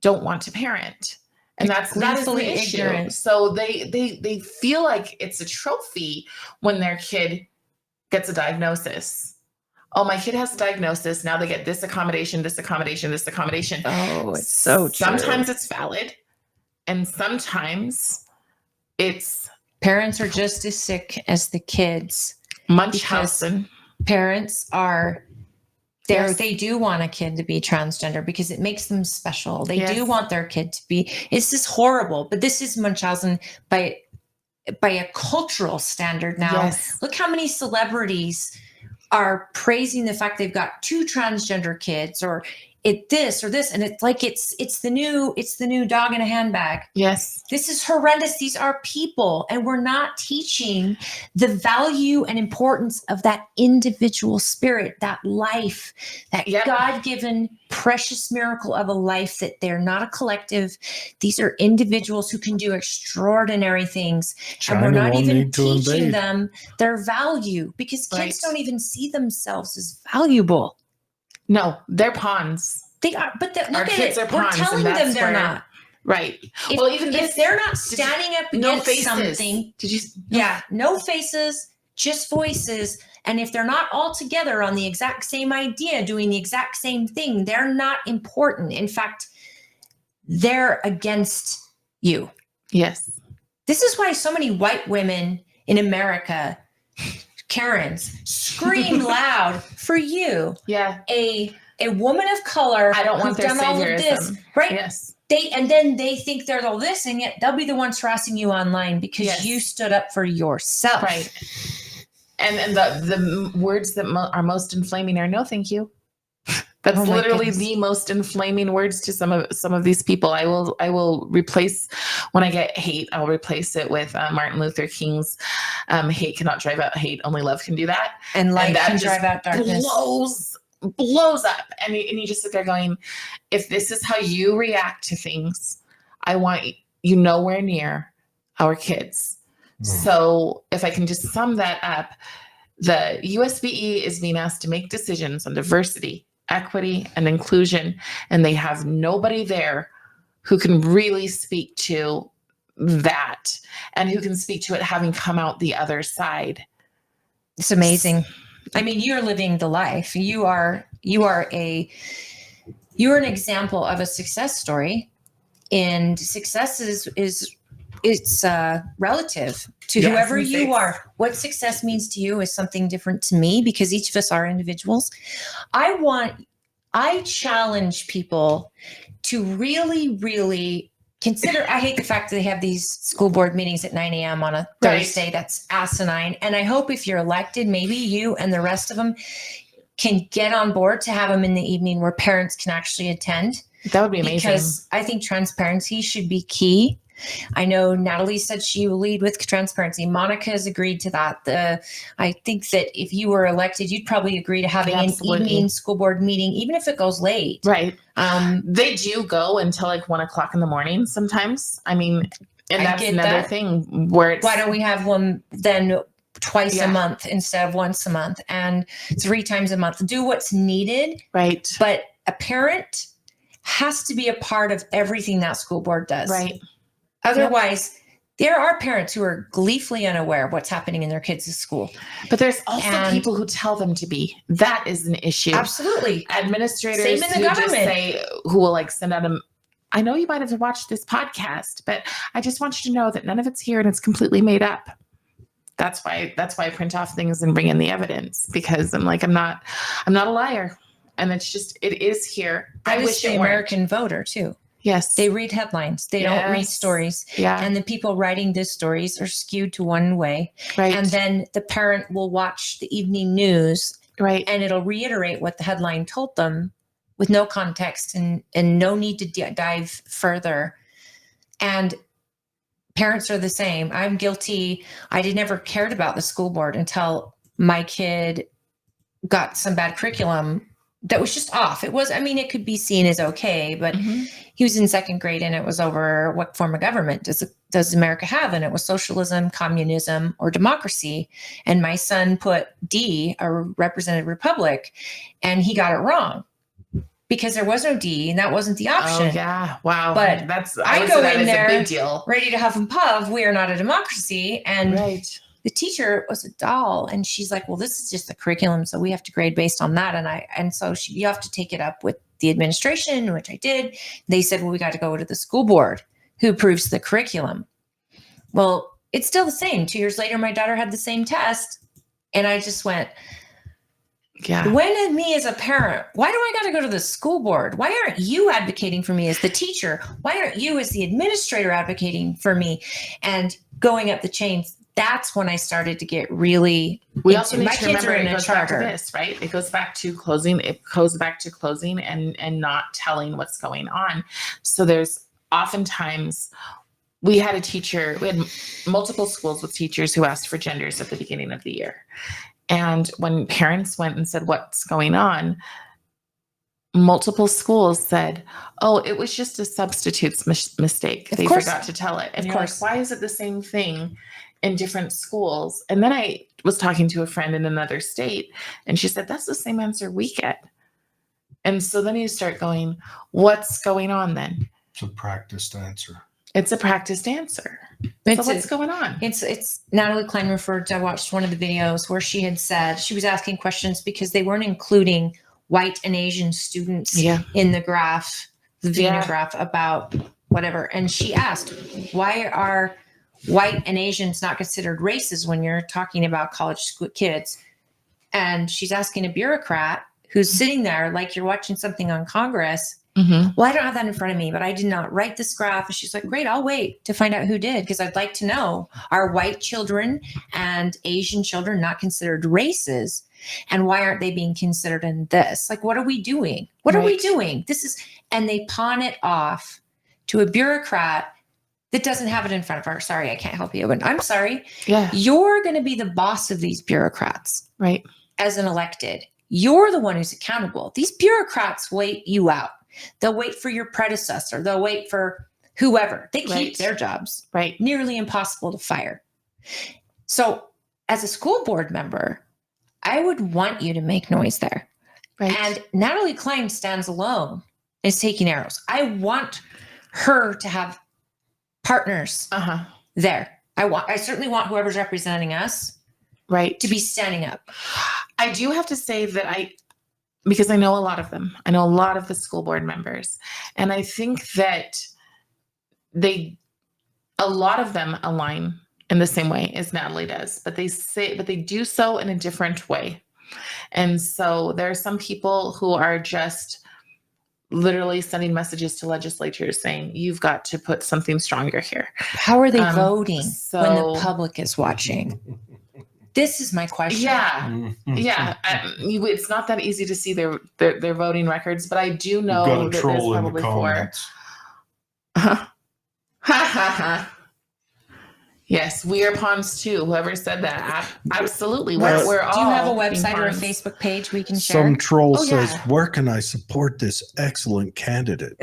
S3: don't want to parent. And that is the issue. Ignorant. So they feel like it's a trophy when their kid gets a diagnosis. Oh, my kid has a diagnosis. Now they get this accommodation, this accommodation, this accommodation.
S2: Oh, it's so true.
S3: Sometimes it's valid. And sometimes it's...
S2: Parents are just as sick as the kids.
S3: Munchausen.
S2: Parents are... They do want a kid to be transgender because it makes them special. They do want their kid to be. It's just horrible. But this is Munchausen by a cultural standard now.
S3: Yes.
S2: Look how many celebrities are praising the fact they've got 2 transgender kids, or this or this, and it's like it's the new dog in a handbag.
S3: Yes.
S2: This is horrendous. These are people, and we're not teaching the value and importance of that individual spirit, that life, that God-given precious miracle of a life, that they're not a collective. These are individuals who can do extraordinary things.
S1: China
S2: and we're not even
S1: need to
S2: teaching
S1: invade.
S2: them their value because kids don't even see themselves as valuable.
S3: No, they're pawns.
S2: They are, but
S3: Our kids are pawns.
S2: We're telling them they're not.
S3: Right.
S2: If they're not standing up against something, no faces, just voices. And if they're not all together on the exact same idea, doing the exact same thing, they're not important. In fact, they're against you.
S3: Yes.
S2: This is why so many white women in America, Karens, scream loud for you.
S3: Yeah.
S2: A a woman of color.
S3: I don't want their saviorism.
S2: Right.
S3: Yes.
S2: Then they think they're all this, and yet they'll be the ones harassing you online because you stood up for yourself.
S3: Right. And the words that are most inflaming are no, thank you. That's literally the most inflaming words to some of these people. I will replace, when I get hate, I'll replace it with Martin Luther King's hate cannot drive out hate, only love can do that.
S2: And light can drive out darkness.
S3: Blows up. And you just sit there going, if this is how you react to things, I want you nowhere near our kids. So if I can just sum that up, the USBE is being asked to make decisions on diversity, equity, and inclusion, and they have nobody there who can really speak to that and who can speak to it having come out the other side.
S2: It's amazing. I mean, you're living the life. You are an example of a success story, and success is relative to whoever you are. What success means to you is something different to me because each of us are individuals. I challenge people to really, really consider. I hate the fact that they have these school board meetings at 9 a.m. on a Thursday. That's asinine. And I hope if you're elected, maybe you and the rest of them can get on board to have them in the evening where parents can actually attend.
S3: That would be amazing.
S2: Because I think transparency should be key. I know Natalie said she will lead with transparency. Monica has agreed to that. I think that if you were elected, you'd probably agree to having an evening school board meeting, even if it goes late.
S3: Right. They do go until like 1 o'clock in the morning sometimes. I mean, and that's another thing where it's,
S2: why don't we have one then twice a month instead of once a month and 3 times a month? Do what's needed.
S3: Right.
S2: But a parent has to be a part of everything that school board does.
S3: Right.
S2: Otherwise, there are parents who are gleefully unaware of what's happening in their kids' school.
S3: But there's also people who tell them to be. That is an issue.
S2: Absolutely.
S3: Administrators
S2: Same in the government.
S3: Who will like send out I know you might have watched this podcast, but I just want you to know that none of it's here and it's completely made up. That's why I print off things and bring in the evidence, because I'm like, I'm not a liar. And it is here.
S2: I wish the American voter too.
S3: Yes.
S2: They read headlines. They don't read stories.
S3: Yeah.
S2: And the people writing these stories are skewed to one way.
S3: Right.
S2: And then the parent will watch the evening news.
S3: Right.
S2: And it'll reiterate what the headline told them with no context and no need to dive further. And parents are the same. I'm guilty. I never cared about the school board until my kid got some bad curriculum that was just off. It could be seen as okay, but he was in 2nd grade and it was over what form of government does America have? And it was socialism, communism, or democracy. And my son put D, a representative republic, and he got it wrong because there was no D and that wasn't the option.
S3: Oh yeah. Wow.
S2: But I go in there
S3: a big deal.
S2: Ready to huff and puff. We are not a democracy. And
S3: right.
S2: The teacher was a doll, and she's like, well, this is just the curriculum, so we have to grade based on that. And so you have to take it up with the administration, which I did. They said, well, we got to go to the school board who approves the curriculum. Well, it's still the same. 2 years later, my daughter had the same test, and I just went, when me as a parent, why do I got to go to the school board? Why aren't you advocating for me as the teacher? Why aren't you as the administrator advocating for me? And going up the chains, that's when I started to get really.
S3: We also need to remember it goes back to this, right? It goes back to closing. It goes back to closing and not telling what's going on. So there's oftentimes we had multiple schools with teachers who asked for genders at the beginning of the year, and when parents went and said what's going on, multiple schools said, oh, it was just a substitute's mistake. They forgot to tell it. And of course, why is it the same thing in different schools? And then I was talking to a friend in another state, and she said, that's the same answer we get. And so then you start going, what's going on then?
S1: It's a practiced answer.
S3: It's a practiced answer. So what's going on?
S2: It's Natalie Klein referred to, I watched one of the videos where she had said, she was asking questions because they weren't including white and Asian students in the graph, the Venn graph about whatever. And she asked, why are white and Asians not considered races when you're talking about college school kids? And she's asking a bureaucrat who's sitting there like you're watching something on Congress.
S3: Mm-hmm.
S2: Well, I don't have that in front of me, but I did not write this graph. And she's like, great, I'll wait to find out who did, because I'd like to know, are white children and Asian children not considered races? And why aren't they being considered in this? Like, what are we doing? What are we doing? And they pawn it off to a bureaucrat that doesn't have it in front of her. Sorry, I can't help you. But I'm sorry.
S3: Yeah.
S2: You're going to be the boss of these bureaucrats.
S3: Right.
S2: As an elected. You're the one who's accountable. These bureaucrats wait you out. They'll wait for your predecessor. They'll wait for whoever. They keep their jobs.
S3: Right.
S2: Nearly impossible to fire. So as a school board member, I would want you to make noise there.
S3: Right.
S2: And Natalie Klein stands alone, is taking arrows. I want her to have partners there. I certainly want whoever's representing us to be standing up.
S3: I do have to say that because I know a lot of them. I know a lot of the school board members. And I think that a lot of them align in the same way as Natalie does, but they do so in a different way. And so there are some people who are just literally sending messages to legislatures saying, you've got to put something stronger here.
S2: How are they voting when the public is watching? This is my question.
S3: Yeah. Yeah. It's not that easy to see their voting records, but I do know that there's probably four. Yes, we are pawns too. Whoever said that. Absolutely. We're all.
S2: Do you have a website or a Facebook page we can share?
S1: Some troll says, where can I support this excellent candidate?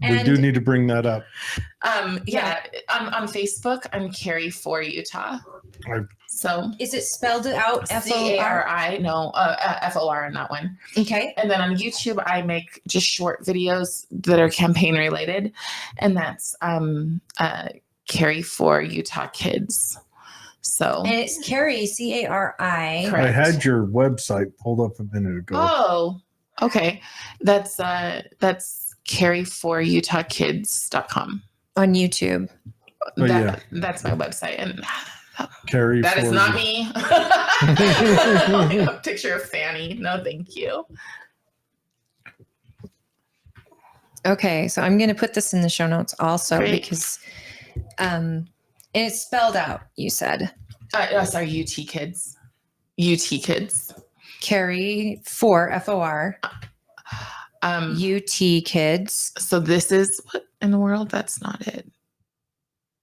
S1: We do need to bring that up.
S3: On Facebook, I'm Cari for Utah. So
S2: is it spelled out
S3: Cari? No, FOR on that one.
S2: Okay.
S3: And then on YouTube, I make just short videos that are campaign related, and that's Cari for Utah Kids. So
S2: and it's Cari, Cari.
S1: I had your website pulled up a minute ago.
S3: Oh, okay. That's cariforutahkids.com
S2: on YouTube.
S3: That's my website, and
S1: Cari.
S3: That is not me. A picture of Fanny. No, thank you.
S2: Okay, so I'm going to put this in the show notes also because it's spelled out. You said.
S3: Sorry, UT Kids. UT Kids.
S2: Cari for FOR. UT Kids.
S3: So this is what in the world? That's not it.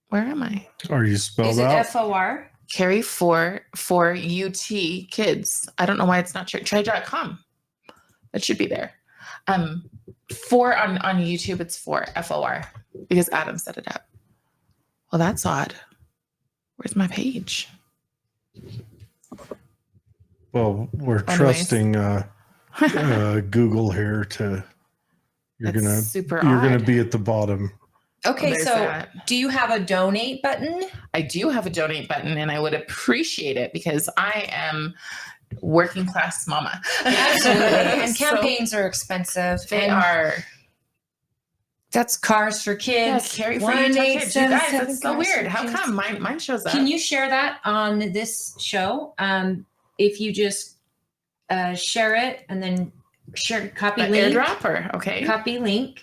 S3: Where am I?
S1: Are you spelled out?
S2: Is it FOR?
S3: Cari for UT Kids. I don't know why it's not sure. Try.com. It should be there. For on YouTube, it's for FOR because Adam set it up. Well, that's odd. Where's my page?
S1: Well, we're trusting Google here to. You're gonna be at the bottom.
S2: Okay, so do you have a donate button?
S3: I do have a donate button, and I would appreciate it because I am working class mama.
S2: Absolutely. And campaigns are expensive.
S3: They are.
S2: That's Cars for Kids.
S3: Yeah, Cari for Utah Kids. You guys, that's so weird. How come mine shows up?
S2: Can you share that on this show? If you just share it and then share copy link.
S3: Airdrop okay.
S2: Copy link.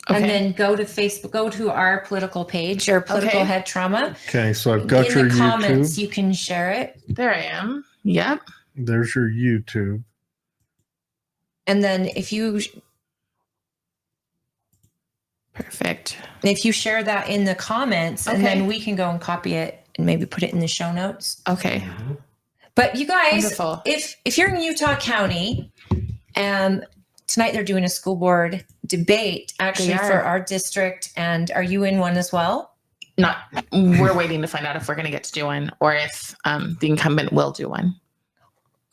S2: Okay. And then go to Facebook, go to our political page or Political Head Trauma.
S1: Okay, so I've got your YouTube. In the comments,
S2: you can share it.
S3: There I am. Yep.
S1: There's your YouTube.
S2: And then if you...
S3: Perfect.
S2: If you share that in the comments, and then we can go and copy it and maybe put it in the show notes.
S3: Okay.
S2: But you guys,
S3: wonderful.
S2: If you're in Utah County, tonight they're doing a school board debate actually for our district. And are you in one as well?
S3: We're waiting to find out if we're going to get to do one or if the incumbent will do one.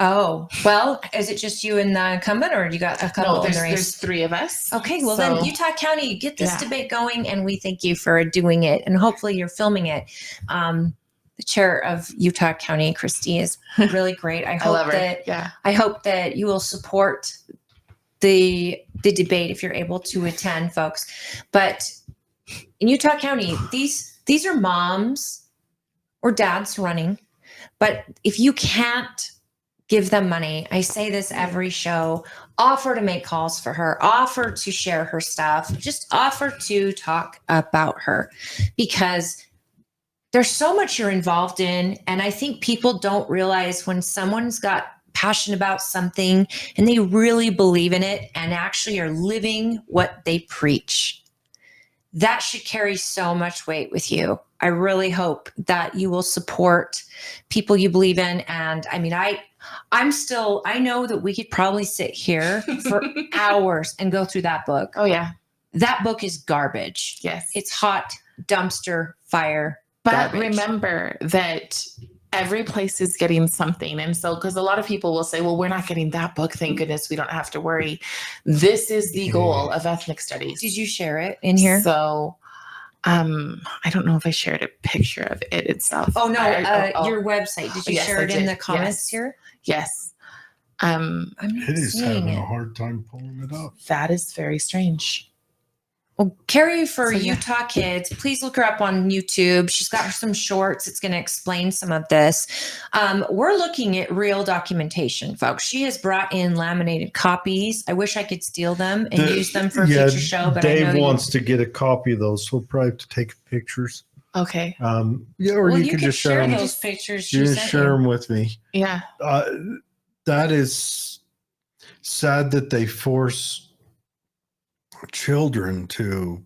S2: Oh, well, is it just you and the incumbent or you got a couple in the race?
S3: There's three of us.
S2: Okay, well then Utah County, get this debate going and we thank you for doing it. And hopefully you're filming it. The chair of Utah County, Christy, is really great. I hope that you will support the debate if you're able to attend, folks. But in Utah County, these are moms or dads running. But if you can't give them money. I say this every show. Offer to make calls for her. Offer to share her stuff. Just offer to talk about her, because there's so much you're involved in. And I think people don't realize when someone's got passionate about something and they really believe in it and actually are living what they preach, that should carry so much weight with you. I really hope that you will support people you believe in. And I mean, I know that we could probably sit here for hours and go through that book.
S3: Oh yeah.
S2: That book is garbage.
S3: Yes.
S2: It's hot dumpster fire.
S3: But
S2: garbage.
S3: remember that every place is getting something. And so, because a lot of people will say, well, we're not getting that book. Thank goodness we don't have to worry. This is the goal of ethnic studies.
S2: Did you share it in here?
S3: So, I don't know if I shared a picture of it itself.
S2: Oh, no. Your website. Did you
S3: Yes,
S2: share
S3: I
S2: it in
S3: did.
S2: the comments
S3: Yes.
S2: here?
S3: Yes.
S2: I'm not
S1: It is
S2: seeing
S1: having
S2: it.
S1: a hard time pulling it up.
S3: That is very strange.
S2: Well, Cari for
S3: So, yeah.
S2: Utah Kids, please look her up on YouTube. She's got some shorts. It's going to explain some of this. We're looking at real documentation, folks. She has brought in laminated copies. I wish I could steal them and use them for a future show, but
S1: Dave
S2: I know
S1: wants to get a copy of those, so we'll probably have to take pictures.
S3: Okay.
S1: Yeah, or
S2: Well,
S1: you could just share them.
S2: those pictures.
S1: You
S2: She
S1: can
S2: sent
S1: share
S2: you.
S1: them with me.
S3: Yeah.
S1: That is sad that they force children to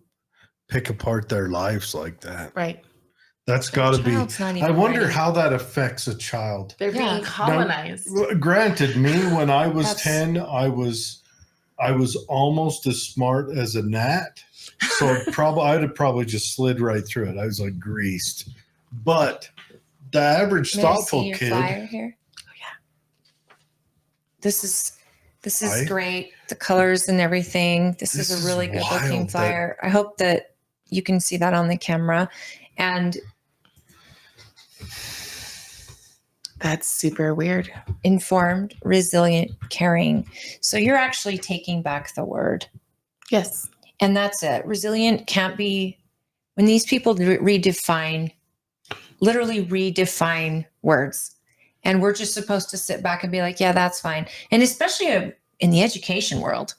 S1: pick apart their lives like that.
S3: Right.
S1: That's got to be.
S2: Child's not
S1: I
S2: even
S1: wonder
S2: ready.
S1: how that affects a child.
S3: They're
S2: Yeah.
S3: being colonized.
S1: Granted, me when I was
S2: That's-
S1: 10, I was almost as smart as a gnat. So I'd have probably just slid right through it. I was like greased. But the average
S2: May I see
S1: thoughtful
S2: your
S1: kid.
S2: flyer here? Oh, yeah. This is
S1: I-
S2: great. The colors and everything. This
S1: This
S2: is
S1: is
S2: a really good looking
S1: wild that-
S2: flyer. I hope that you can see that on the camera. And
S3: That's super weird.
S2: informed, resilient, caring. So you're actually taking back the word.
S3: Yes.
S2: And that's it. Resilient can't be, when these people literally redefine words. And we're just supposed to sit back and be like, yeah, that's fine. And especially in the education world.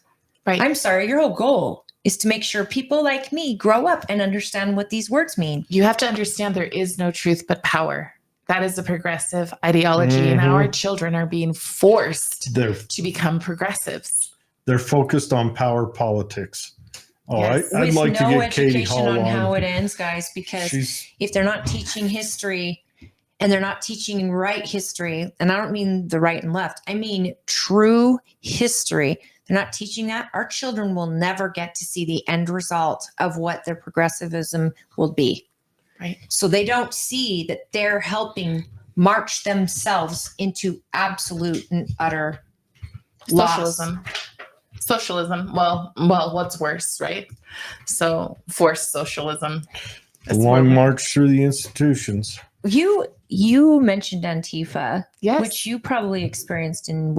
S3: Right.
S2: I'm sorry, your whole goal is to make sure people like me grow up and understand what these words mean.
S3: You have to understand there is no truth but power. That is a progressive ideology, and our children are being forced to become progressives.
S1: They're focused on power politics. Oh,
S3: Yes.
S1: I'd
S2: With
S1: like
S2: no
S1: to get Katie
S2: education
S1: Hall
S2: on
S1: on.
S2: how it ends, guys, because
S1: She's
S2: if they're not teaching history and they're not teaching right history, and I don't mean the right and left, I mean true history. They're not teaching that. Our children will never get to see the end result of what their progressivism will be.
S3: Right.
S2: So they don't see that they're helping march themselves into absolute and utter loss.
S3: Socialism. Well, what's worse, right? So forced socialism.
S1: a long march through the institutions.
S2: You mentioned Antifa,
S3: Yes.
S2: which you probably experienced in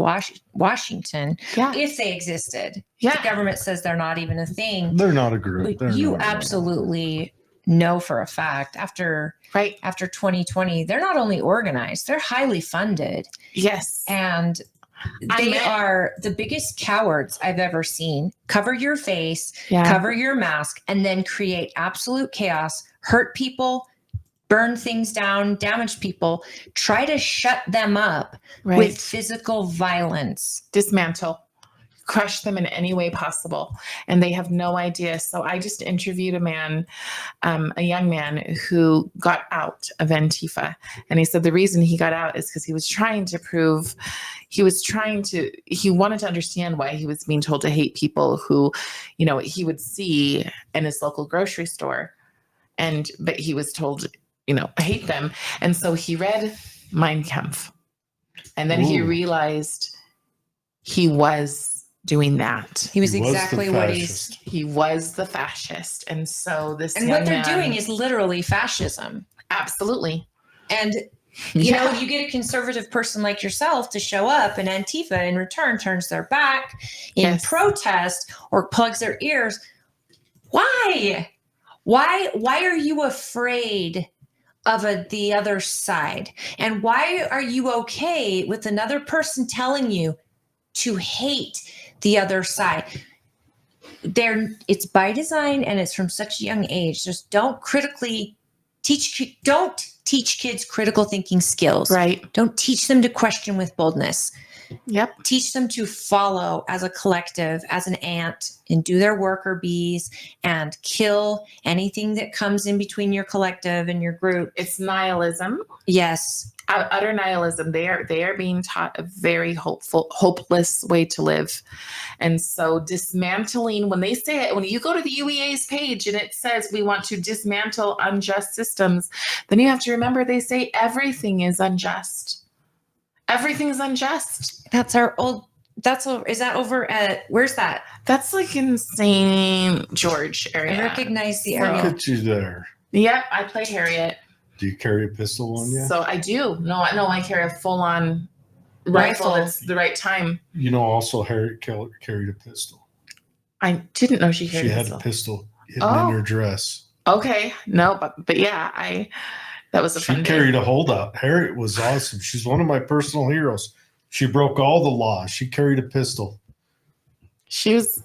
S2: Washington,
S3: Yeah.
S2: if they existed.
S3: Yeah.
S2: The government says they're not even a thing.
S1: They're not a group.
S2: But you absolutely know for a fact after 2020, they're not only organized, they're highly funded.
S3: Yes.
S2: And they are the biggest cowards I've ever seen. Cover your face, cover your mask, and then create absolute chaos, hurt people, burn things down, damage people, try to shut them up with physical violence.
S3: Dismantle, crush them in any way possible. And they have no idea. So I just interviewed a young man who got out of Antifa. And he said the reason he got out is because he wanted to understand why he was being told to hate people who, he would see in his local grocery store. But he was told, hate them. And so he read Mein Kampf. And then he realized he was doing that.
S2: He was exactly what
S3: He was the fascist. And so
S2: and what they're doing is literally fascism.
S3: Absolutely.
S2: And you know, you get a conservative person like yourself to show up, and Antifa in return turns their back in protest or plugs their ears. Why? Why are you afraid the other side? And why are you okay with another person telling you to hate the other side? It's by design, and it's from such a young age. Just don't teach kids critical thinking skills.
S3: Right.
S2: Don't teach them to question with boldness.
S3: Yep.
S2: Teach them to follow as a collective, as an ant, and do their worker bees and kill anything that comes in between your collective and your group.
S3: It's nihilism.
S2: Yes.
S3: Utter nihilism. They are being taught a very hopeless way to live. And so dismantling, when they say it, when you go to the UEA's page and it says we want to dismantle unjust systems, then you have to remember they say everything is unjust. Everything is unjust.
S2: Is that over at, where's that?
S3: That's like in St. George area.
S2: I recognize the
S1: Look
S2: area.
S1: at you there.
S3: Yep, I play Harriet.
S1: Do you carry a pistol on you?
S3: So I do. No, I carry a full-on rifle. That's the right time.
S1: You know, also Harriet carried a pistol.
S3: I didn't know she carried
S1: She
S3: a
S1: had
S3: pistol.
S1: a pistol hidden in her dress.
S3: Okay. No, but yeah, that was a fun
S1: She
S3: day.
S1: carried a holdout. Harriet was awesome. She's one of my personal heroes. She broke all the laws. She carried a pistol.
S3: She was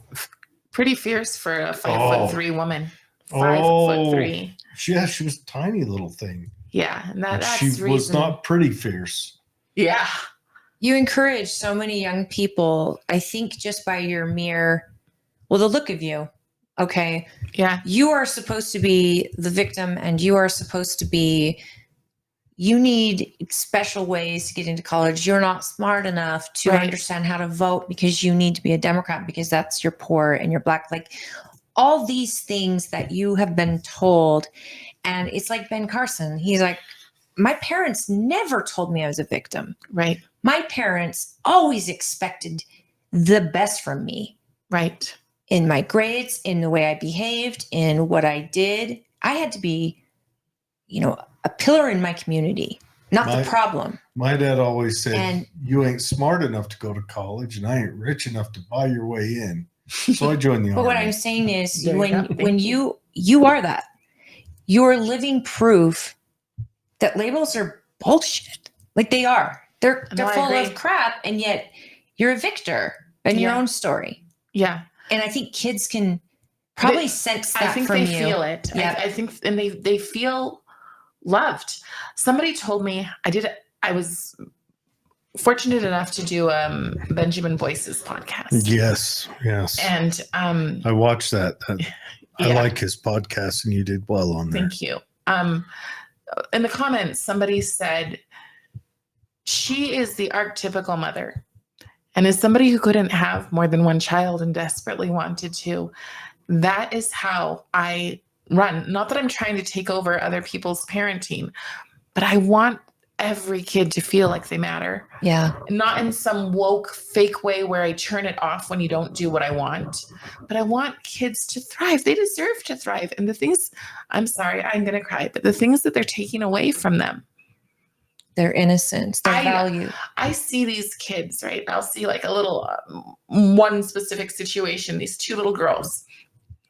S3: pretty fierce for a 5'3" woman. 5'3".
S1: She was a tiny little thing.
S3: Yeah, and that's
S1: she was not pretty fierce.
S3: Yeah.
S2: You encourage so many young people, I think, just by your the look of you. Okay.
S3: Yeah.
S2: You are supposed to be the victim, and you need special ways to get into college. You're not smart enough to understand how to vote because you need to be a Democrat because that's you're poor and you're Black. Like all these things that you have been told. And it's like Ben Carson. He's like, my parents never told me I was a victim.
S3: Right.
S2: My parents always expected the best from me.
S3: Right.
S2: In my grades, in the way I behaved, in what I did. I had to be, a pillar in my community, not the problem.
S1: My dad always said, you ain't smart enough to go to college and I ain't rich enough to buy your way in. So I joined the Army.
S2: But what I'm saying is when you are that, you're living proof that labels are bullshit. Like they are. They're full of crap, and yet you're a victor in your own story.
S3: Yeah.
S2: And I think kids can probably sense that from you.
S3: I think they feel it. Yeah. I think, and they feel loved. Somebody told me I was fortunate enough to do Benjamin Boyce's podcast.
S1: Yes.
S3: And
S1: I watched that. I like his podcast, and you did well on there.
S3: Thank you. In the comments, somebody said, she is the archetypical mother. And as somebody who couldn't have more than one child and desperately wanted to, that is how I run. Not that I'm trying to take over other people's parenting, but I want every kid to feel like they matter.
S2: Yeah.
S3: Not in some woke, fake way where I turn it off when you don't do what I want, but I want kids to thrive. They deserve to thrive. And the things, I'm sorry, I'm going to cry, but the things that they're taking away from them,
S2: their innocence, their value.
S3: I see these kids, right? I'll see like a little, one specific situation, these two little girls.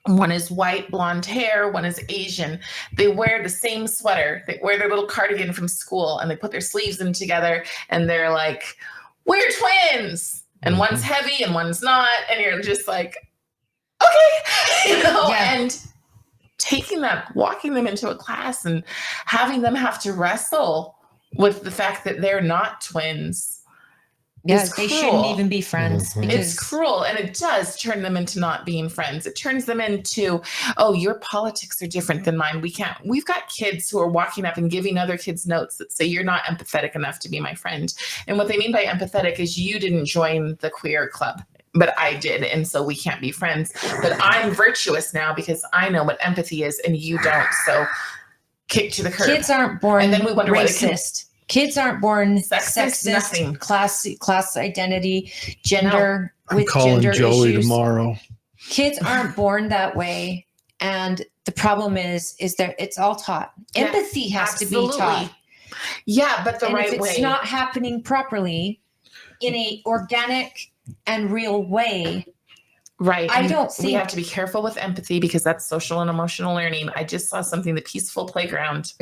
S3: One is white, blonde hair. One is Asian. They wear the same sweater. They wear their little cardigan from school, and they put their sleeves in together, and they're like, we're twins. And one's heavy and one's not. And you're just like, okay. And taking that, walking them into a class and having them have to wrestle with the fact that they're not twins.
S2: Yes, they shouldn't even be friends.
S3: It's cruel, and it does turn them into not being friends. It turns them into, oh, your politics are different than mine. We've got kids who are walking up and giving other kids notes that say, you're not empathetic enough to be my friend. And what they mean by empathetic is you didn't join the queer club, but I did, and so we can't be friends. But I'm virtuous now because I know what empathy is, and you don't. So kick to the curb.
S2: Kids aren't born
S3: and then we wonder
S2: racist. Kids aren't born sexist,
S3: nothing.
S2: class identity, gender
S1: I'm calling
S2: gender
S1: Joey
S2: issues.
S1: tomorrow.
S2: Kids aren't born that way, and the problem is that it's all taught. Empathy has to be taught.
S3: Yeah, but
S2: and
S3: right
S2: if it's
S3: way.
S2: not happening properly in a organic and real way.
S3: Right.
S2: I don't think
S3: we have to be careful with empathy because that's social and emotional learning. I just saw something, the Peaceful Playground.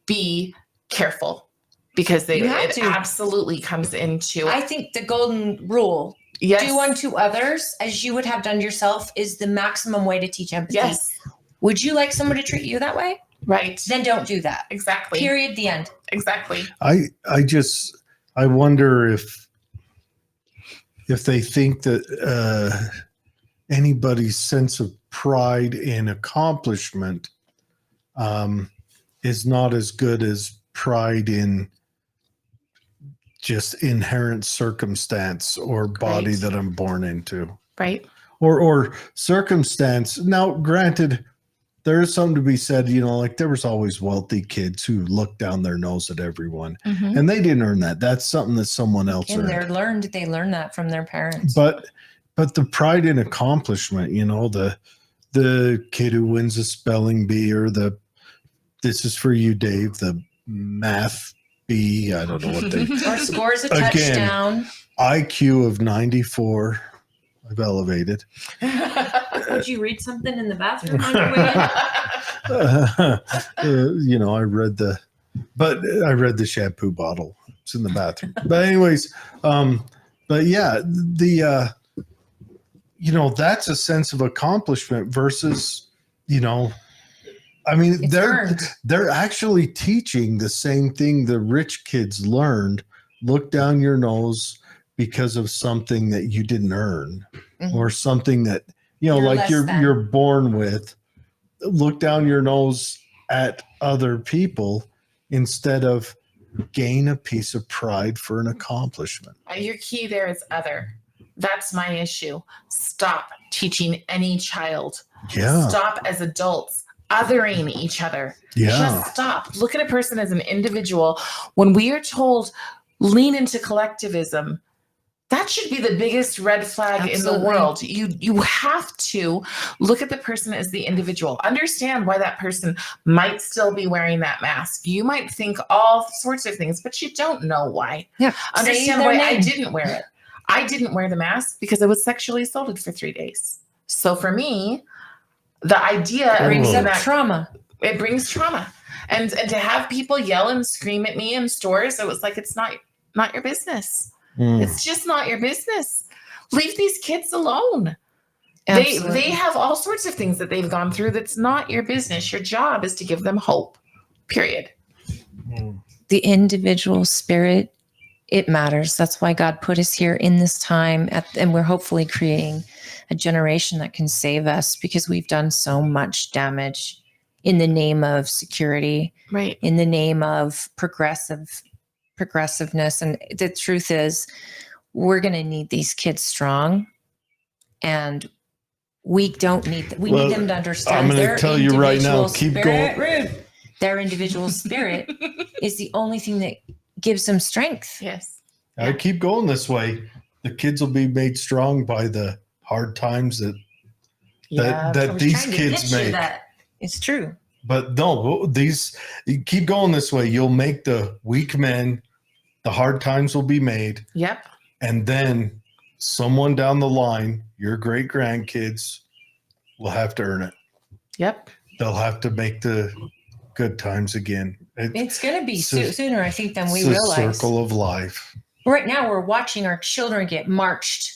S3: be careful because it absolutely comes into.
S2: I think the golden rule, do unto others as you would have done yourself, is the maximum way to teach empathy.
S3: Yes.
S2: Would you like someone to treat you that way?
S3: Right.
S2: Then don't do that.
S3: Exactly.
S2: Period. The end.
S3: Exactly.
S1: I wonder if they think that anybody's sense of pride in accomplishment is not as good as pride in just inherent circumstance or body that I'm born into.
S3: Right.
S1: Or circumstance. Now, granted, there is something to be said, like there was always wealthy kids who looked down their nose at everyone, and they didn't earn that. That's something that someone else earned.
S2: And they learned that from their parents.
S1: But the pride in accomplishment, the kid who wins a spelling bee, or this is for you, Dave, the math bee. I don't know what they
S2: or scores a touchdown.
S1: IQ of 94. I've elevated.
S2: Would you read something in the bathroom on your way in?
S1: I read the shampoo bottle. It's in the bathroom. But anyways, but yeah, that's a sense of accomplishment versus, they're actually teaching the same thing the rich kids learned. Look down your nose because of something that you didn't earn, or something that, you're born with. Look down your nose at other people instead of gain a piece of pride for an accomplishment.
S3: Your key there is other. That's my issue. Stop teaching any child.
S1: Yeah.
S3: Stop as adults othering each other.
S1: Yeah.
S3: Just stop. Look at a person as an individual. When we are told lean into collectivism, that should be the biggest red flag in the world. You have to look at the person as the individual. Understand why that person might still be wearing that mask. You might think all sorts of things, but you don't know why.
S2: Yeah.
S3: Understand why I didn't wear it. I didn't wear the mask because I was sexually assaulted for 3 days. So for me, the idea
S2: brings up trauma.
S3: It brings trauma. And to have people yell and scream at me in stores, it was like, it's not your business. It's just not your business. Leave these kids alone. They have all sorts of things that they've gone through that's not your business. Your job is to give them hope. Period.
S2: The individual spirit, it matters. That's why God put us here in this time, and we're hopefully creating a generation that can save us, because we've done so much damage in the name of security,
S3: right? In
S2: the name of progressiveness. And the truth is, we're going to need these kids strong, and we don't need them. We need them to understand.
S1: I'm going to tell you right now, keep going.
S2: Their individual spirit is the only thing that gives them strength.
S3: Yes.
S1: I keep going this way. The kids will be made strong by the hard times that these kids make.
S2: It's true.
S1: But no, you keep going this way. You'll make the weak men, the hard times will be made.
S3: Yep.
S1: And then someone down the line, your great grandkids, will have to earn it.
S3: Yep.
S1: They'll have to make the good times again.
S2: It's going to be sooner, I think, than we realize.
S1: It's a circle of life.
S2: Right now, we're watching our children get marched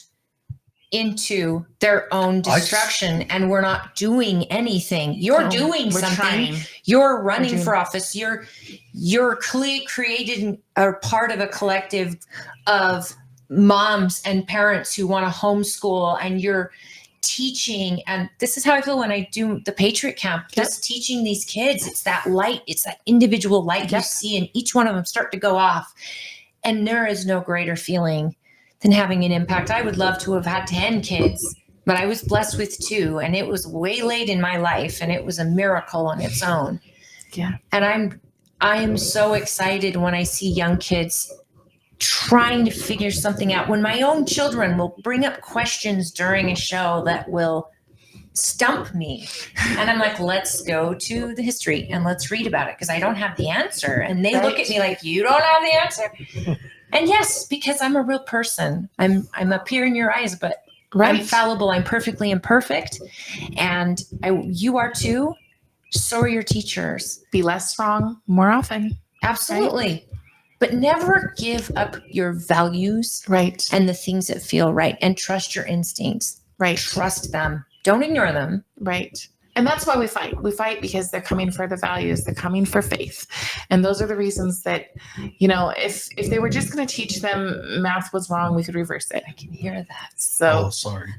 S2: into their own destruction, and we're not doing anything. You're doing something.
S3: Trying.
S2: You're running for office. You're created a part of a collective of moms and parents who want to homeschool, and you're teaching. And this is how I feel when I do the Patriot Camp. Yep. Just teaching these kids. It's that light. It's that individual light you see, and each one of them start to go off. And there is no greater feeling than having an impact. I would love to have had 10 kids, but I was blessed with 2, and it was way late in my life, and it was a miracle on its own.
S3: Yeah.
S2: And I am so excited when I see young kids trying to figure something out. When my own children will bring up questions during a show that will stump me, and I'm like, let's go to the history and let's read about it, because I don't have the answer. And they look at me like, you don't have the answer? And yes, because I'm a real person. I'm up here in your eyes, but I'm fallible. I'm perfectly imperfect. And you are too. So are your teachers.
S3: Be less wrong more often.
S2: Absolutely. Right? But never give up your values.
S3: Right.
S2: And the things that feel right. And trust your instincts.
S3: Right.
S2: Trust them. Don't ignore them.
S3: Right. And that's why we fight. We fight because they're coming for the values. They're coming for faith. And those are the reasons that, if they were just going to teach them math was wrong, we could reverse it.
S2: I can hear that.
S1: So sorry.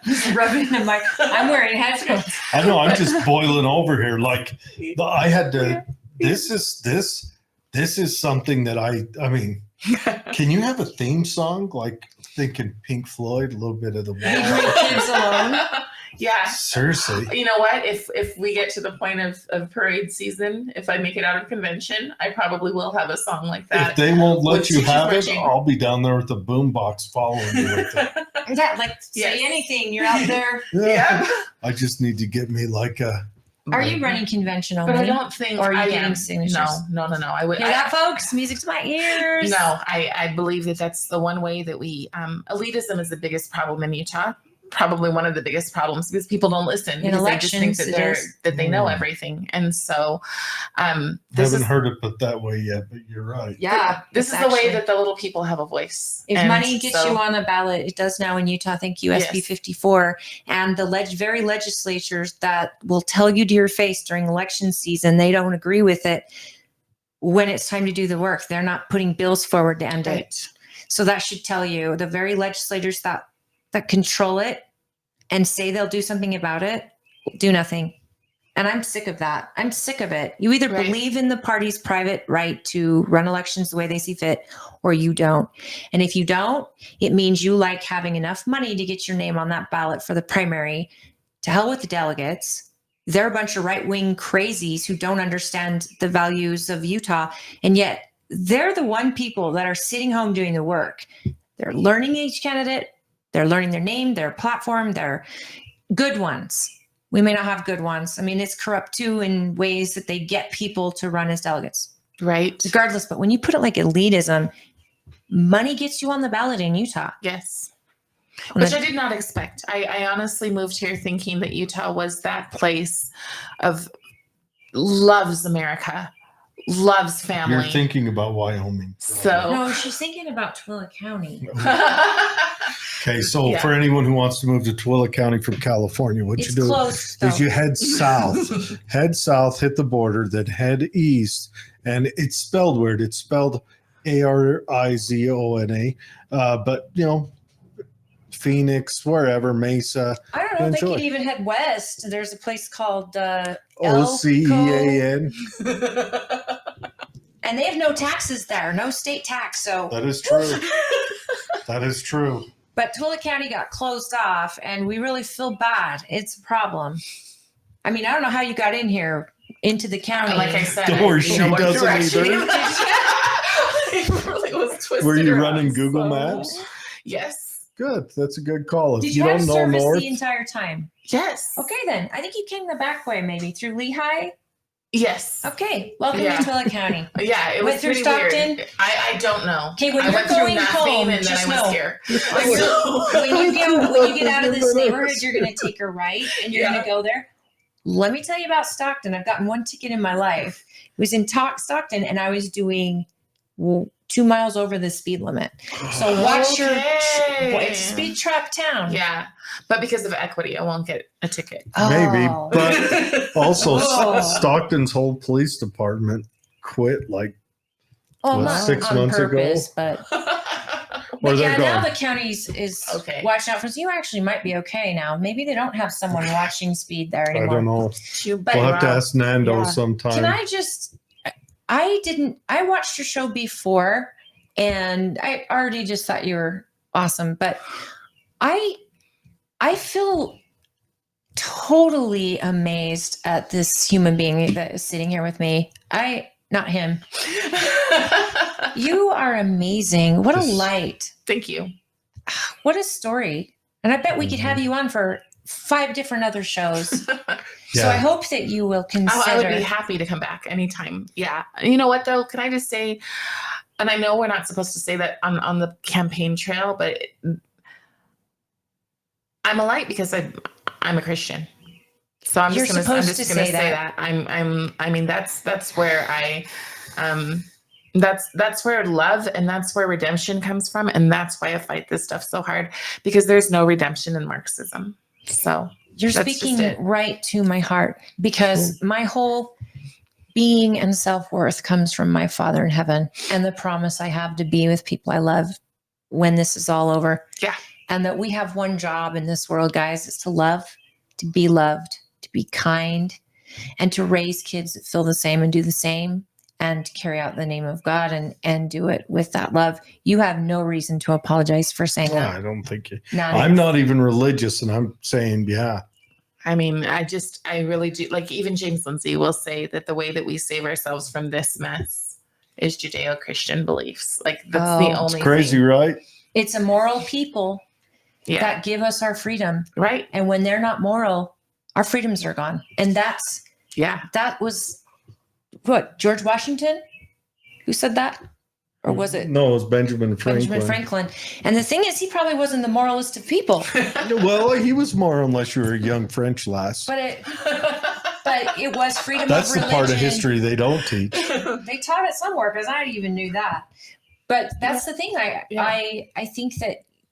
S2: He's rubbing the mic. I'm wearing headphones.
S1: I know. I'm just boiling over here. Like I had to, this is something that I mean, can you have a theme song? Like thinking Pink Floyd, a little bit of the wall.
S2: Kids alone.
S3: Yeah.
S1: Seriously.
S3: You know what? If we get to the point of parade season, if I make it out of convention, I probably will have a song like that.
S1: If they won't let you have it, I'll be down there with the boombox following you with it.
S2: Yeah, say anything. You're out there.
S3: Yeah.
S1: I just need to get me like a.
S2: Are you running conventional?
S3: But I don't think.
S2: Or are you
S3: I
S2: getting
S3: am.
S2: signatures?
S3: No. I would.
S2: Hear that, folks? Music to my ears.
S3: No, I believe that's the one way that we elitism is the biggest problem in Utah. Probably one of the biggest problems because people don't listen because they just think that they know everything. And so
S1: haven't heard it put that way yet, but you're right.
S2: Yeah.
S3: This is the way that the little people have a voice.
S2: If money gets you on the ballot, it does now in Utah, I think USBE 54. And the very legislatures that will tell you to your face during election season, they don't agree with it. When it's time to do the work, they're not putting bills forward to end it. So that should tell you the very legislators that control it and say they'll do something about it, do nothing. And I'm sick of that. I'm sick of it. You either believe in the party's private right to run elections the way they see fit, or you don't. And if you don't, it means you like having enough money to get your name on that ballot for the primary. To hell with the delegates. They're a bunch of right-wing crazies who don't understand the values of Utah. And yet they're the one people that are sitting home doing the work. They're learning each candidate. They're learning their name, their platform, their good ones. We may not have good ones. I mean, it's corrupt too in ways that they get people to run as delegates.
S3: Right.
S2: Regardless, but when you put it like elitism, money gets you on the ballot in Utah.
S3: Yes. Which I did not expect. I honestly moved here thinking that Utah was that place of loves America, loves family.
S1: You're thinking about Wyoming.
S3: So
S2: no, she's thinking about Twilla County.
S1: Okay, so for anyone who wants to move to Twilla County from California, what you do is you head south. Head south, hit the border, then head east. And it's spelled weird. It's spelled Arizona. But, Phoenix, wherever, Mesa.
S2: I don't know if they could even head west. There's a place called
S1: Ocean.
S2: And they have no taxes there, no state tax. So
S1: that is true. That is true.
S2: But Twilla County got closed off, and we really feel bad. It's a problem. I mean, I don't know how you got in here into the county.
S3: Like I said,
S1: she doesn't either.
S3: It really was twisted.
S1: Were you running Google Maps?
S3: Yes.
S1: Good. That's a good call. If
S2: Did
S1: you
S2: have
S1: don't know
S2: service
S1: north,
S2: the entire time?
S3: Yes.
S2: Okay, then. I think you came the back way, maybe through Lehigh.
S3: Yes.
S2: Okay. Welcome to Twilla County.
S3: Yeah, it was
S2: through Stockton.
S3: Weird. I don't know.
S2: Okay, when
S3: I
S2: you're going home,
S3: and then
S2: just
S3: I was
S2: know
S3: here.
S2: when you get out of this neighborhood, you're going to take a right and you're going to go there. Let me tell you about Stockton. I've gotten one ticket in my life. It was in Stockton, and I was doing 2 miles over the speed limit. So watch your it's speed trap town.
S3: Yeah, but because of equity, I won't get a ticket.
S1: Maybe, but also Stockton's whole police department quit like 6 months
S2: purpose,
S1: ago.
S2: But now the county is watching out for. So you actually might be okay now. Maybe they don't have someone watching speed there anymore.
S1: I don't know.
S2: But
S1: we'll have to ask Nando sometime.
S2: Can I just? I watched your show before, and I already just thought you were awesome. But I feel totally amazed at this human being that is sitting here with me. Not him. You are amazing. What a light.
S3: Thank you.
S2: What a story. And I bet we could have you on for 5 different other shows. So I hope that you will consider.
S3: I would be happy to come back anytime. Yeah. You know what, though? Can I just say, and I know we're not supposed to say that on the campaign trail, but I'm a light because I'm a Christian. So I'm
S2: You're
S3: just going to say
S2: that.
S3: I mean, that's where that's where love and that's where redemption comes from. And that's why I fight this stuff so hard, because there's no redemption in Marxism. So
S2: you're speaking right to my heart, because my whole being and self-worth comes from my Father in heaven and the promise I have to be with people I love when this is all over.
S3: Yeah.
S2: And that we have one job in this world, guys, is to love, to be loved, to be kind, and to raise kids that feel the same and do the same, and carry out the name of God and do it with that love. You have no reason to apologize for saying that.
S1: I don't think you.
S2: None.
S1: I'm not even religious, and I'm saying, yeah.
S3: I mean, I really do. Like, even James Lindsay will say that the way that we save ourselves from this mess is Judeo-Christian beliefs. Like, that's the only
S1: It's crazy,
S3: thing.
S1: right?
S2: It's a moral people that give us our freedom.
S3: Right.
S2: And when they're not moral, our freedoms are gone. And that was what, George Washington who said that? Or was it?
S1: No, it was Benjamin Franklin.
S2: Benjamin Franklin. And the thing is, he probably wasn't the moralist of people.
S1: Well, he was more, unless you were a young French lass.
S2: But it was freedom
S1: That's
S2: of religion.
S1: the part of history they don't teach.
S2: They taught it somewhere, because I even knew that. But that's the thing. I think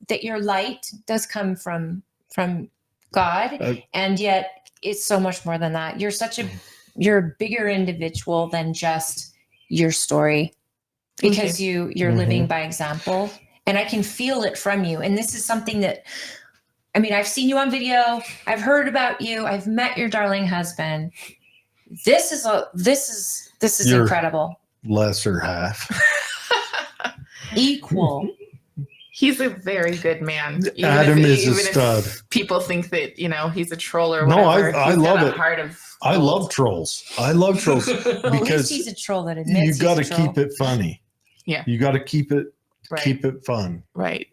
S2: that your light does come from God, and yet it's so much more than that. You're a bigger individual than just your story, because you're living by example, and I can feel it from you. And this is something that, I mean, I've seen you on video, I've heard about you, I've met your darling husband. This is
S1: Your
S2: incredible.
S1: Lesser half.
S2: Equal.
S3: He's a very good man.
S1: Adam is a stud.
S3: People think that, he's a troll or
S1: No,
S3: whatever.
S1: I love it. I
S3: gold.
S1: love trolls. I love trolls because
S2: he's a troll that admits
S1: you got to keep it funny.
S3: Yeah.
S1: You got to keep it fun.
S3: Right.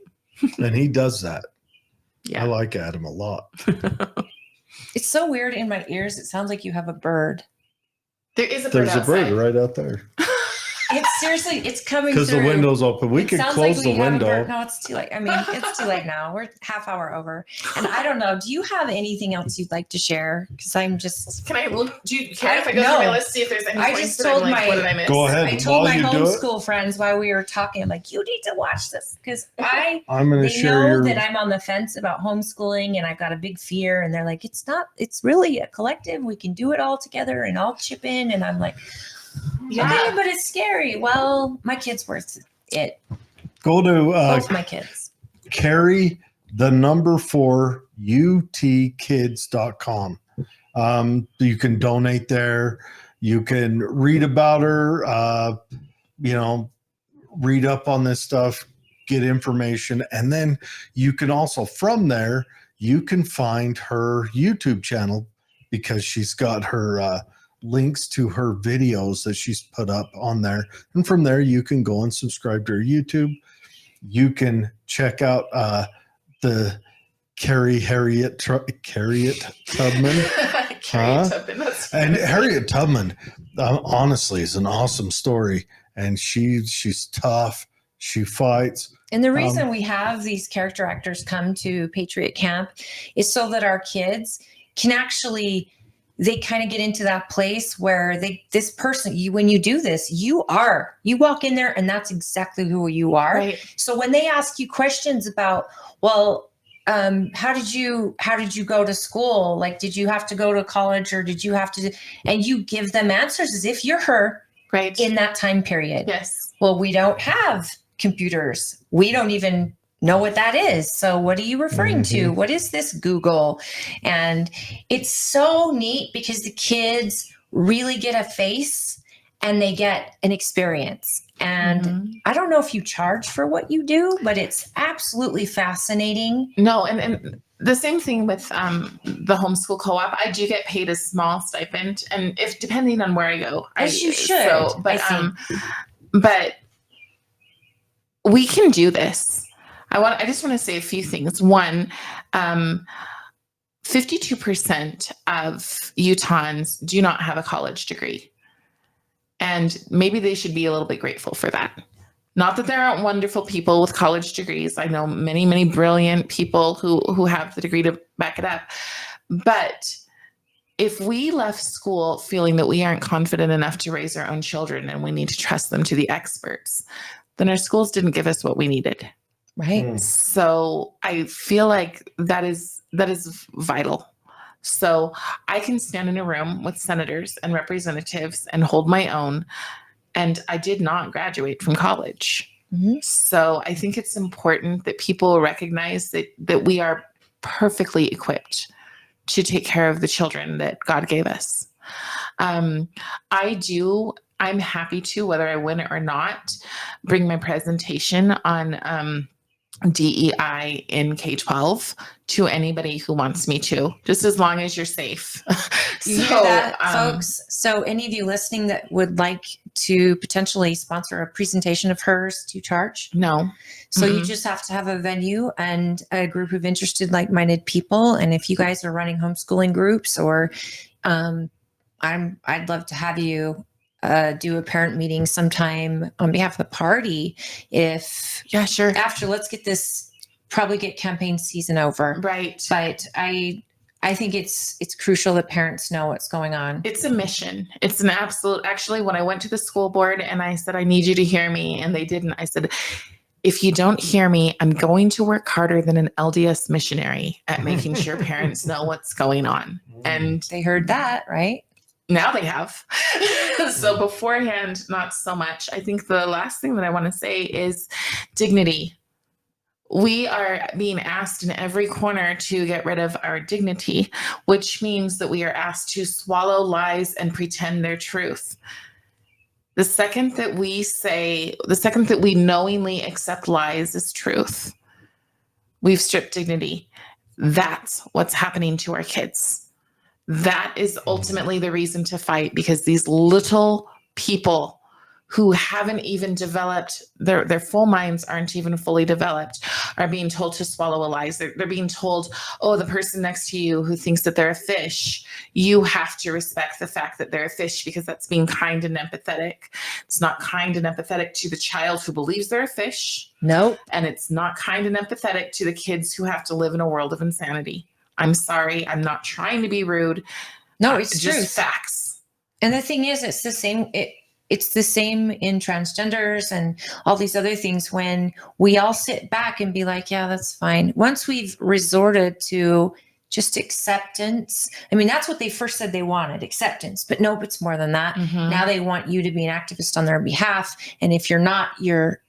S1: And he does that.
S3: Yeah.
S1: I like Adam a lot.
S2: It's so weird in my ears. It sounds like you have a bird.
S3: There is a bird
S1: There's
S3: outside.
S1: a bird right out there.
S2: It's coming
S1: because the window's open. We could close the window.
S2: No, it's too late. I mean, it's too late now. We're half hour over. And I don't know. Do you have anything else you'd like to share? Because I'm just.
S3: Can I look? Do you care if I go through my list, see if there's any points that I'm like, what did I miss?
S1: Go ahead.
S2: I told my homeschool friends while we were talking, I'm like, you need to watch this, because
S1: I'm going to share
S2: that I'm on the fence about homeschooling, and I've got a big fear, and they're like, it's really a collective. We can do it all together and all chip in. And I'm like, yeah, okay, but it's scary. Well, my kid's worth it.
S1: Go to
S2: both my kids.
S1: Cari 4 utkids.com. You can donate there. You can read about her, read up on this stuff, get information. And then you can also, from there, you can find her YouTube channel, because she's got her links to her videos that she's put up on there. And from there, you can go and subscribe to her YouTube. You can check out the Harriet Tubman. And Harriet Tubman, honestly, is an awesome story. And she's tough. She fights.
S2: And the reason we have these character actors come to Patriot Camp is so that our kids can actually, they kind of get into that place where this person, when you do this, you walk in there and that's exactly who you are.
S3: Right.
S2: So when they ask you questions about, well, how did you go to school? Like, did you have to go to college, or did you have to, and you give them answers as if you're her
S3: right
S2: in that time period.
S3: Yes. Well,
S2: we don't have computers. We don't even know what that is. So what are you referring to? What is this Google? And it's so neat because the kids really get a face and they get an experience. And I don't know if you charge for what you do, but it's absolutely fascinating.
S3: No, and the same thing with the homeschool co-op. I do get paid a small stipend, and if depending on where I go,
S2: as you should.
S3: So, but we can do this. I just want to say a few things. One, 52% of Utahns do not have a college degree. And maybe they should be a little bit grateful for that. Not that there aren't wonderful people with college degrees. I know many, many brilliant people who have the degree to back it up. But if we left school feeling that we aren't confident enough to raise our own children and we need to trust them to the experts, then our schools didn't give us what we needed.
S2: Right.
S3: So I feel like that is vital. So I can stand in a room with senators and representatives and hold my own. And I did not graduate from college.
S2: Mm-hmm.
S3: So I think it's important that people recognize that we are perfectly equipped to take care of the children that God gave us. I'm happy to, whether I win it or not, bring my presentation on DEI in K-12 to anybody who wants me to, just as long as you're safe.
S2: You hear that, folks? So any of you listening that would like to potentially sponsor a presentation of hers, do you charge?
S3: No.
S2: So you just have to have a venue and a group of interested, like-minded people. And if you guys are running homeschooling groups, or I'd love to have you do a parent meeting sometime on behalf of the party.
S3: Yeah, sure.
S2: After, let's probably get campaign season over.
S3: Right.
S2: But I think it's crucial that parents know what's going on.
S3: It's a mission. It's an absolute, actually, when I went to the school board and I said, I need you to hear me, and they didn't, I said, if you don't hear me, I'm going to work harder than an LDS missionary at making sure parents know what's going on. And
S2: they heard that, right?
S3: Now they have. So beforehand, not so much. I think the last thing that I want to say is dignity. We are being asked in every corner to get rid of our dignity, which means that we are asked to swallow lies and pretend they're truth. The second that we knowingly accept lies as truth, we've stripped dignity. That's what's happening to our kids. That is ultimately the reason to fight, because these little people who haven't even developed, their full minds aren't even fully developed, are being told to swallow a lie. They're being told, oh, the person next to you who thinks that they're a fish, you have to respect the fact that they're a fish, because that's being kind and empathetic. It's not kind and empathetic to the child who believes they're a fish.
S2: Nope.
S3: And it's not kind and empathetic to the kids who have to live in a world of insanity. I'm sorry. I'm not trying to be rude.
S2: No, it's
S3: just
S2: truth.
S3: Facts.
S2: And the thing is, it's the same. It's the same in transgenders and all these other things, when we all sit back and be like, yeah, that's fine. Once we've resorted to just acceptance. I mean, that's what they first said they wanted, acceptance. But nope, it's more than that.
S3: Mm-hmm.
S2: Now they want you to be an activist on their behalf. And if you're not, you're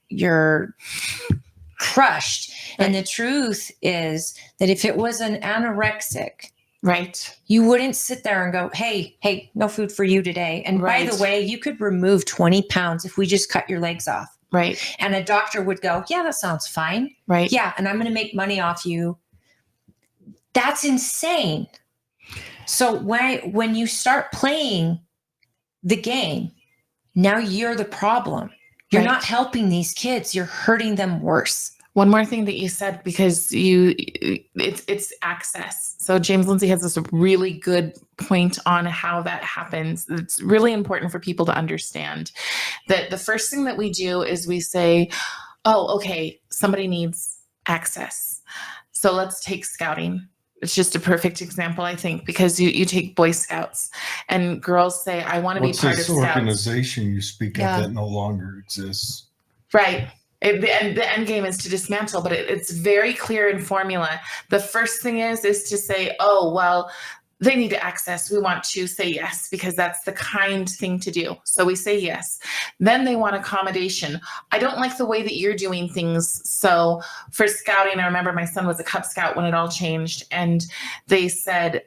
S2: crushed. Right. And the truth is that if it was an anorexic,
S3: right,
S2: you wouldn't sit there and go, hey, no food for you today. And right. By the way, you could remove 20 pounds if we just cut your legs off.
S3: Right.
S2: And a doctor would go, yeah, that sounds fine.
S3: Right.
S2: Yeah. And I'm going to make money off you. That's insane. So when you start playing the game, now you're the problem. You're
S3: right.
S2: not helping these kids. You're hurting them worse.
S3: One more thing that you said, because it's access. So James Lindsay has this really good point on how that happens. It's really important for people to understand that the first thing that we do is we say, oh, okay, somebody needs access. So let's take scouting. It's just a perfect example, I think, because you take Boy Scouts and girls say, I want to be part of Scouts.
S1: What's this organization you speak of that no longer exists?
S3: Right. The end game is to dismantle, but it's very clear in formula. The first thing is to say, oh, well, they need access. We want to say yes, because that's the kind thing to do. So we say yes. Then they want accommodation. I don't like the way that you're doing things. So for scouting, I remember my son was a Cub Scout when it all changed. And they said,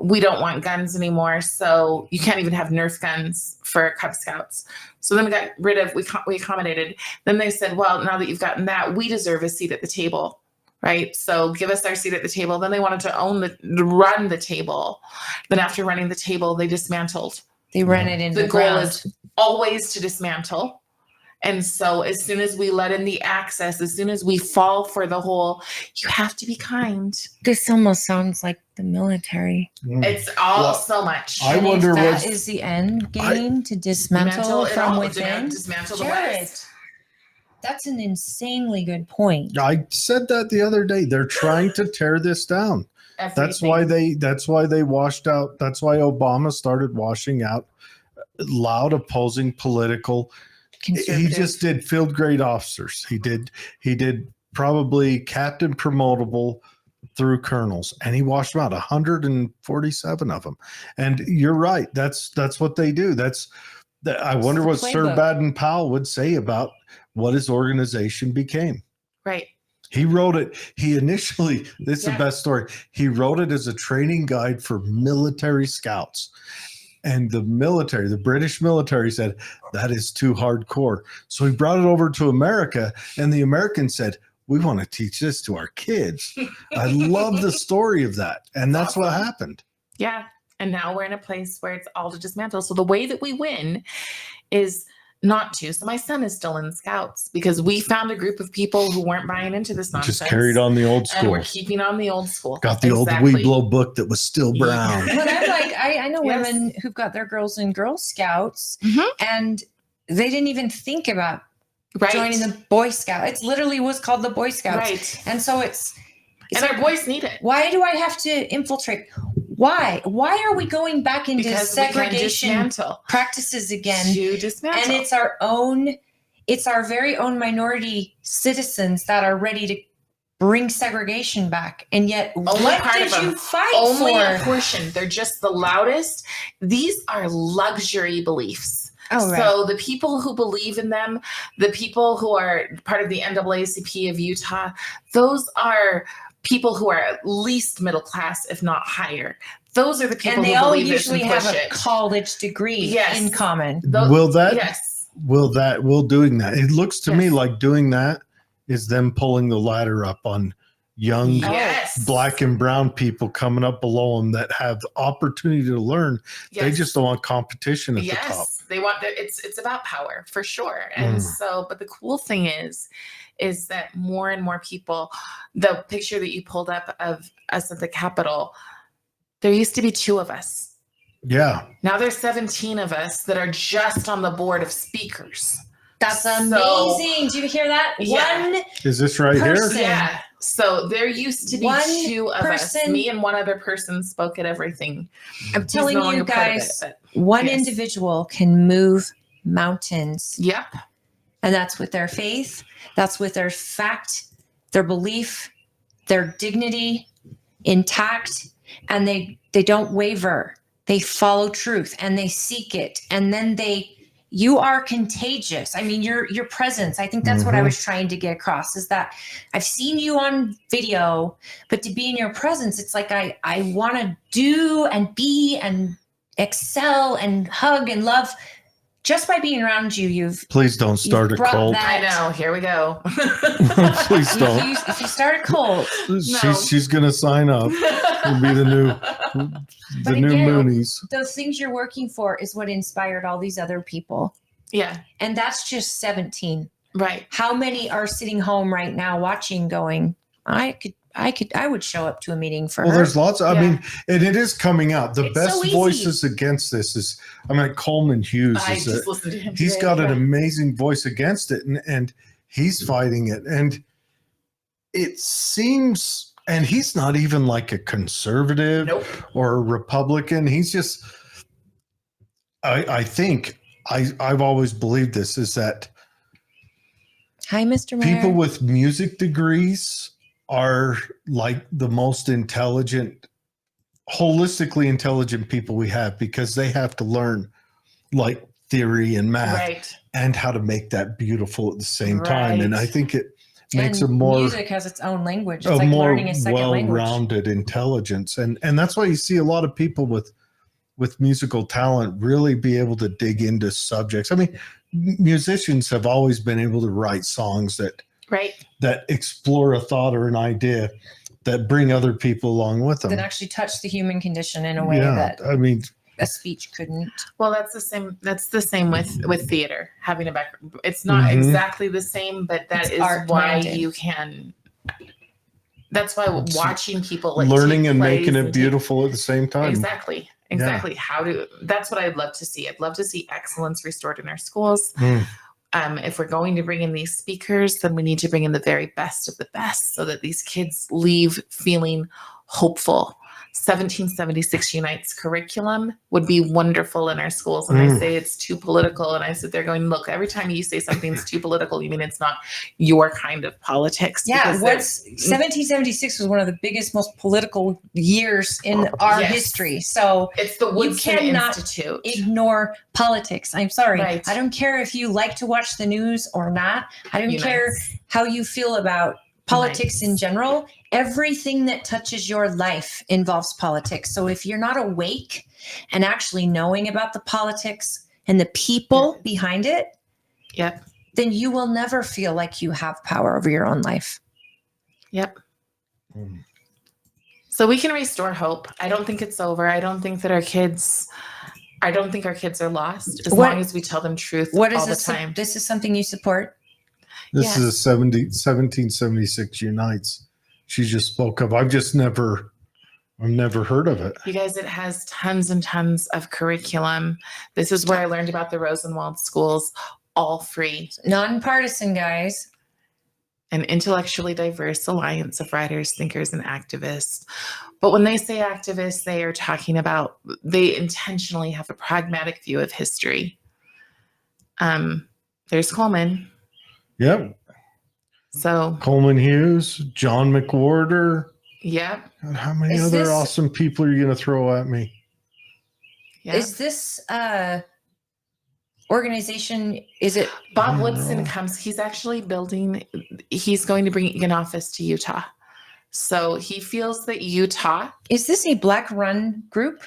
S3: we don't want guns anymore. So you can't even have Nerf guns for Cub Scouts. So then we got rid of, we accommodated. Then they said, well, now that you've gotten that, we deserve a seat at the table. Right. So give us our seat at the table. Then they wanted to run the table. Then after running the table, they dismantled.
S2: They ran it into
S3: the goal is always to dismantle. And so as soon as we let in the access, as soon as we fall for the whole, you have to be kind.
S2: This almost sounds like the military.
S3: It's all so much.
S1: I wonder
S2: if
S1: what
S2: is the end game to dismantle from within.
S3: Dismantle the West.
S2: That's an insanely good point.
S1: I said that the other day. They're trying to tear this down. That's why they washed out. That's why Obama started washing out loud opposing political. He just did field grade officers. He did probably captain promotable through colonels, and he washed them out, 147 of them. And you're right. That's what they do. I wonder what Sir Baden-Powell would say about what his organization became.
S3: Right.
S1: He wrote it. He initially, this is the best story. He wrote it as a training guide for military scouts. And the British military said, that is too hardcore. So he brought it over to America, and the Americans said, we want to teach this to our kids. I love the story of that. And that's what happened.
S3: Yeah. And now we're in a place where it's all to dismantle. So the way that we win is not to. So my son is still in Scouts because we found a group of people who weren't buying into this nonsense.
S1: Just carried on the old school.
S3: And we're keeping on the old school.
S1: Got the old Weeblo book that was still brown.
S2: But I'm like, I know women who've got their girls in Girl Scouts, and they didn't even think about joining the Boy Scout. It literally was called the Boy Scouts. Right. And so it's
S3: and our boys need it.
S2: Why do I have to infiltrate? Why are we going back into segregation practices again?
S3: To dismantle.
S2: And it's our very own minority citizens that are ready to bring segregation back. And yet, what did you fight for?
S3: Only a portion. They're just the loudest. These are luxury beliefs.
S2: Oh, right.
S3: So the people who believe in them, the people who are part of the NAACP of Utah, those are people who are at least middle class, if not higher. Those are the people who believe this and push it. And they all usually have a college degree in common.
S1: Will doing that? It looks to me like doing that is them pulling the ladder up on young black and brown people coming up below them that have the opportunity to learn. They just don't want competition at the top.
S3: They want it's about power for sure. And so, but the cool thing is that more and more people, the picture that you pulled up of us at the Capitol, there used to be 2 of us.
S1: Yeah.
S3: Now there's 17 of us that are just on the board of speakers.
S2: That's amazing. Do you hear that?
S3: Yeah.
S2: One
S1: is this right here?
S3: Yeah. So there used to be 2 of us. Me and one other person spoke at everything.
S2: I'm telling you guys, one individual can move mountains.
S3: Yep.
S2: And that's with their faith. That's with their fact, their belief, their dignity intact. And they don't waver. They follow truth and they seek it. And then you are contagious. I mean, your presence. I think that's what I was trying to get across is that I've seen you on video, but to be in your presence, it's like I want to do and be and excel and hug and love. Just by being around you,
S1: please don't start a cult.
S3: I know. Here we go.
S1: Please don't.
S2: If you start a cult,
S1: she's gonna sign up and be the new Moonies.
S2: Those things you're working for is what inspired all these other people.
S3: Yeah,
S2: and that's just 17.
S3: Right.
S2: How many are sitting home right now watching, going, I would show up to a meeting for her.
S1: Well, there's lots. I mean, and it is coming out. The best voices against this is, Coleman Hughes.
S3: I just listened to him.
S1: He's got an amazing voice against it, and he's fighting it. And it seems, and he's not even like a conservative or a Republican. He's just, I think, I've always believed this, is that
S2: hi, Mr. Mayor.
S1: People with music degrees are like the most intelligent, holistically intelligent people we have, because they have to learn like theory and math and how to make that beautiful at the same time. And I think it makes a more
S2: music has its own language. It's like learning a second language.
S1: Well-rounded intelligence. And that's why you see a lot of people with musical talent really be able to dig into subjects. I mean, musicians have always been able to write songs that explore a thought or an idea that bring other people along with them.
S2: That actually touch the human condition in a way that a speech couldn't.
S3: Well, that's the same. That's the same with theater, having a background. It's not exactly the same, but that is why you can. That's why watching people
S1: learning and making it beautiful at the same time.
S3: Exactly. That's what I'd love to see. I'd love to see excellence restored in our schools. If we're going to bring in these speakers, then we need to bring in the very best of the best so that these kids leave feeling hopeful. 1776 Unites curriculum would be wonderful in our schools. And I say it's too political. And I sit there going, look, every time you say something's too political, you mean it's not your kind of politics.
S2: Yeah, 1776 was one of the biggest, most political years in our history. So
S3: it's the Woodson Institute.
S2: Ignore politics. I'm sorry.
S3: Right.
S2: I don't care if you like to watch the news or not. I don't care how you feel about politics in general. Everything that touches your life involves politics. So if you're not awake and actually knowing about the politics and the people behind it, then you will never feel like you have power over your own life.
S3: Yep. So we can restore hope. I don't think it's over. I don't think our kids are lost as long as we tell them truth all the time.
S2: This is something you support?
S1: This is a 1776 Unites. She just spoke of. I've never heard of it.
S3: You guys, it has tons and tons of curriculum. This is where I learned about the Rosenwald schools, all free.
S2: Nonpartisan, guys.
S3: An intellectually diverse alliance of writers, thinkers, and activists. But when they say activists, they are talking about, they intentionally have a pragmatic view of history. There's Coleman.
S1: Yep.
S3: So
S1: Coleman Hughes, John McWhorter.
S3: Yep.
S1: God, how many other awesome people are you going to throw at me?
S3: Yep.
S2: Is this organization, is it?
S3: Bob Woodson comes, he's actually he's going to bring an office to Utah. So he feels that Utah.
S2: Is this a Black run group?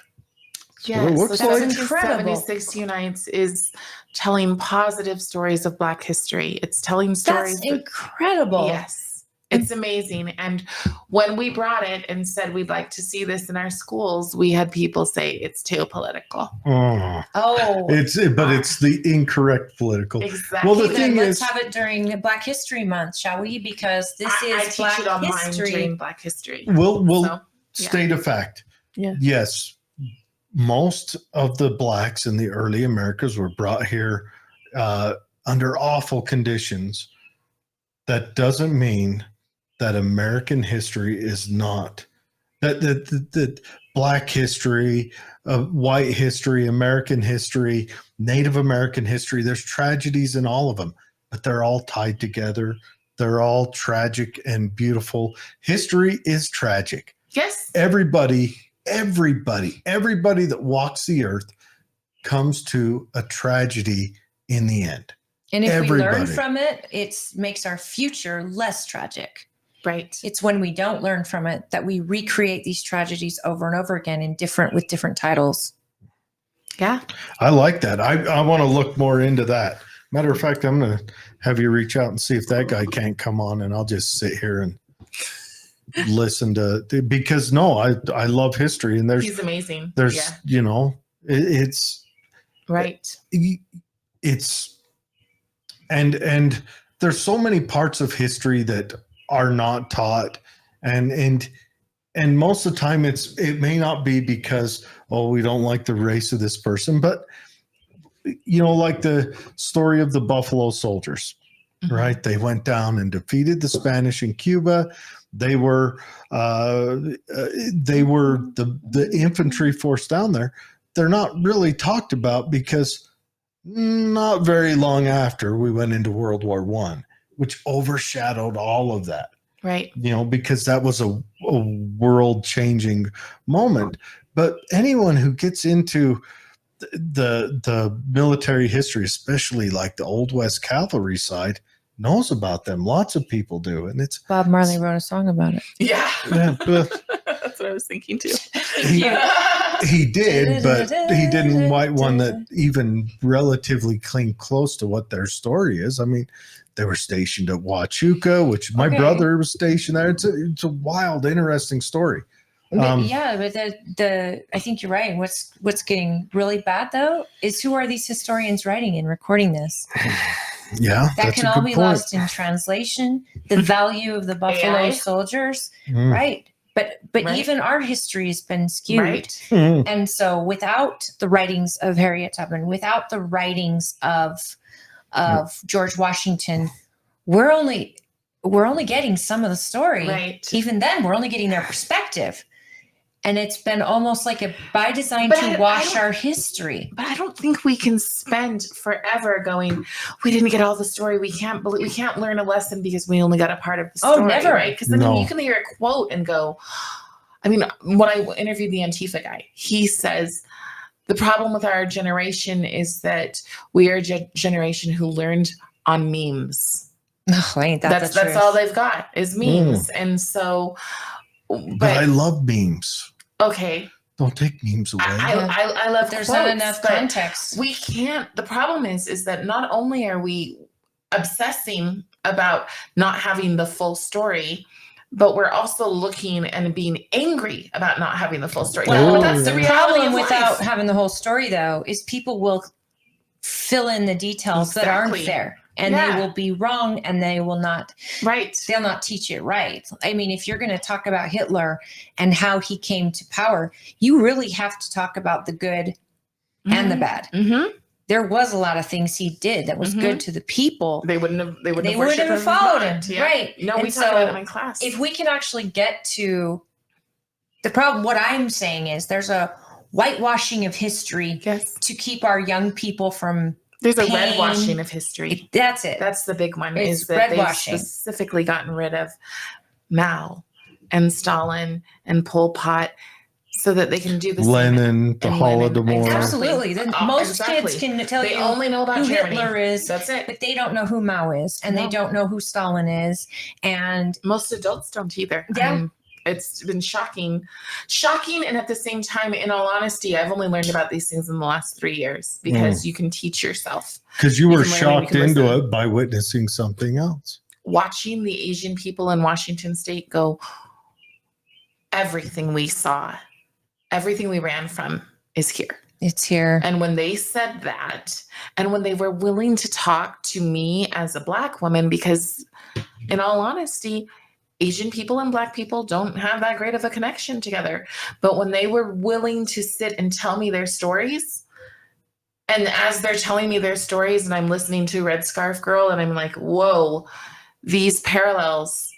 S3: Yes.
S1: Well,
S3: so
S1: like
S3: 1776 Unites is telling positive stories of Black history. It's telling stories.
S2: That's incredible.
S3: Yes. It's amazing. And when we brought it and said we'd like to see this in our schools, we had people say it's too political.
S1: It's the incorrect political.
S3: Exactly.
S1: Well, the thing
S2: let's have it during Black History Month, shall we? Because this is
S3: Black
S2: Black history.
S3: During Black History.
S1: We'll state a fact.
S3: Yeah.
S1: Yes, most of the Blacks in the early Americas were brought here under awful conditions. That doesn't mean that American history is not that Black history, white history, American history, Native American history. There's tragedies in all of them, but they're all tied together. They're all tragic and beautiful. History is tragic.
S3: Yes.
S1: Everybody that walks the earth comes to a tragedy in the end.
S2: And if we learn from it, it makes our future less tragic.
S3: Right.
S2: It's when we don't learn from it that we recreate these tragedies over and over again with different titles.
S3: Yeah.
S1: I like that. I want to look more into that. Matter of fact, I'm going to have you reach out and see if that guy can't come on, and I'll just sit here and listen to, because I love history, and
S3: he's amazing.
S1: There's, it's
S3: right.
S1: It's, and there's so many parts of history that are not taught, and most of the time it may not be because we don't like the race of this person, but like the story of the Buffalo Soldiers, right? They went down and defeated the Spanish in Cuba. They were the infantry force down there. They're not really talked about because not very long after we went into World War I, which overshadowed all of that.
S3: Right.
S1: Because that was a world-changing moment. But anyone who gets into the military history, especially like the Old West Cavalry side, knows about them. Lots of people do. And it's
S2: Bob Marley wrote a song about it.
S3: Yeah.
S1: But
S3: that's what I was thinking too.
S1: He did, but he didn't write one that even relatively came close to what their story is. I mean, they were stationed at Huachuca, which my brother was stationed there. It's a wild, interesting story.
S2: But I think you're right. What's getting really bad though is who are these historians writing and recording this?
S1: Yeah,
S2: that can all be lost in translation. The value of the Buffalo Soldiers, right? But even our history has been skewed,
S3: right?
S2: And so without the writings of Harriet Tubman, without the writings of of George Washington, we're only getting some of the story.
S3: Right.
S2: Even then, we're only getting their perspective. And it's been almost like by design to wash our history.
S3: But I don't think we can spend forever going, we didn't get all the story. We can't learn a lesson because we only got a part of the story.
S2: Oh, never.
S3: Right? Because then you can hear a quote and go, I mean, when I interviewed the Antifa guy, he says, the problem with our generation is that we are a generation who learned on memes.
S2: Oh, ain't that
S3: That's all they've got is memes. And so,
S1: but I love memes.
S3: Okay.
S1: Don't take memes away.
S3: I love
S2: there's
S3: quotes,
S2: not enough context.
S3: We can't. The problem is that not only are we obsessing about not having the full story, but we're also looking and being angry about not having the full story.
S2: Well,
S3: but that's the reality
S2: problem
S3: of
S2: without
S3: life.
S2: having the whole story, though, is people will fill in the details that aren't there. And they will be wrong, and they will not.
S3: Right.
S2: They'll not teach it right. I mean, if you're going to talk about Hitler and how he came to power, you really have to talk about the good and the bad.
S3: Mm-hmm.
S2: There was a lot of things he did that was good to the people.
S3: They wouldn't have
S2: followed him. Yeah. Right.
S3: No,
S2: and
S3: we talked about him in class.
S2: If we can actually get to the problem, what I'm saying is there's a whitewashing of history to keep our young people from.
S3: There's a red washing of history.
S2: That's it.
S3: That's the big one.
S2: It's
S3: is that they've
S2: redwashing.
S3: Specifically gotten rid of Mao and Stalin and Pol Pot so that they can do the
S1: Lenin, the Holodomor.
S2: Absolutely. Most kids can tell
S3: they
S2: you
S3: only know about
S2: who
S3: Germany.
S2: Hitler is.
S3: That's it.
S2: But they don't know who Mao is, and they don't know who Stalin is. And
S3: most adults don't either.
S2: Yeah.
S3: It's been shocking. And at the same time, in all honesty, I've only learned about these things in the last 3 years because you can teach yourself.
S1: Because you were shocked into it by witnessing something else.
S3: Watching the Asian people in Washington State go, everything we saw, everything we ran from is here.
S2: It's here.
S3: And when they said that, and when they were willing to talk to me as a Black woman, because in all honesty, Asian people and Black people don't have that great of a connection together. But when they were willing to sit and tell me their stories, and as they're telling me their stories and I'm listening to Red Scarf Girl and I'm like, whoa, these parallels,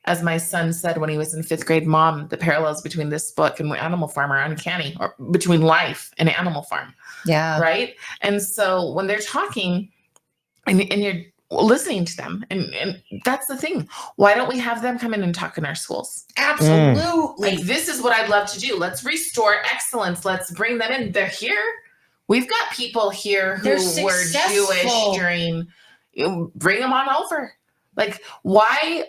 S3: as my son said when he was in 5th grade, Mom, the parallels between this book and Animal Farm are uncanny, or between life and Animal Farm.
S2: Yeah.
S3: Right. And so when they're talking and you're listening to them, and that's the thing. Why don't we have them come in and talk in our schools?
S2: Absolutely.
S3: Like, this is what I'd love to do. Let's restore excellence. Let's bring them in. They're here. We've got people here who were Jewish during, bring them on over. Like, why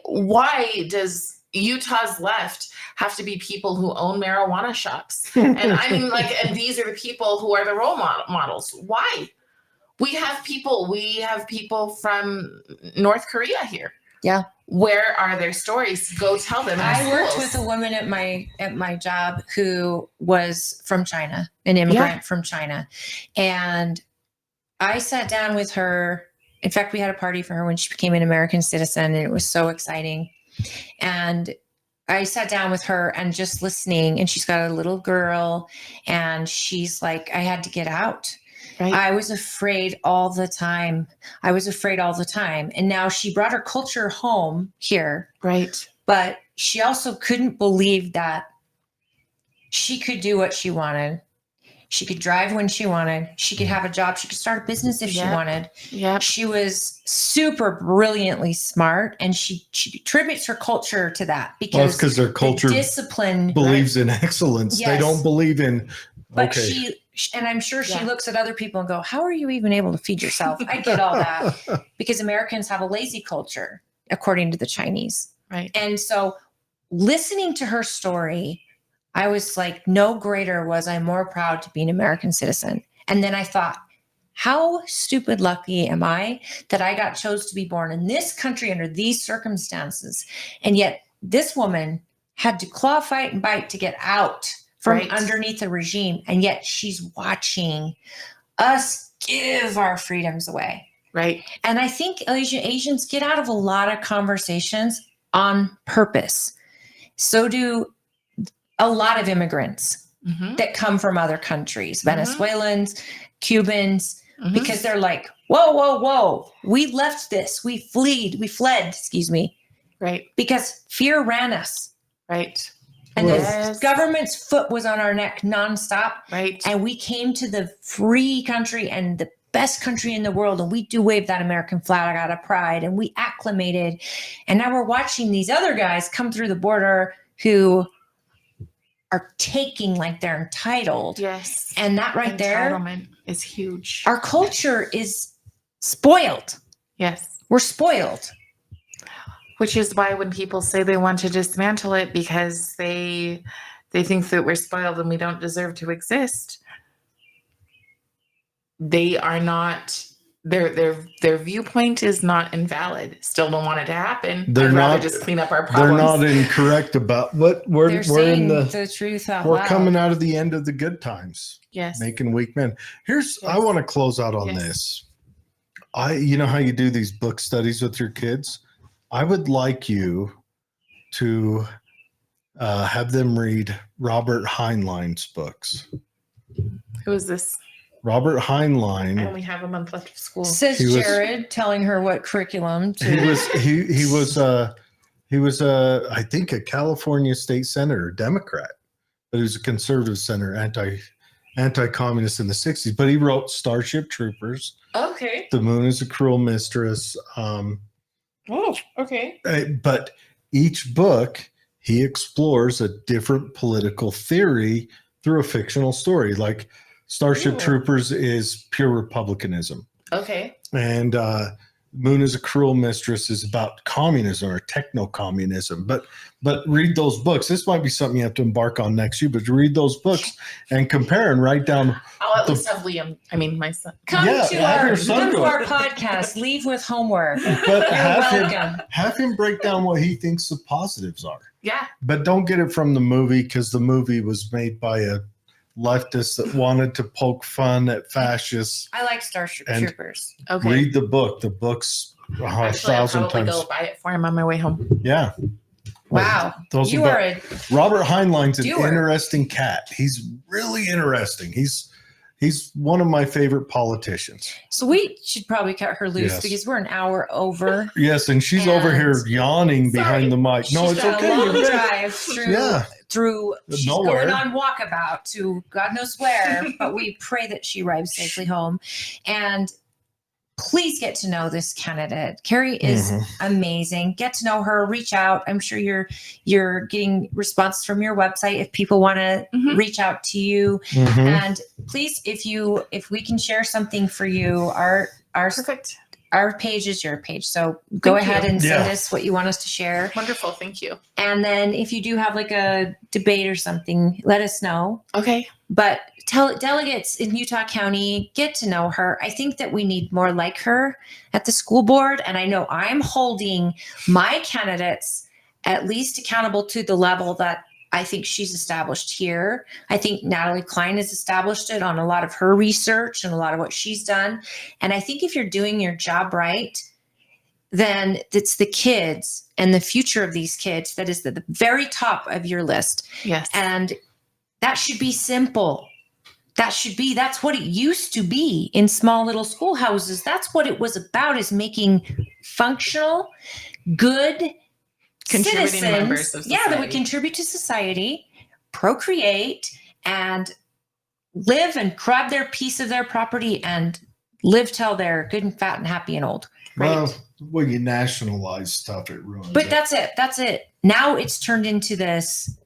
S3: does Utah's left have to be people who own marijuana shops? And I mean, and these are the people who are the role models. Why? We have people from North Korea here.
S2: Yeah.
S3: Where are their stories? Go tell them.
S2: I worked with a woman at my job who was from China, an immigrant from China. And I sat down with her. In fact, we had a party for her when she became an American citizen, and it was so exciting. And I sat down with her and just listening, and she's got a little girl, and she's like, I had to get out. Right. I was afraid all the time. And now she brought her culture home here.
S3: Right.
S2: But she also couldn't believe that she could do what she wanted. She could drive when she wanted. She could have a job. She could start a business if she wanted. Yeah. She was super brilliantly smart, and she attributes her culture to that
S1: because their culture
S2: discipline
S1: believes in excellence. Yes. They don't believe in.
S2: But and I'm sure she looks at other people and go, how are you even able to feed yourself? I get all that because Americans have a lazy culture, according to the Chinese.
S3: Right.
S2: And so listening to her story, I was like, no greater was I more proud to be an American citizen. And then I thought, how stupid lucky am I that I got chose to be born in this country under these circumstances? And yet this woman had to claw, fight, and bite to get out from underneath the regime. And yet she's watching us give our freedoms away.
S3: Right.
S2: And I think Asians get out of a lot of conversations on purpose. So do a lot of immigrants that come from other countries, Venezuelans, Cubans, because they're like, whoa, whoa, whoa. We left this. We fled, excuse me.
S3: Right.
S2: Because fear ran us.
S3: Right.
S2: And the government's foot was on our neck nonstop.
S3: Right.
S2: And we came to the free country and the best country in the world. And we do wave that American flag out of pride. And we acclimated. And now we're watching these other guys come through the border who are taking like they're entitled.
S3: Yes.
S2: And that right
S3: Entitlement is huge.
S2: Our culture is spoiled.
S3: Yes.
S2: We're spoiled.
S3: Which is why when people say they want to dismantle it because they think that we're spoiled and we don't deserve to exist, they are not, their viewpoint is not invalid. Still don't want it to happen.
S1: They're
S3: I'd rather
S1: not
S3: just clean up our problems.
S1: They're not incorrect about what
S2: They're saying the truth out
S1: we're
S2: loud.
S1: coming out of the end of the good times.
S3: Yes.
S1: Making weak men.
S3: Yes.
S1: I want to close out on
S3: Yes.
S1: this. You know how you do these book studies with your kids? I would like you to have them read Robert Heinlein's books.
S3: Who is this?
S1: Robert
S3: I
S1: Heinlein.
S3: only have a month left of school.
S2: Says Jared, telling her what curriculum to.
S1: He was I think a California state senator, Democrat, but he was a conservative senator, anti-communist in the 60s. But he wrote Starship Troopers.
S3: Okay.
S1: The Moon is a Cruel Mistress.
S3: Oh, okay.
S1: But each book, he explores a different political theory through a fictional story. Like Starship Troopers is pure republicanism.
S3: Okay.
S1: And Moon is a Cruel Mistress is about communism or techno-communism. But read those books. This might be something you have to embark on next year, but read those books and compare and write down.
S3: I'll at least have Liam. I mean, my son.
S2: Come to our
S1: it.
S2: podcast. Leave with homework.
S1: But
S2: welcome.
S1: have him break down what he thinks the positives are.
S3: Yeah.
S1: But don't get it from the movie because the movie was made by a leftist that wanted to poke fun at fascists.
S2: I like Starship Troopers.
S3: Okay.
S1: Read the book. The book's
S3: Actually, I'll
S1: 1,000
S3: probably
S1: times.
S3: go buy it for him on my way home.
S1: Yeah.
S2: Wow.
S1: Those
S2: You are a
S1: Robert Heinlein's an
S2: doer.
S1: interesting cat. He's really interesting. He's one of my favorite politicians.
S2: So we should probably cut her loose because we're an hour over.
S1: Yes, and she's over here yawning behind the mic. No,
S2: She's
S1: it's
S2: got
S1: okay.
S2: a long
S1: You're good.
S2: drive through she's
S1: Nowhere.
S2: going on walkabout to God knows where, but we pray that she arrives safely home. And please get to know this candidate. Cari is amazing. Get to know her, reach out. I'm sure you're getting responses from your website if people want to reach out to you. And please, if we can share something for you, our
S3: Perfect.
S2: Our page is your page. So go ahead and send us what you want us to share.
S3: Wonderful. Thank you.
S2: And then if you do have like a debate or something, let us know.
S3: Okay.
S2: But tell delegates in Utah County, get to know her. I think that we need more like her at the school board. And I know I'm holding my candidates at least accountable to the level that I think she's established here. I think Natalie Klein has established it on a lot of her research and a lot of what she's done. And I think if you're doing your job right, then it's the kids and the future of these kids that is at the very top of your list.
S3: Yes.
S2: And that should be simple. That's what it used to be in small little schoolhouses. That's what it was about, is making functional, good
S3: Contributing members of
S2: that would
S3: society.
S2: contribute to society, procreate, and live and grab their piece of their property and live till they're good and fat and happy and old. Right?
S1: Well, when you nationalize stuff, it ruins
S2: But
S1: it.
S2: that's it. Now it's turned into this,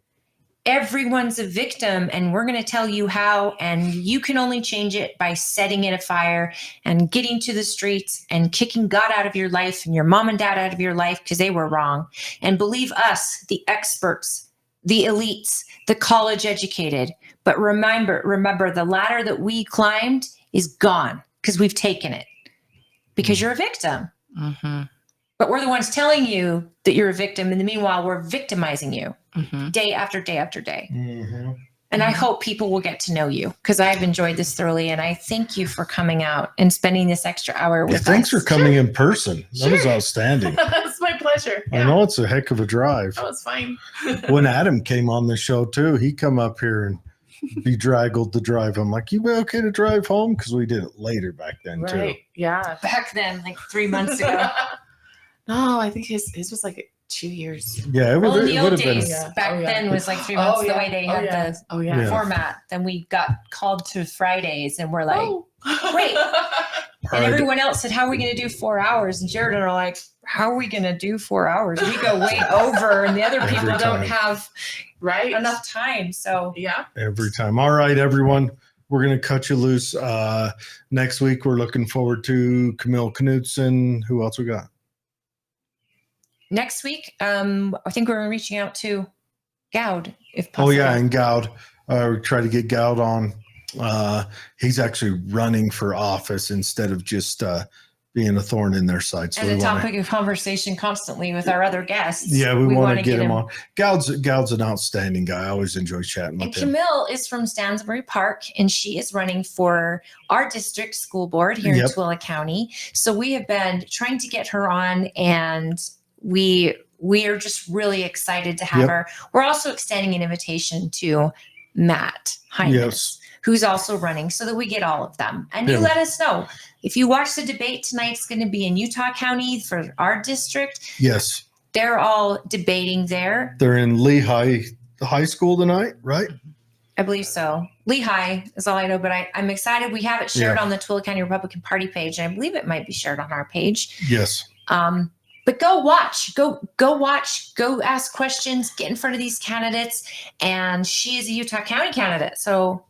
S2: everyone's a victim and we're going to tell you how, and you can only change it by setting it afire and getting to the streets and kicking God out of your life and your mom and dad out of your life because they were wrong. And believe us, the experts, the elites, the college educated. But remember the ladder that we climbed is gone because we've taken it because you're a victim. But we're the ones telling you that you're a victim. In the meanwhile, we're victimizing you day after day after day. And I hope people will get to know you because I've enjoyed this thoroughly. And I thank you for coming out and spending this extra hour with us.
S1: Thanks for coming in person. That was outstanding.
S3: It's my pleasure.
S1: I know it's a heck of a drive.
S3: That was fine.
S1: When Adam came on the show too, he come up here and bedraggled to drive. I'm like, you be okay to drive home? Because we did it later back then too.
S3: Yeah.
S2: Back then, like 3 months ago.
S3: No, I think his was like 2 years.
S1: Yeah, it
S2: Well, in
S1: would
S2: the old
S1: have been.
S2: days, back then was like 3 months. The way they had the
S1: Yeah.
S2: format. Then we got called to Fridays, and we're like, wait. And
S1: Right.
S2: everyone else said, "How are we going to do 4 hours?" And Jared and I are like, "How are we going to do 4 hours? We go way over, and the other
S1: Every
S2: people don't
S1: time.
S2: have
S3: Right.
S2: enough time." So
S3: Yeah.
S1: Every time. All right, everyone. We're going to cut you loose. Next week, we're looking forward to Camille Knudsen. Who else we got?
S2: next week, I think we're reaching out to Gowd, if possible.
S1: Oh, yeah, and Gowd. We try to get Gowd on. He's actually running for office instead of just being a thorn in their side. So
S2: and a topic of conversation constantly with our other guests.
S1: Yeah, we want to get him on. Gowd's an outstanding guy. I always enjoy chatting with him.
S2: And Camille is from Stansbury Park, and she is running for our district school board here in Tooele County. So we have been trying to get her on, and we are just really excited to have her. We're also extending an invitation to Matt Hines, who's also running, so that we get all of them. And you let us know. If you watch the debate tonight, it's going to be in Utah County for our district.
S1: Yes.
S2: They're all debating there.
S1: They're in Lehigh High School tonight, right?
S2: I believe so. Lehigh is all I know, but I'm excited. We have it shared on the Tooele County Republican Party page, and I believe it might be shared on our page.
S1: Yes.
S2: But go watch, go watch, go ask questions, get in front of these candidates. And she is a Utah County candidate. So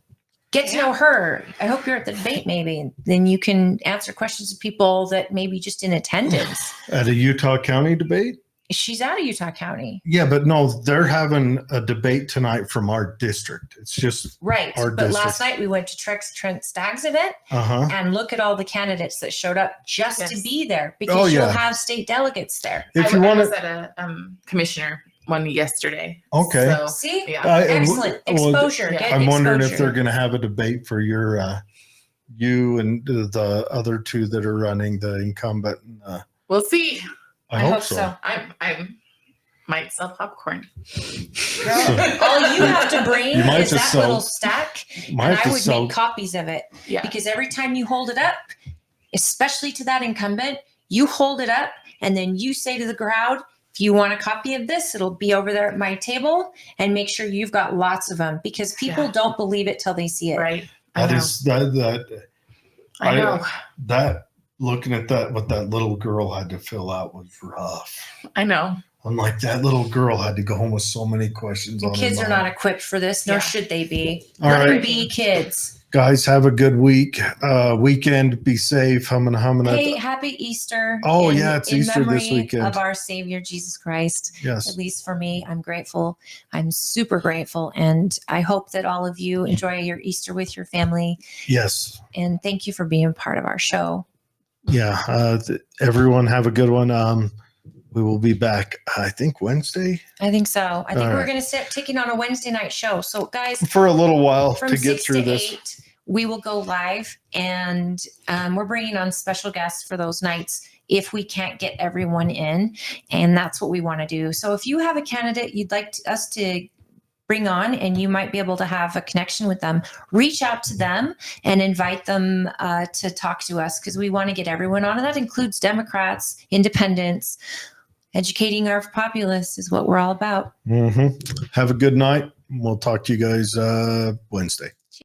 S2: get to know her. I hope you're at the debate maybe. And then you can answer questions of people that maybe just in attendance.
S1: At a Utah County debate?
S2: She's out of Utah County.
S1: Yeah, but no, they're having a debate tonight from our district. It's just our
S2: But
S1: district.
S2: last night we went to Trent Stagg's event and look at all the candidates that showed up just to be there, because you'll have state delegates there.
S1: If you want
S3: I was at a commissioner one yesterday.
S1: Okay.
S3: So,
S2: see,
S3: excellent
S2: exposure.
S1: I'm wondering if they're going to have a debate for your you and the other two that are running, the incumbent.
S3: We'll see.
S1: I hope so.
S3: I might sell popcorn.
S2: Girl, all you have to bring is that little stack, and I would make copies of it.
S3: Yeah.
S2: Because every time you hold it up, especially to that incumbent, you hold it up and then you say to the crowd, if you want a copy of this, it'll be over there at my table, and make sure you've got lots of them, because people don't believe it till they see it.
S3: Right.
S1: I know. That looking at that, what that little girl had to fill out was rough.
S3: I know.
S1: I'm like, that little girl had to go home with so many questions on her
S2: Kids are
S1: mind.
S2: not equipped for this, nor should they be.
S1: All
S2: Let them
S1: right.
S2: be kids.
S1: Guys, have a good weekend. Be safe. Humming.
S2: Hey, happy Easter.
S1: Oh, it's Easter this weekend.
S2: Of our Savior, Jesus Christ.
S1: Yes.
S2: At least for me, I'm grateful. I'm super grateful. And I hope that all of you enjoy your Easter with your family.
S1: Yes.
S2: And thank you for being part of our show.
S1: Yeah. Everyone have a good one. We will be back, I think, Wednesday.
S2: I think so. I think we're going to start taking on a Wednesday night show. So, guys,
S1: for a little while
S2: from
S1: to get
S2: 6
S1: through
S2: to
S1: this.
S2: 8, we will go live, and we're bringing on special guests for those nights if we can't get everyone in. And that's what we want to do. So if you have a candidate you'd like us to bring on, and you might be able to have a connection with them, reach out to them and invite them to talk to us, because we want to get everyone on. And that includes Democrats, independents. Educating our populace is what we're all about.
S1: Have a good night. We'll talk to you guys Wednesday.